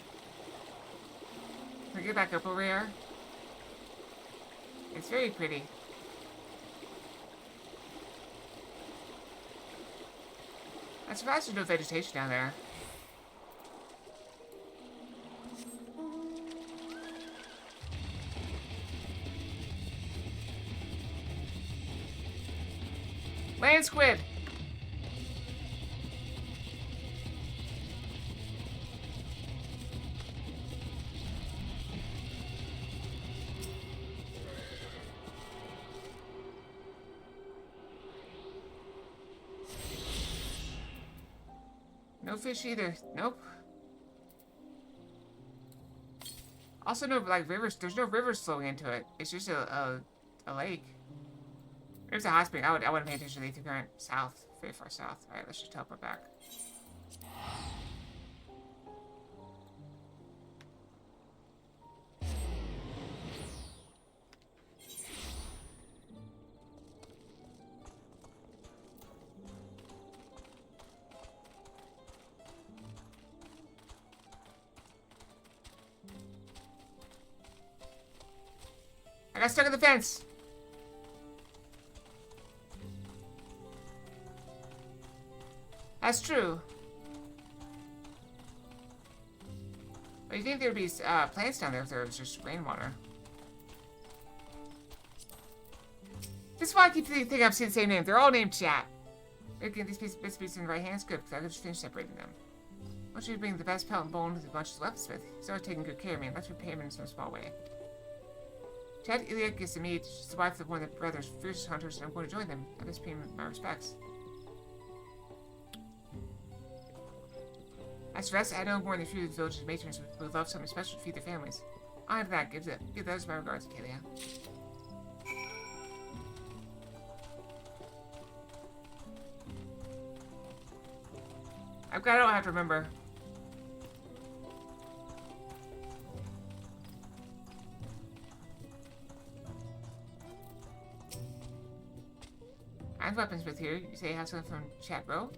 Can we get back up over here? It's very pretty. I'm surprised there's no vegetation down there. Land squid! No fish either. Nope. Also, no like rivers. There's no rivers flowing into it. It's just a lake. There's a hot spring. I wouldn't pay attention to the ether current. South, very far south. All right, let's just teleport back. I got stuck in the fence. That's true. But you think there'd be plants down there if there was just rainwater? This is why I keep thinking I'm seeing the same name. They're all named Chat. Making these pieces in the right hands good, because I could just finish separating them. I want you to bring the best pelt and bone with a bunch of weaponsmith. He's always taking good care of me and lets me pay him in some small way. Chad Iliak is to me. She's the wife of one of the brother's fiercest hunters, and I'm going to join them. I must pay him my respects. As for us, I know more than a few of the village's matrons who would love something special to feed their families. I'll have that. Give those my regards, Kalia. I don't have to remember. I have weapons with here. You say you have something from Chat Row?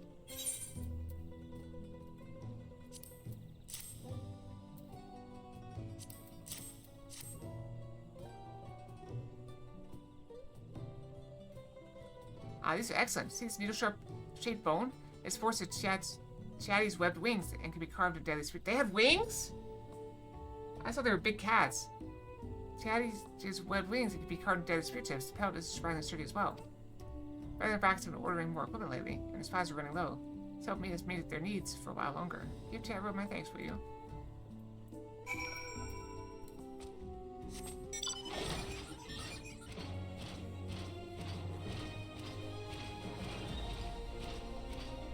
Ah, these are excellent. See this needle-sharp shaped bone? It's forced to Chatty's webbed wings and can be carved into deadly sweet. They have wings? I thought they were big cats. Chatty's webbed wings and can be carved into deadly sweet tips. The pelt is surprisingly sturdy as well. Rather than back to ordering more equipment lately, and his supplies are running low. It's helped me to meet their needs for a while longer. Give Chat Row my thanks, will you?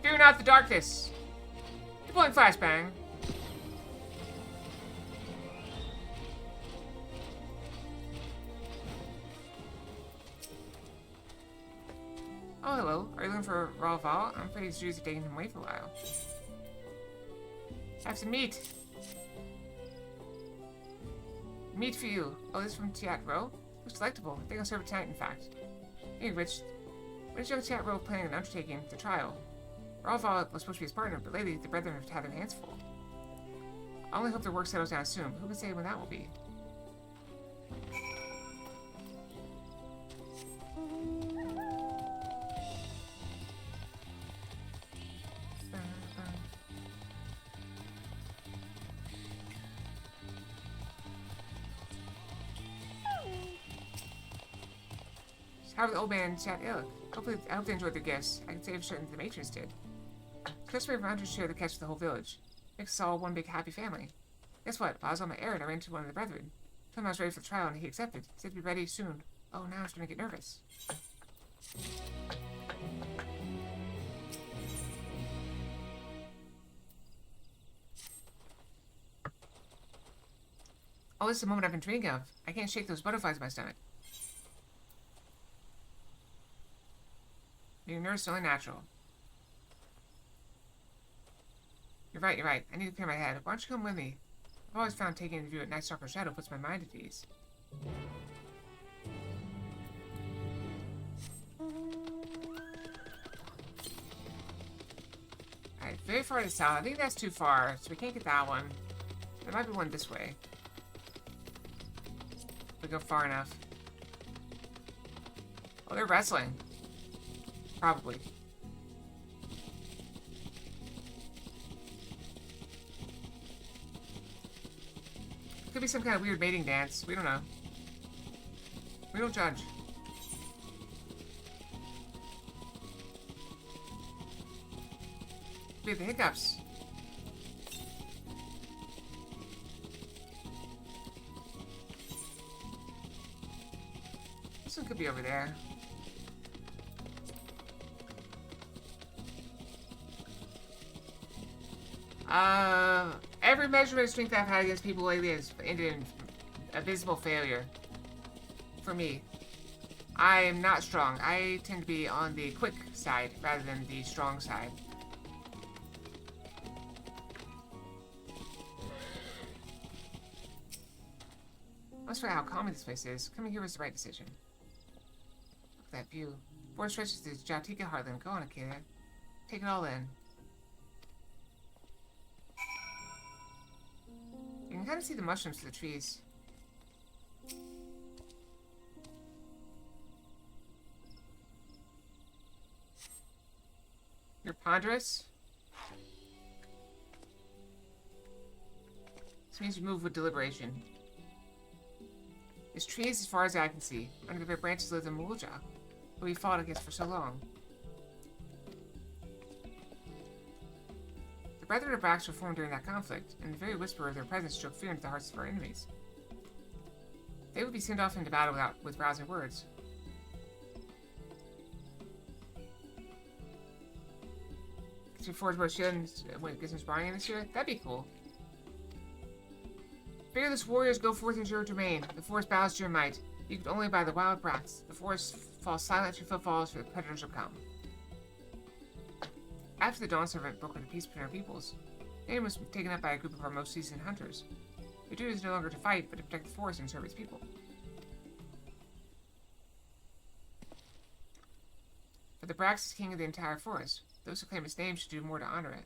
Fear not the darkness. Deploying flashbang. Oh, hello. Are you looking for raw Val? I'm afraid these Jews are taking him away for a while. Have some meat. Meat for you. Oh, this is from Chat Row? Looks delectable. I think I'll serve it tonight, in fact. Hey, Rich. What is young Chat Row planning on undertaking the trial? Raval was supposed to be his partner, but lately the brethren have had their hands full. I only hope their work settles down soon. Who can say when that will be? How are the old man and chat ilk? I hope they enjoyed their gifts. I can say for certain the matrons did. It's customary for hunters to share the catch with the whole village. Makes us all one big happy family. Guess what? While I was on my errand, I ran into one of the brethren. Told him I was ready for the trial, and he accepted. He said to be ready soon. Oh, now I'm starting to get nervous. Oh, this is the moment I've been dreaming of. I can't shake those butterflies in my stomach. Being nervous is only natural. You're right, you're right. I need to clear my head. Why don't you come with me? I've always found taking a view at Night Stalker's shadow puts my mind at ease. Alright, very far to the south. I think that's too far, so we can't get that one. There might be one this way. If we go far enough. Oh, they're wrestling. Probably. Could be some kind of weird mating dance. We don't know. We don't judge. We have the hiccups. This one could be over there. Every measurement of strength I've had against people lately has ended in abysmal failure. For me. I am not strong. I tend to be on the quick side rather than the strong side. Let's try how common this place is. Coming here was the right decision. Look at that view. Forest stretches to Jatika Heartland. Go on, Akela. Take it all in. You can kind of see the mushrooms through the trees. You're ponderous. This means you move with deliberation. This tree is as far as I can see. Under the very branches live the Mulja, who we fought against for so long. The Brethren of Brax were formed during that conflict, and the very whisper of their presence struck fear into the hearts of our enemies. They would be sent off into battle with rousing words. Get your forge bow shield and get some sparring in this year? That'd be cool. Fearless warriors go forth into your domain. The forest bows to your might. You can only by the wild brats. The forest falls silent to your footfalls, for the predators will come. After the Dawn Servant brokered a peace between our peoples, Nain was taken up by a group of our most seasoned hunters. Their duty is no longer to fight, but to protect the forest and serve its people. But the Brax is king of the entire forest. Those who claim its name should do more to honor it.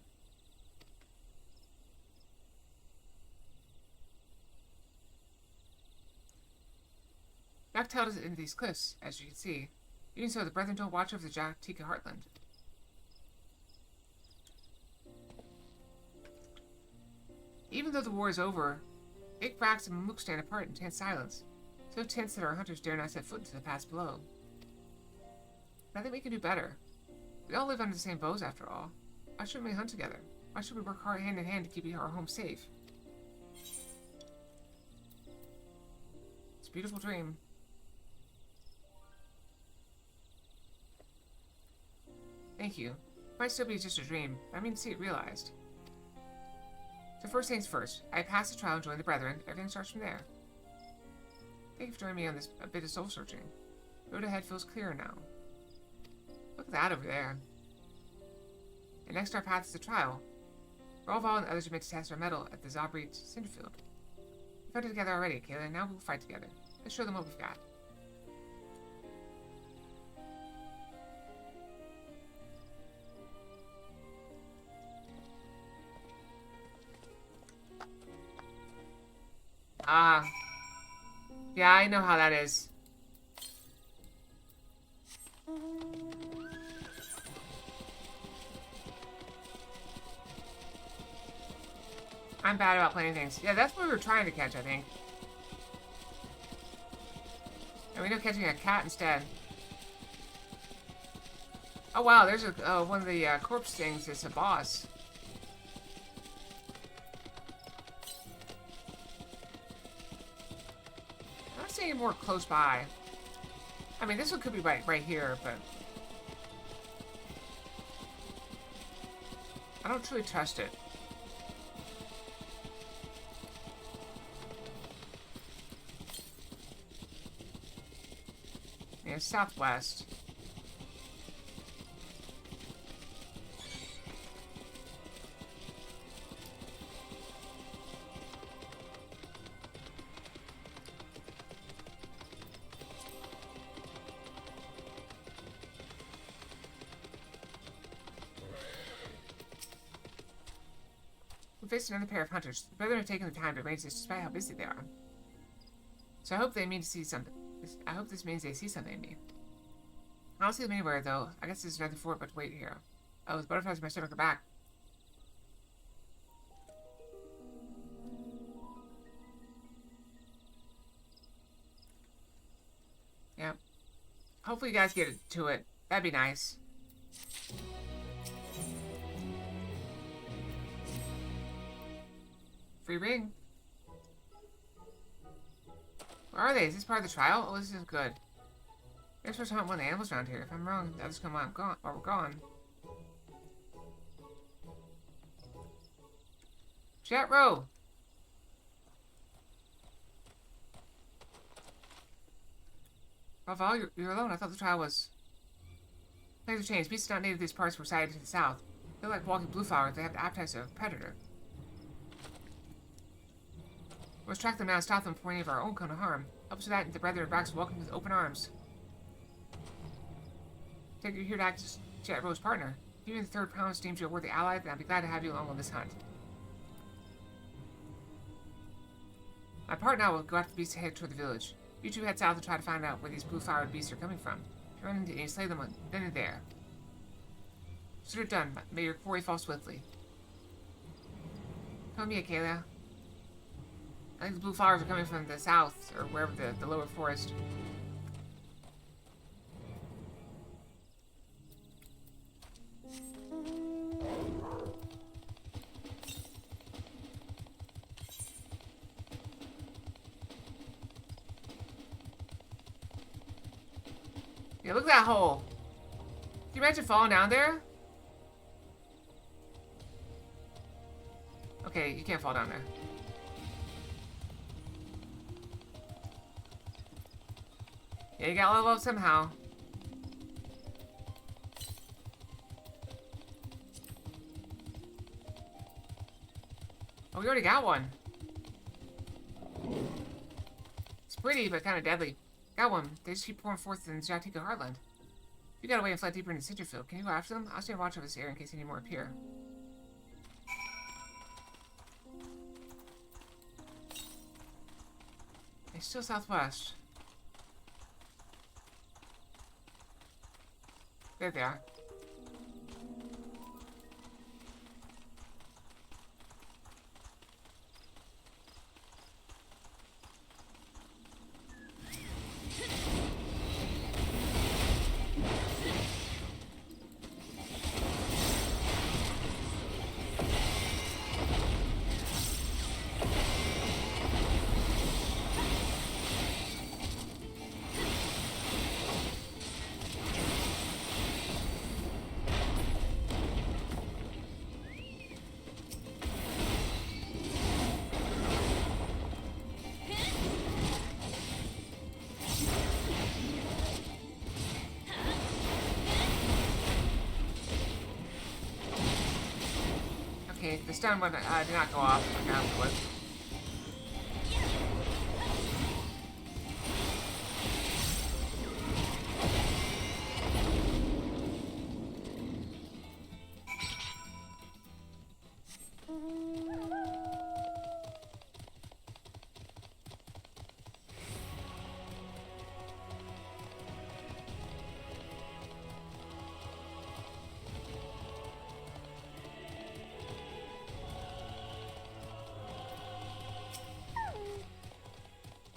Back held us into these cliffs, as you can see. Even so, the Brethren don't watch over the Jatika Heartland. Even though the war is over, Ik Brax and Mook stand apart in tense silence, so tense that our hunters dare not set foot into the pass below. But I think we can do better. We all live under the same bows after all. Why shouldn't we hunt together? Why should we work hard hand in hand to keep our home safe? It's a beautiful dream. Thank you. It might still be just a dream, but I mean to see it realized. So first things first, I passed the trial and joined the Brethren. Everything starts from there. Thank you for joining me on this a bit of soul searching. The road ahead feels clearer now. Look at that over there. And next our path is the trial. Rolval and others are meant to test our mettle at the Zabrit Cinderfield. We fought together already, Kayla, and now we'll fight together. Let's show them what we've got. Ah. Yeah, I know how that is. I'm bad about playing things. Yeah, that's what we were trying to catch, I think. And we know catching a cat instead. Oh wow, there's a one of the corpse things. It's a boss. I'm not seeing more close by. I mean, this one could be right here, but I don't truly trust it. Yeah, southwest. We faced another pair of hunters. The brethren have taken the time to arrange this despite how busy they are. So I hope they mean to see something. I hope this means they see something in me. I don't see them anywhere, though. I guess there's nothing for it but to wait here. Oh, the butterflies in my stomach are back. Yeah. Hopefully you guys get to it. That'd be nice. Free ring. Where are they? Is this part of the trial? Oh, this is good. They're supposed to hunt one of the animals around here. If I'm wrong, the others come on gone while we're gone. Chat row. Raval, you're alone. I thought the trial was... Things have changed. Beasts not native to these parts were sighted to the south. They're like walking blue flowers. They have the appetite of a predator. Let's track them now and stop them before any of our own come to harm. Help us with that, and the brethren of Brax welcome with open arms. Take you here to act as Jet Row's partner. If you and the third pound deems you a worthy ally, then I'd be glad to have you along on this hunt. My part now will go after the beasts and head toward the village. You two head south and try to find out where these blue-flowered beasts are coming from. If you run into any, slay them then and there. Consider it done. May your quarry fall swiftly. Come with me, Akalia. I think the blue flowers are coming from the south, or wherever the lower forest. Yeah, look at that hole. Can you imagine falling down there? Okay, you can't fall down there. Yeah, you gotta level up somehow. Oh, we already got one. It's pretty, but kind of deadly. Got one. They just keep pouring forth in Jatika Heartland. You got away and fled deeper into Citrusfield. Can you go after them? I'll stay and watch over this area in case any more appear. It's still southwest. There they are. Okay, the stun one did not go off. Okay, I'll do it.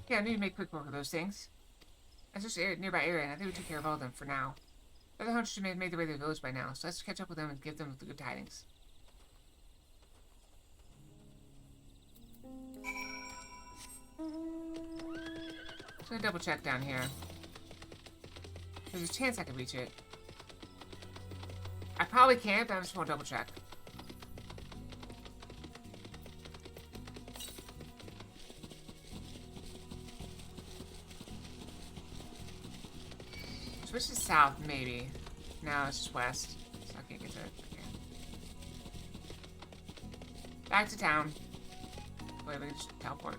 Yeah, I need to make quick work of those things. That's just a nearby area, and I think we took care of all of them for now. The other hunters should have made their way to the village by now, so let's catch up with them and give them the good tidings. Just gonna double check down here. There's a chance I can reach it. I probably can't, but I just want to double check. Switch to south, maybe. No, it's just west. So I can't get to it. Okay. Back to town. Wait, we can just teleport.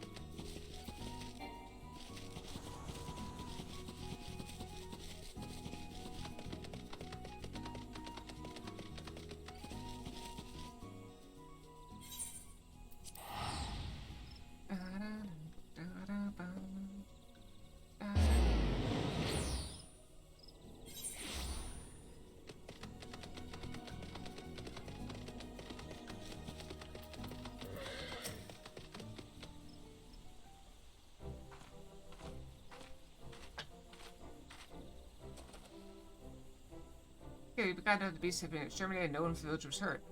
Okay, we got to know the beasts have been exterminated and no one in the village was hurt.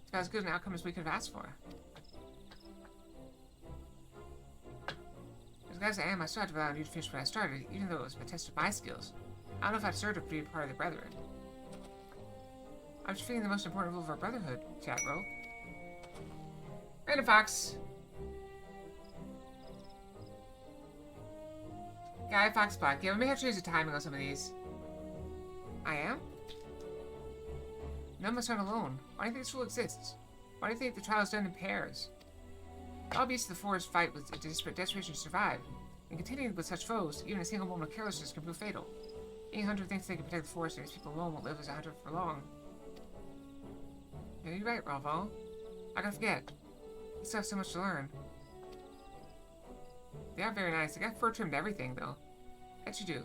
It's about as good an outcome as we could have asked for. As good as I am, I still have to rely on you to finish what I started, even though it was a test of my skills. I don't know if I'd serve to be a part of the Brethren. I'm just feeling the most important rule of our brotherhood, chat bro. Random Fox. Guy Fox Black. Yeah, we may have to change the timing on some of these. I am? None of us aren't alone. Why do you think this rule exists? Why do you think the trial is done in pairs? All beasts of the forest fight with desperation to survive, and continuing with such foes, even a single moment of carelessness can prove fatal. Any hunter thinks they can protect the forest and his people alone won't live as a hunter for long. Yeah, you're right, Ralvo. I gotta forget. You still have so much to learn. They are very nice. They got fur trimmed everything, though. That you do.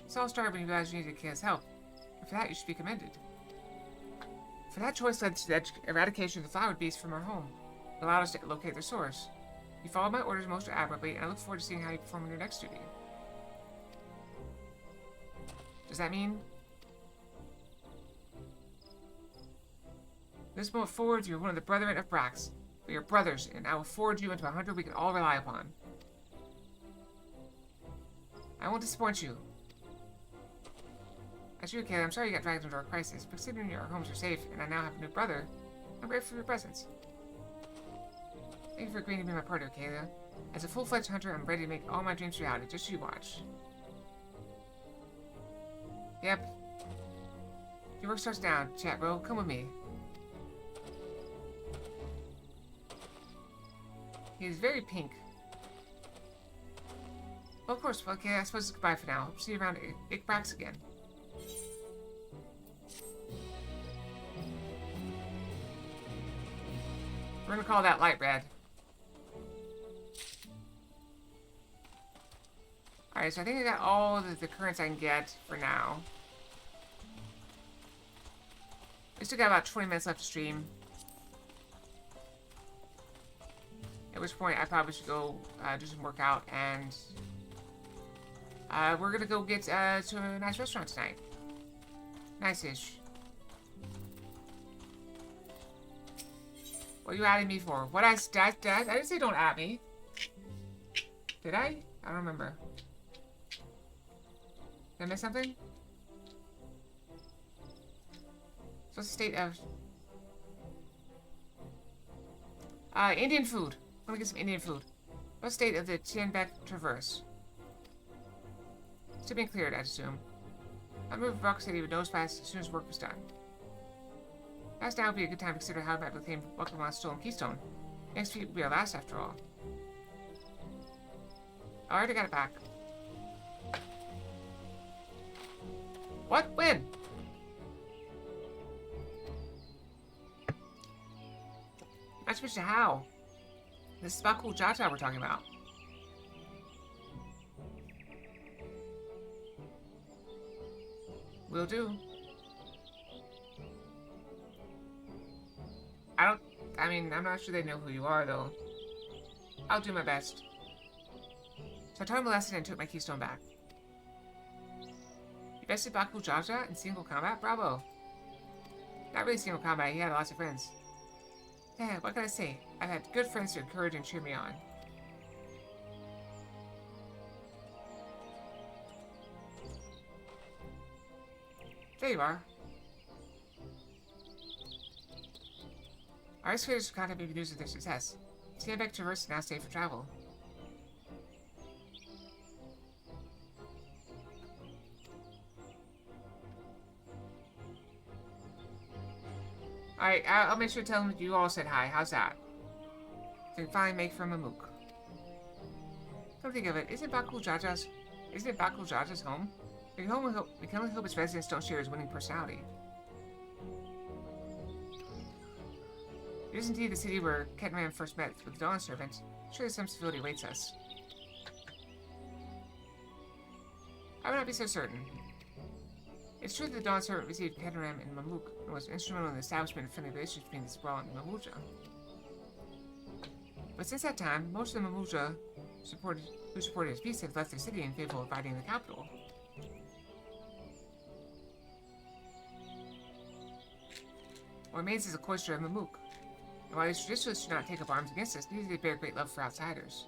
This all started when you realized you needed Kayla's help. And for that, you should be commended. For that choice led to the eradication of the flower beasts from our home. It allowed us to locate their source. You followed my orders most admirably, and I look forward to seeing how you perform in your next duty. Does that mean? This moment forward, you're one of the Brethren of Brax. We are brothers, and I will forward you into a hunter we can all rely upon. I won't disappoint you. As you, Kayla, I'm sorry you got dragged into a crisis, but considering your homes are safe and I now have a new brother, I'm grateful for your presence. Thank you for agreeing to be my partner, Kayla. As a full-fledged hunter, I'm ready to make all my dreams reality. Just you watch. Yep. Your work starts now, chat bro. Come with me. He's very pink. Well, of course. Well, okay, I suppose it's goodbye for now. Hope to see you around Brax again. We're gonna call that light red. Alright, so I think I got all the currents I can get for now. We still got about 20 minutes left to stream. At which point I probably should go do some workout, and we're gonna go get to a nice restaurant tonight. Nice-ish. What are you adding me for? What I didn't say don't at me. Did I? I don't remember. Did I miss something? So what's the state of... Indian food. Let me get some Indian food. What's the state of the Tianbec Traverse? Still being cleared, I'd assume. I'll move to Rock City with nose fast as soon as work was done. Perhaps now would be a good time to consider how I might reclaim Welcome Stolen Keystone. Next week will be our last, after all. I already got it back. What? When? I switched to how? This is about cool Jata we're talking about. Will do. I'm not sure they know who you are, though. I'll do my best. So I taught him a lesson and took my keystone back. Bested Baku Jaja in single combat? Bravo. Not really single combat, he had lots of friends. Yeah, what can I say? I've had good friends to encourage and cheer me on. There you are. Our excavators contact me news of their success. Stand back to Traverse and now safe for travel. Alright, I'll make sure to tell them you all said hi. How's that? So we can finally make from a mook. Come think of it, isn't it Baku Jaja's home? We can only hope its residents don't share his winning personality. It is indeed the city where Ketman first met with the Dawn Servant. Surely some civility awaits us. I would not be so certain. It's true that the Dawn Servant received Ketram and Mamuk and was instrumental in the establishment of friendly relations between the Sprawl and Mamuja. But since that time, most of the Mamuja who supported his peace have left their city in favor of fighting the capital. What remains is a cloister of Mamuk. And while these traditionalists do not take up arms against us, neither do they bear great love for outsiders.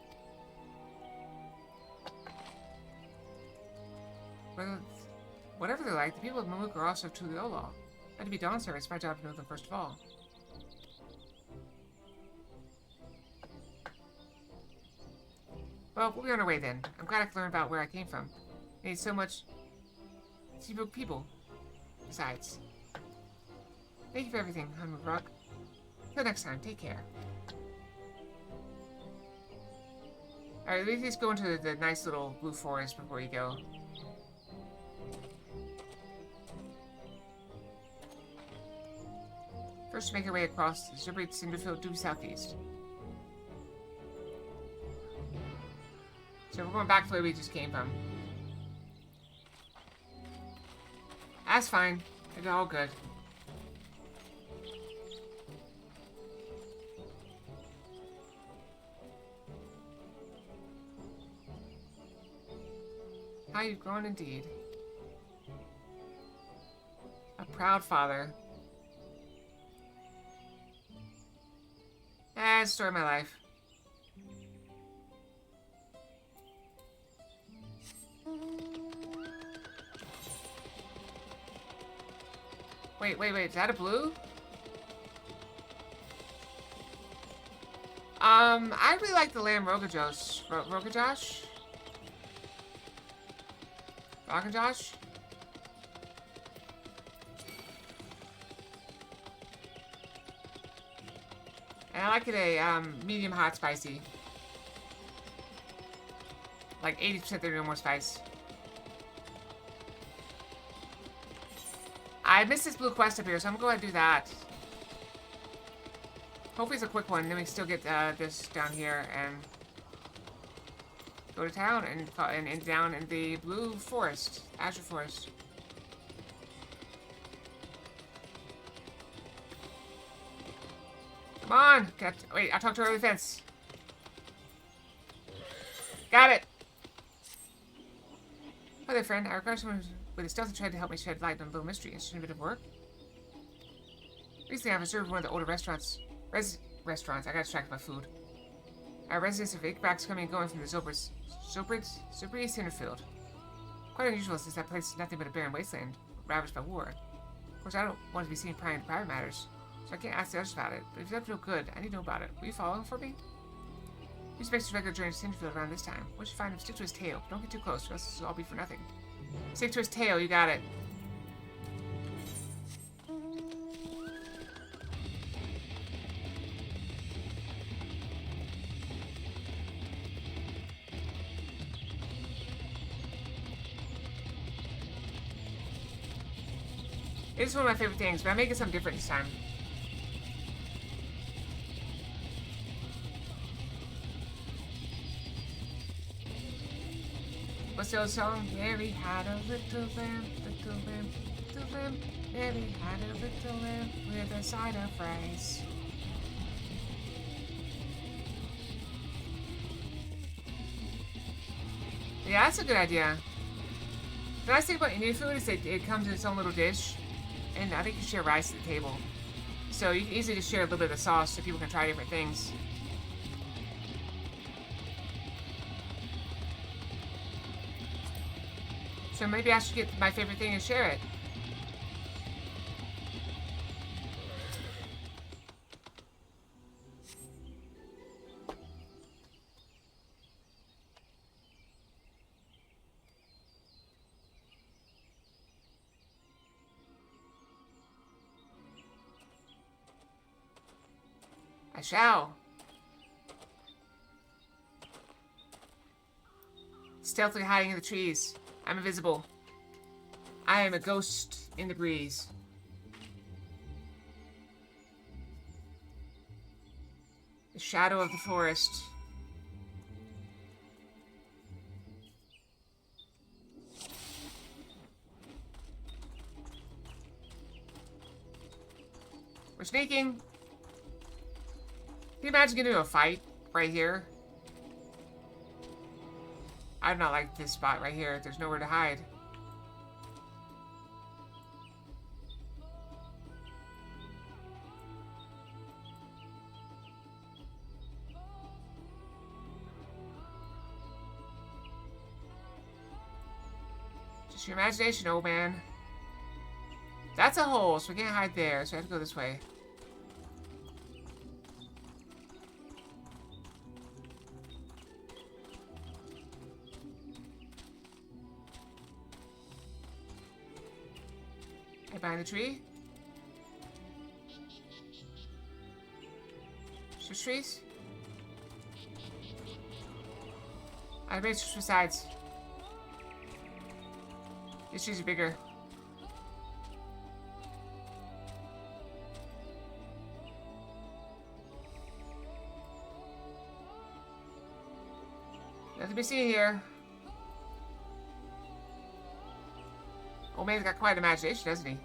Whatever they're like, the people of Mamuk are also truly Ola. And to be Dawn Servants, it's my job to know them first of all. Well, we'll be on our way then. I'm glad I could learn about where I came from. I need so much Seabrook people. Besides. Thank you for everything, Hanmuk Rock. Till next time, take care. Alright, let's just go into the nice little blue forest before you go. First, make our way across the Zubrid Cinderfield due southeast. So we're going back to where we just came from. That's fine. It's all good. How you've grown indeed. A proud father. It's the story of my life. Wait, is that a blue? I really like the lamb Rogajosh. Rogajosh? Rogajosh? And I like it a medium hot spicy. Like 80% they're doing more spice. I missed this blue quest up here, so I'm gonna go ahead and do that. Hopefully it's a quick one, then we can still get this down here and go to town and down in the blue forest, azure forest. Come on! Wait, I'll talk to her over the fence. Got it! Hi there, friend. I require someone with a stealthy tread to help me shed light on a little mystery. It's just a bit of work. Recently, I've observed one of the older restaurants. I got distracted by food. Our residents of Ickback's coming and going from the Zobrid Cinderfield. Quite unusual since that place is nothing but a barren wasteland, ravaged by war. Of course, I don't want to be seen prying into private matters, so I can't ask the others about it, but if you're up to no good, I need to know about it. Will you follow him for me? He expects his regular journey to Cinderfield around this time. Once you find him, stick to his tail. Don't get too close, or else this will all be for nothing. Stick to his tail, you got it. It is one of my favorite things, but I'm making something different this time. What's the old song? Mary had a little lamb, little lamb, little lamb. Mary had a little lamb with a side of rice. Yeah, that's a good idea. The nice thing about Indian food is that it comes in its own little dish, and I think you share rice at the table. So you can easily just share a little bit of the sauce so people can try different things. So maybe I should get my favorite thing and share it. I shall. Stealthily hiding in the trees. I'm invisible. I am a ghost in the breeze. The shadow of the forest. We're sneaking. Can you imagine getting into a fight right here? I do not like this spot right here. There's nowhere to hide. Just your imagination, old man. That's a hole, so we can't hide there, so I have to go this way. Behind the tree? Switch trees? I made switch sides. These trees are bigger. Nothing to be seen here. Old man's got quite an imagination, doesn't he?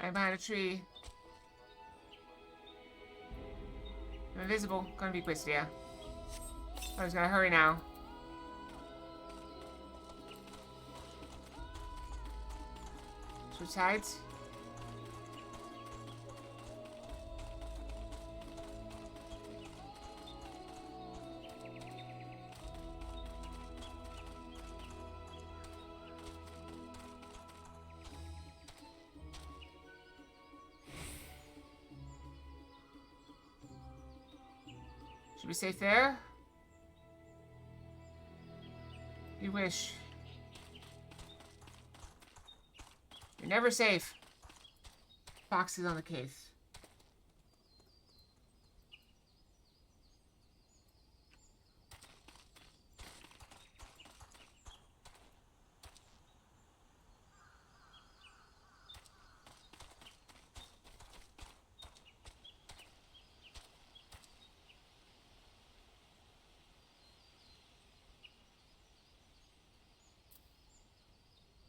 I'm behind a tree. I'm invisible. Gonna be quick, yeah. I was gonna hurry now. Switch sides. Should we safe there? You wish. You're never safe. Foxes on the case.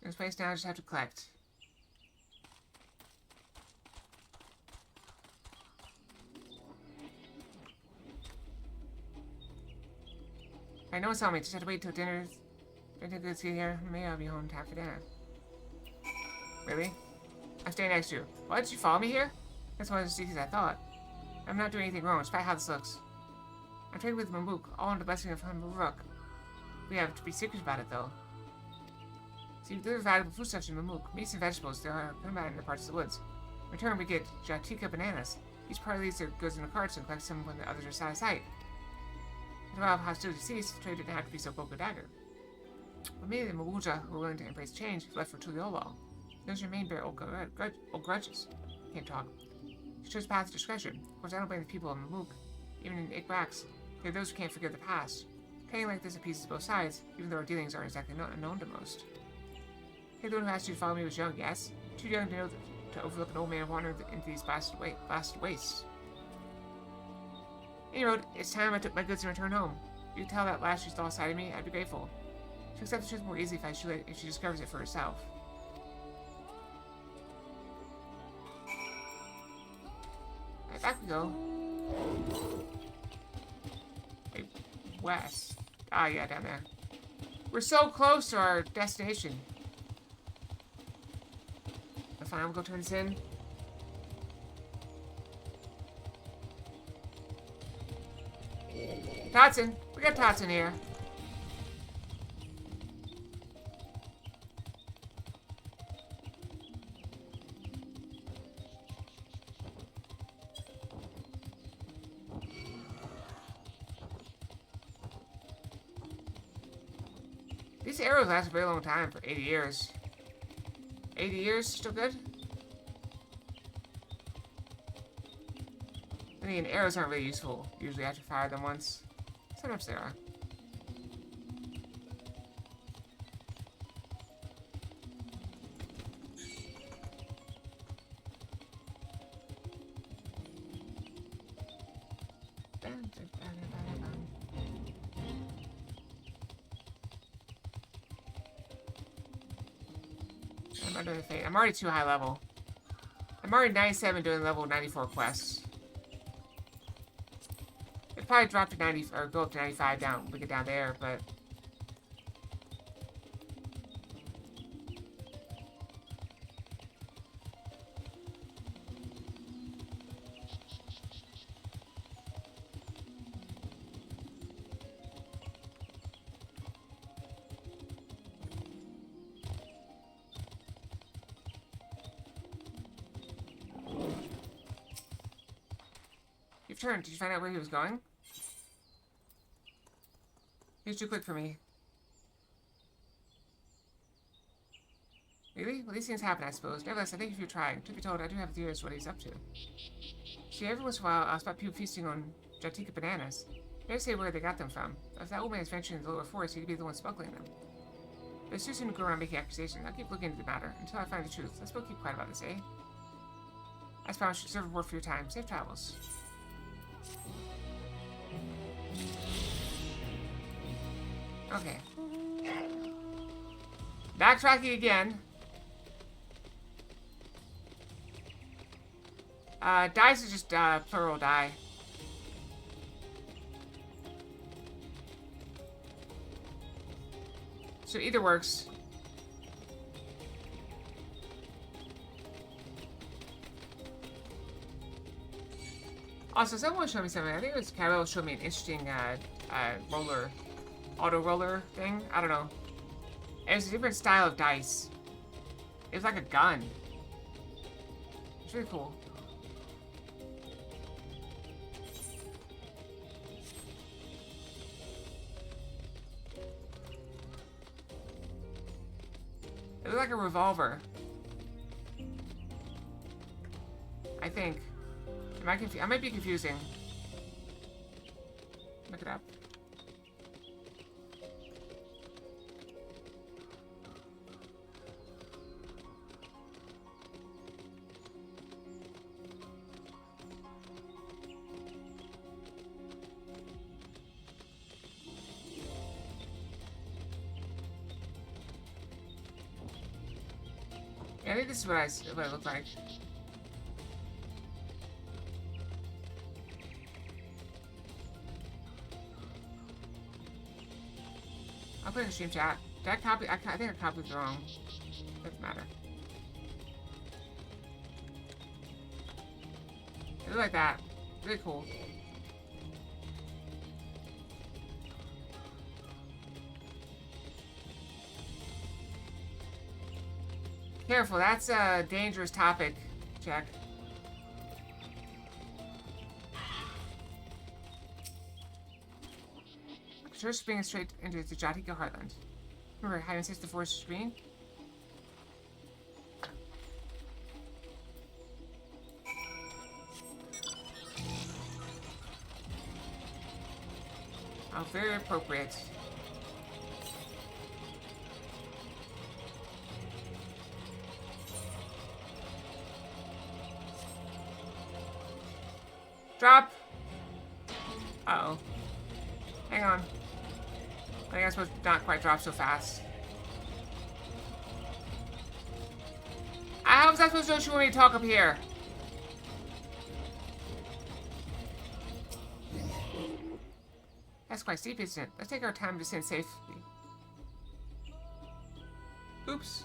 This place now, I just have to collect. I know it's on me, just have to wait till dinner. Don't think it's here. Maybe I'll be home in time for dinner. Really? I'm staying next to you. Why did you follow me here? That's one of the secrets I thought. I'm not doing anything wrong, despite how this looks. I'm trading with Mamuk, all under the blessing of Hamuruk. We have to be secret about it, though. See, we deliver valuable foodstuffs to Mamuk. Meats and vegetables, there are permanent parts of the woods. In return, we get Jatika bananas. Each party leaves their goods in the carts and collects them when the others are out of sight. And while hostility ceased, the trade didn't have to be so broken dagger. But maybe the Mawuja, who were willing to embrace change, left for Tuliolo. Those remain bear old grudges. Can't talk. She chose path of discretion. Of course, I don't blame the people of Mamuk. even in Ikbrax. There are those who can't forgive the past. Playing like this appeases both sides, even though our dealings aren't exactly known to most. Hey, the one who asked you to follow me was young, yes? Too young to know to overlook an old man wandering into these blasted wastes. Any road, it's time I took my goods and returned home. If you could tell that lass she saw inside of me, I'd be grateful. She'll accept the truth more easily if she discovers it for herself. Alright, back we go. Wait, west. Ah, yeah, down there. We're so close to our destination. Fine, we'll go turn this in. Totson! We got Totson here. These arrows last a very long time, for 80 years. 80 years, still good? I mean, arrows aren't really useful, usually after you fire them once. Sometimes they are. I'm already too high level. I'm already 97 doing level 94 quests. It'd probably drop to 90 or go up to 95 down. We get down there, but turn. Did you find out where he was going? He was too quick for me. Really? Well, these things happen, I suppose. Nevertheless, I thank you for your trying. Truth be told, I do have theories what he's up to. See, every once in a while, I'll spot people feasting on Jatika bananas. Never say where they got them from. If that old man's venturing in the lower forest, he'd be the one smuggling them. But it's too soon to go around making accusations. I'll keep looking into the matter until I find the truth. Let's both keep quiet about this, eh? I promise you deserve a reward for your time. Safe travels. Okay. Backtracking again. Dice is just, plural die. So either works. Also, someone showed me something. I think it was Carol showed me an interesting, roller, auto roller thing. I don't know. It was a different style of dice. It was like a gun. It's really cool. It looked like a revolver. I think. I might be confusing. Look it up. Yeah, I think this is what it looked like. I'll put it in the stream chat. Did I copy? I think I copied it wrong. Doesn't matter. It looked like that. Really cool. Careful, that's a dangerous topic, Jack. Just bringing straight into the Jatika heartland. Remember, hide and seek the forest screen? How very appropriate. Drop! Uh-oh. Hang on. I think I'm supposed to not quite drop so fast. How was I supposed to know she wanted me to talk up here? That's quite steep, isn't it? Let's take our time to descend safely. Oops.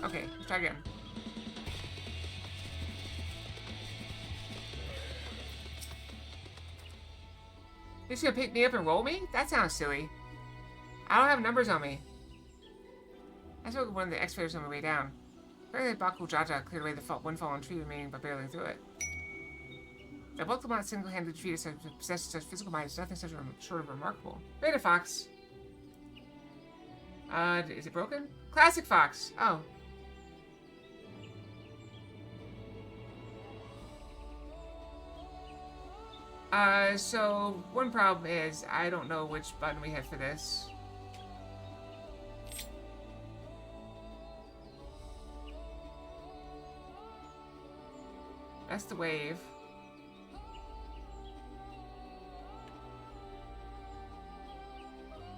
Okay, let's try again. You're just gonna pick me up and roll me? That sounds silly. I don't have numbers on me. I spoke with one of the excavators on my way down. Apparently Baku Jaja cleared away the one fallen tree remaining by barreling through it. The bulk amount single-handedly defeated such possessed such physical might is nothing short of remarkable. Beta Fox. Is it broken? Classic Fox. Oh. So one problem is I don't know which button we have for this. That's the wave.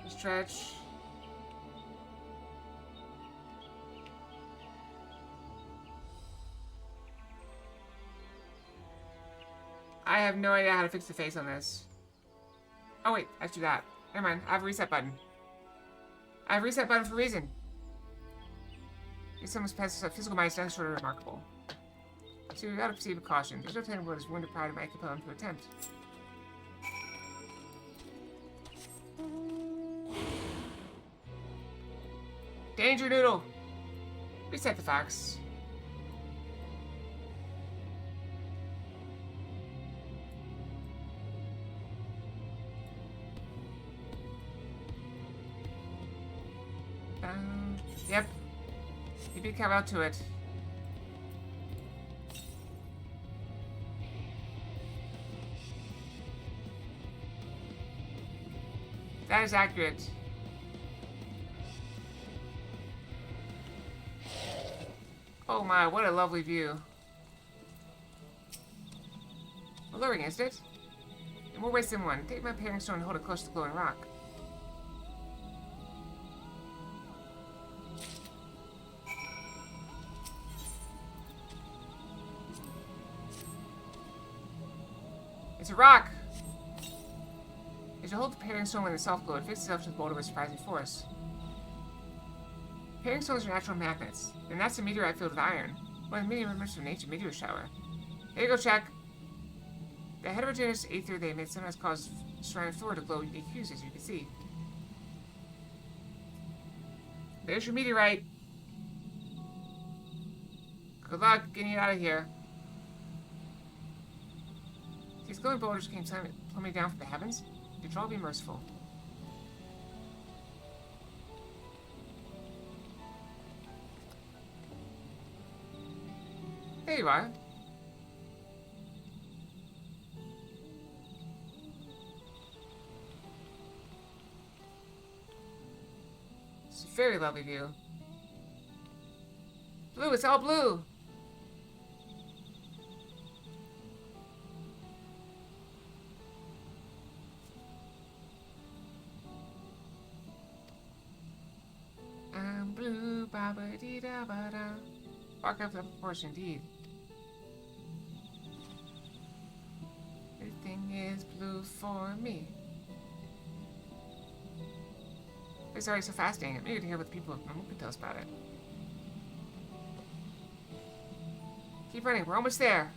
Stretch. I have no idea how to fix the face on this. Oh wait, I have to do that. Never mind, I have a reset button. I have a reset button for a reason. If someone's past a physical mind is nothing short of remarkable. So we've got to proceed with caution. There's no telling what his wounded pride might compel him to attempt. Danger Noodle! Reset the fox. Yep. You beat Cab out to it. That is accurate. Oh my, what a lovely view. Alluring, isn't it? In more ways than one. Take my pairing stone and hold it close to the glowing rock. It's a rock! As you hold the pairing stone with a soft glow, it fixes itself to the boulder with surprising force. Pairing stones are natural magnets, and that's a meteorite filled with iron. One of the many remnants of an ancient meteor shower. There you go, check. The heterogeneous aether they emit sometimes causes surrounding floor to glow unique hues, as you can see. There's your meteorite. Good luck getting it out of here. These glowing boulders came plummeting down from the heavens. Control, be merciful. There you are. It's a very lovely view. Blue, it's all blue! I'm blue, ba-ba-dee-da-ba-da. Bark up the proportion, indeed. Everything is blue for me. It's already so fascinating. I'm eager to hear what the people of Mamook can tell us about it. Keep running, we're almost there.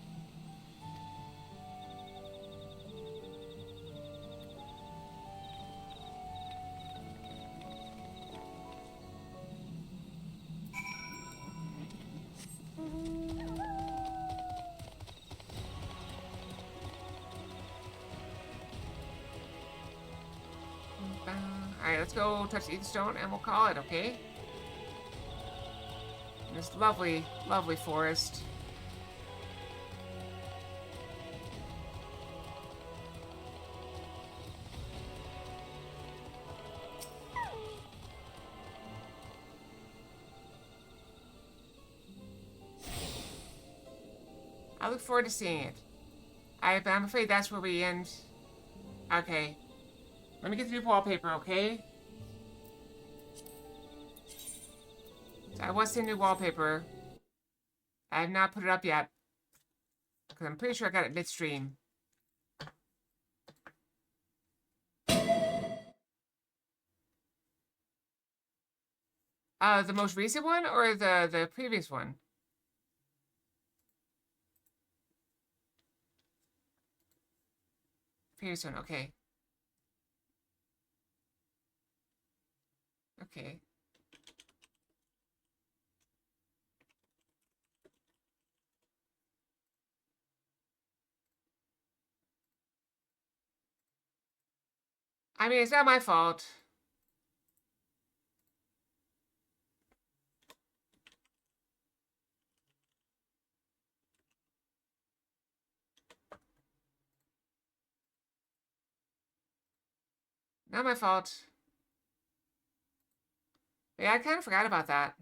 Alright, let's go touch the stone and we'll call it, okay? This lovely, lovely forest. I look forward to seeing it. I'm afraid that's where we end. Okay. Let me get the new wallpaper, okay? So I was seeing new wallpaper. I have not put it up yet. Because I'm pretty sure I got it midstream. The most recent one or the previous one? Previous one, okay. Okay. I mean, it's not my fault. Not my fault. Yeah, I kind of forgot about that.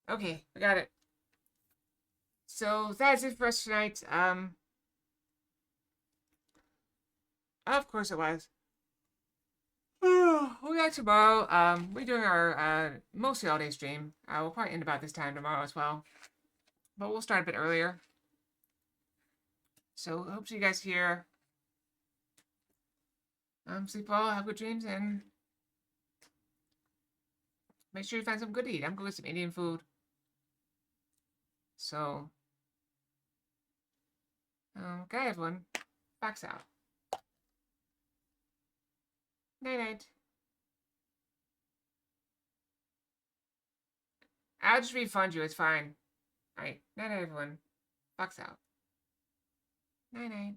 Okay, I got it. So that's it for us tonight. Of course it was. We got tomorrow. We're doing our mostly all day stream. We'll probably end about this time tomorrow as well. But we'll start a bit earlier. So hope to see you guys here. Sleep well, have good dreams, and make sure you find some good to eat. I'm going to get some Indian food. So, okay, everyone. Backs out. Night night. I'll just refund you. It's fine. Alright. Night night, everyone. Backs out. Night night.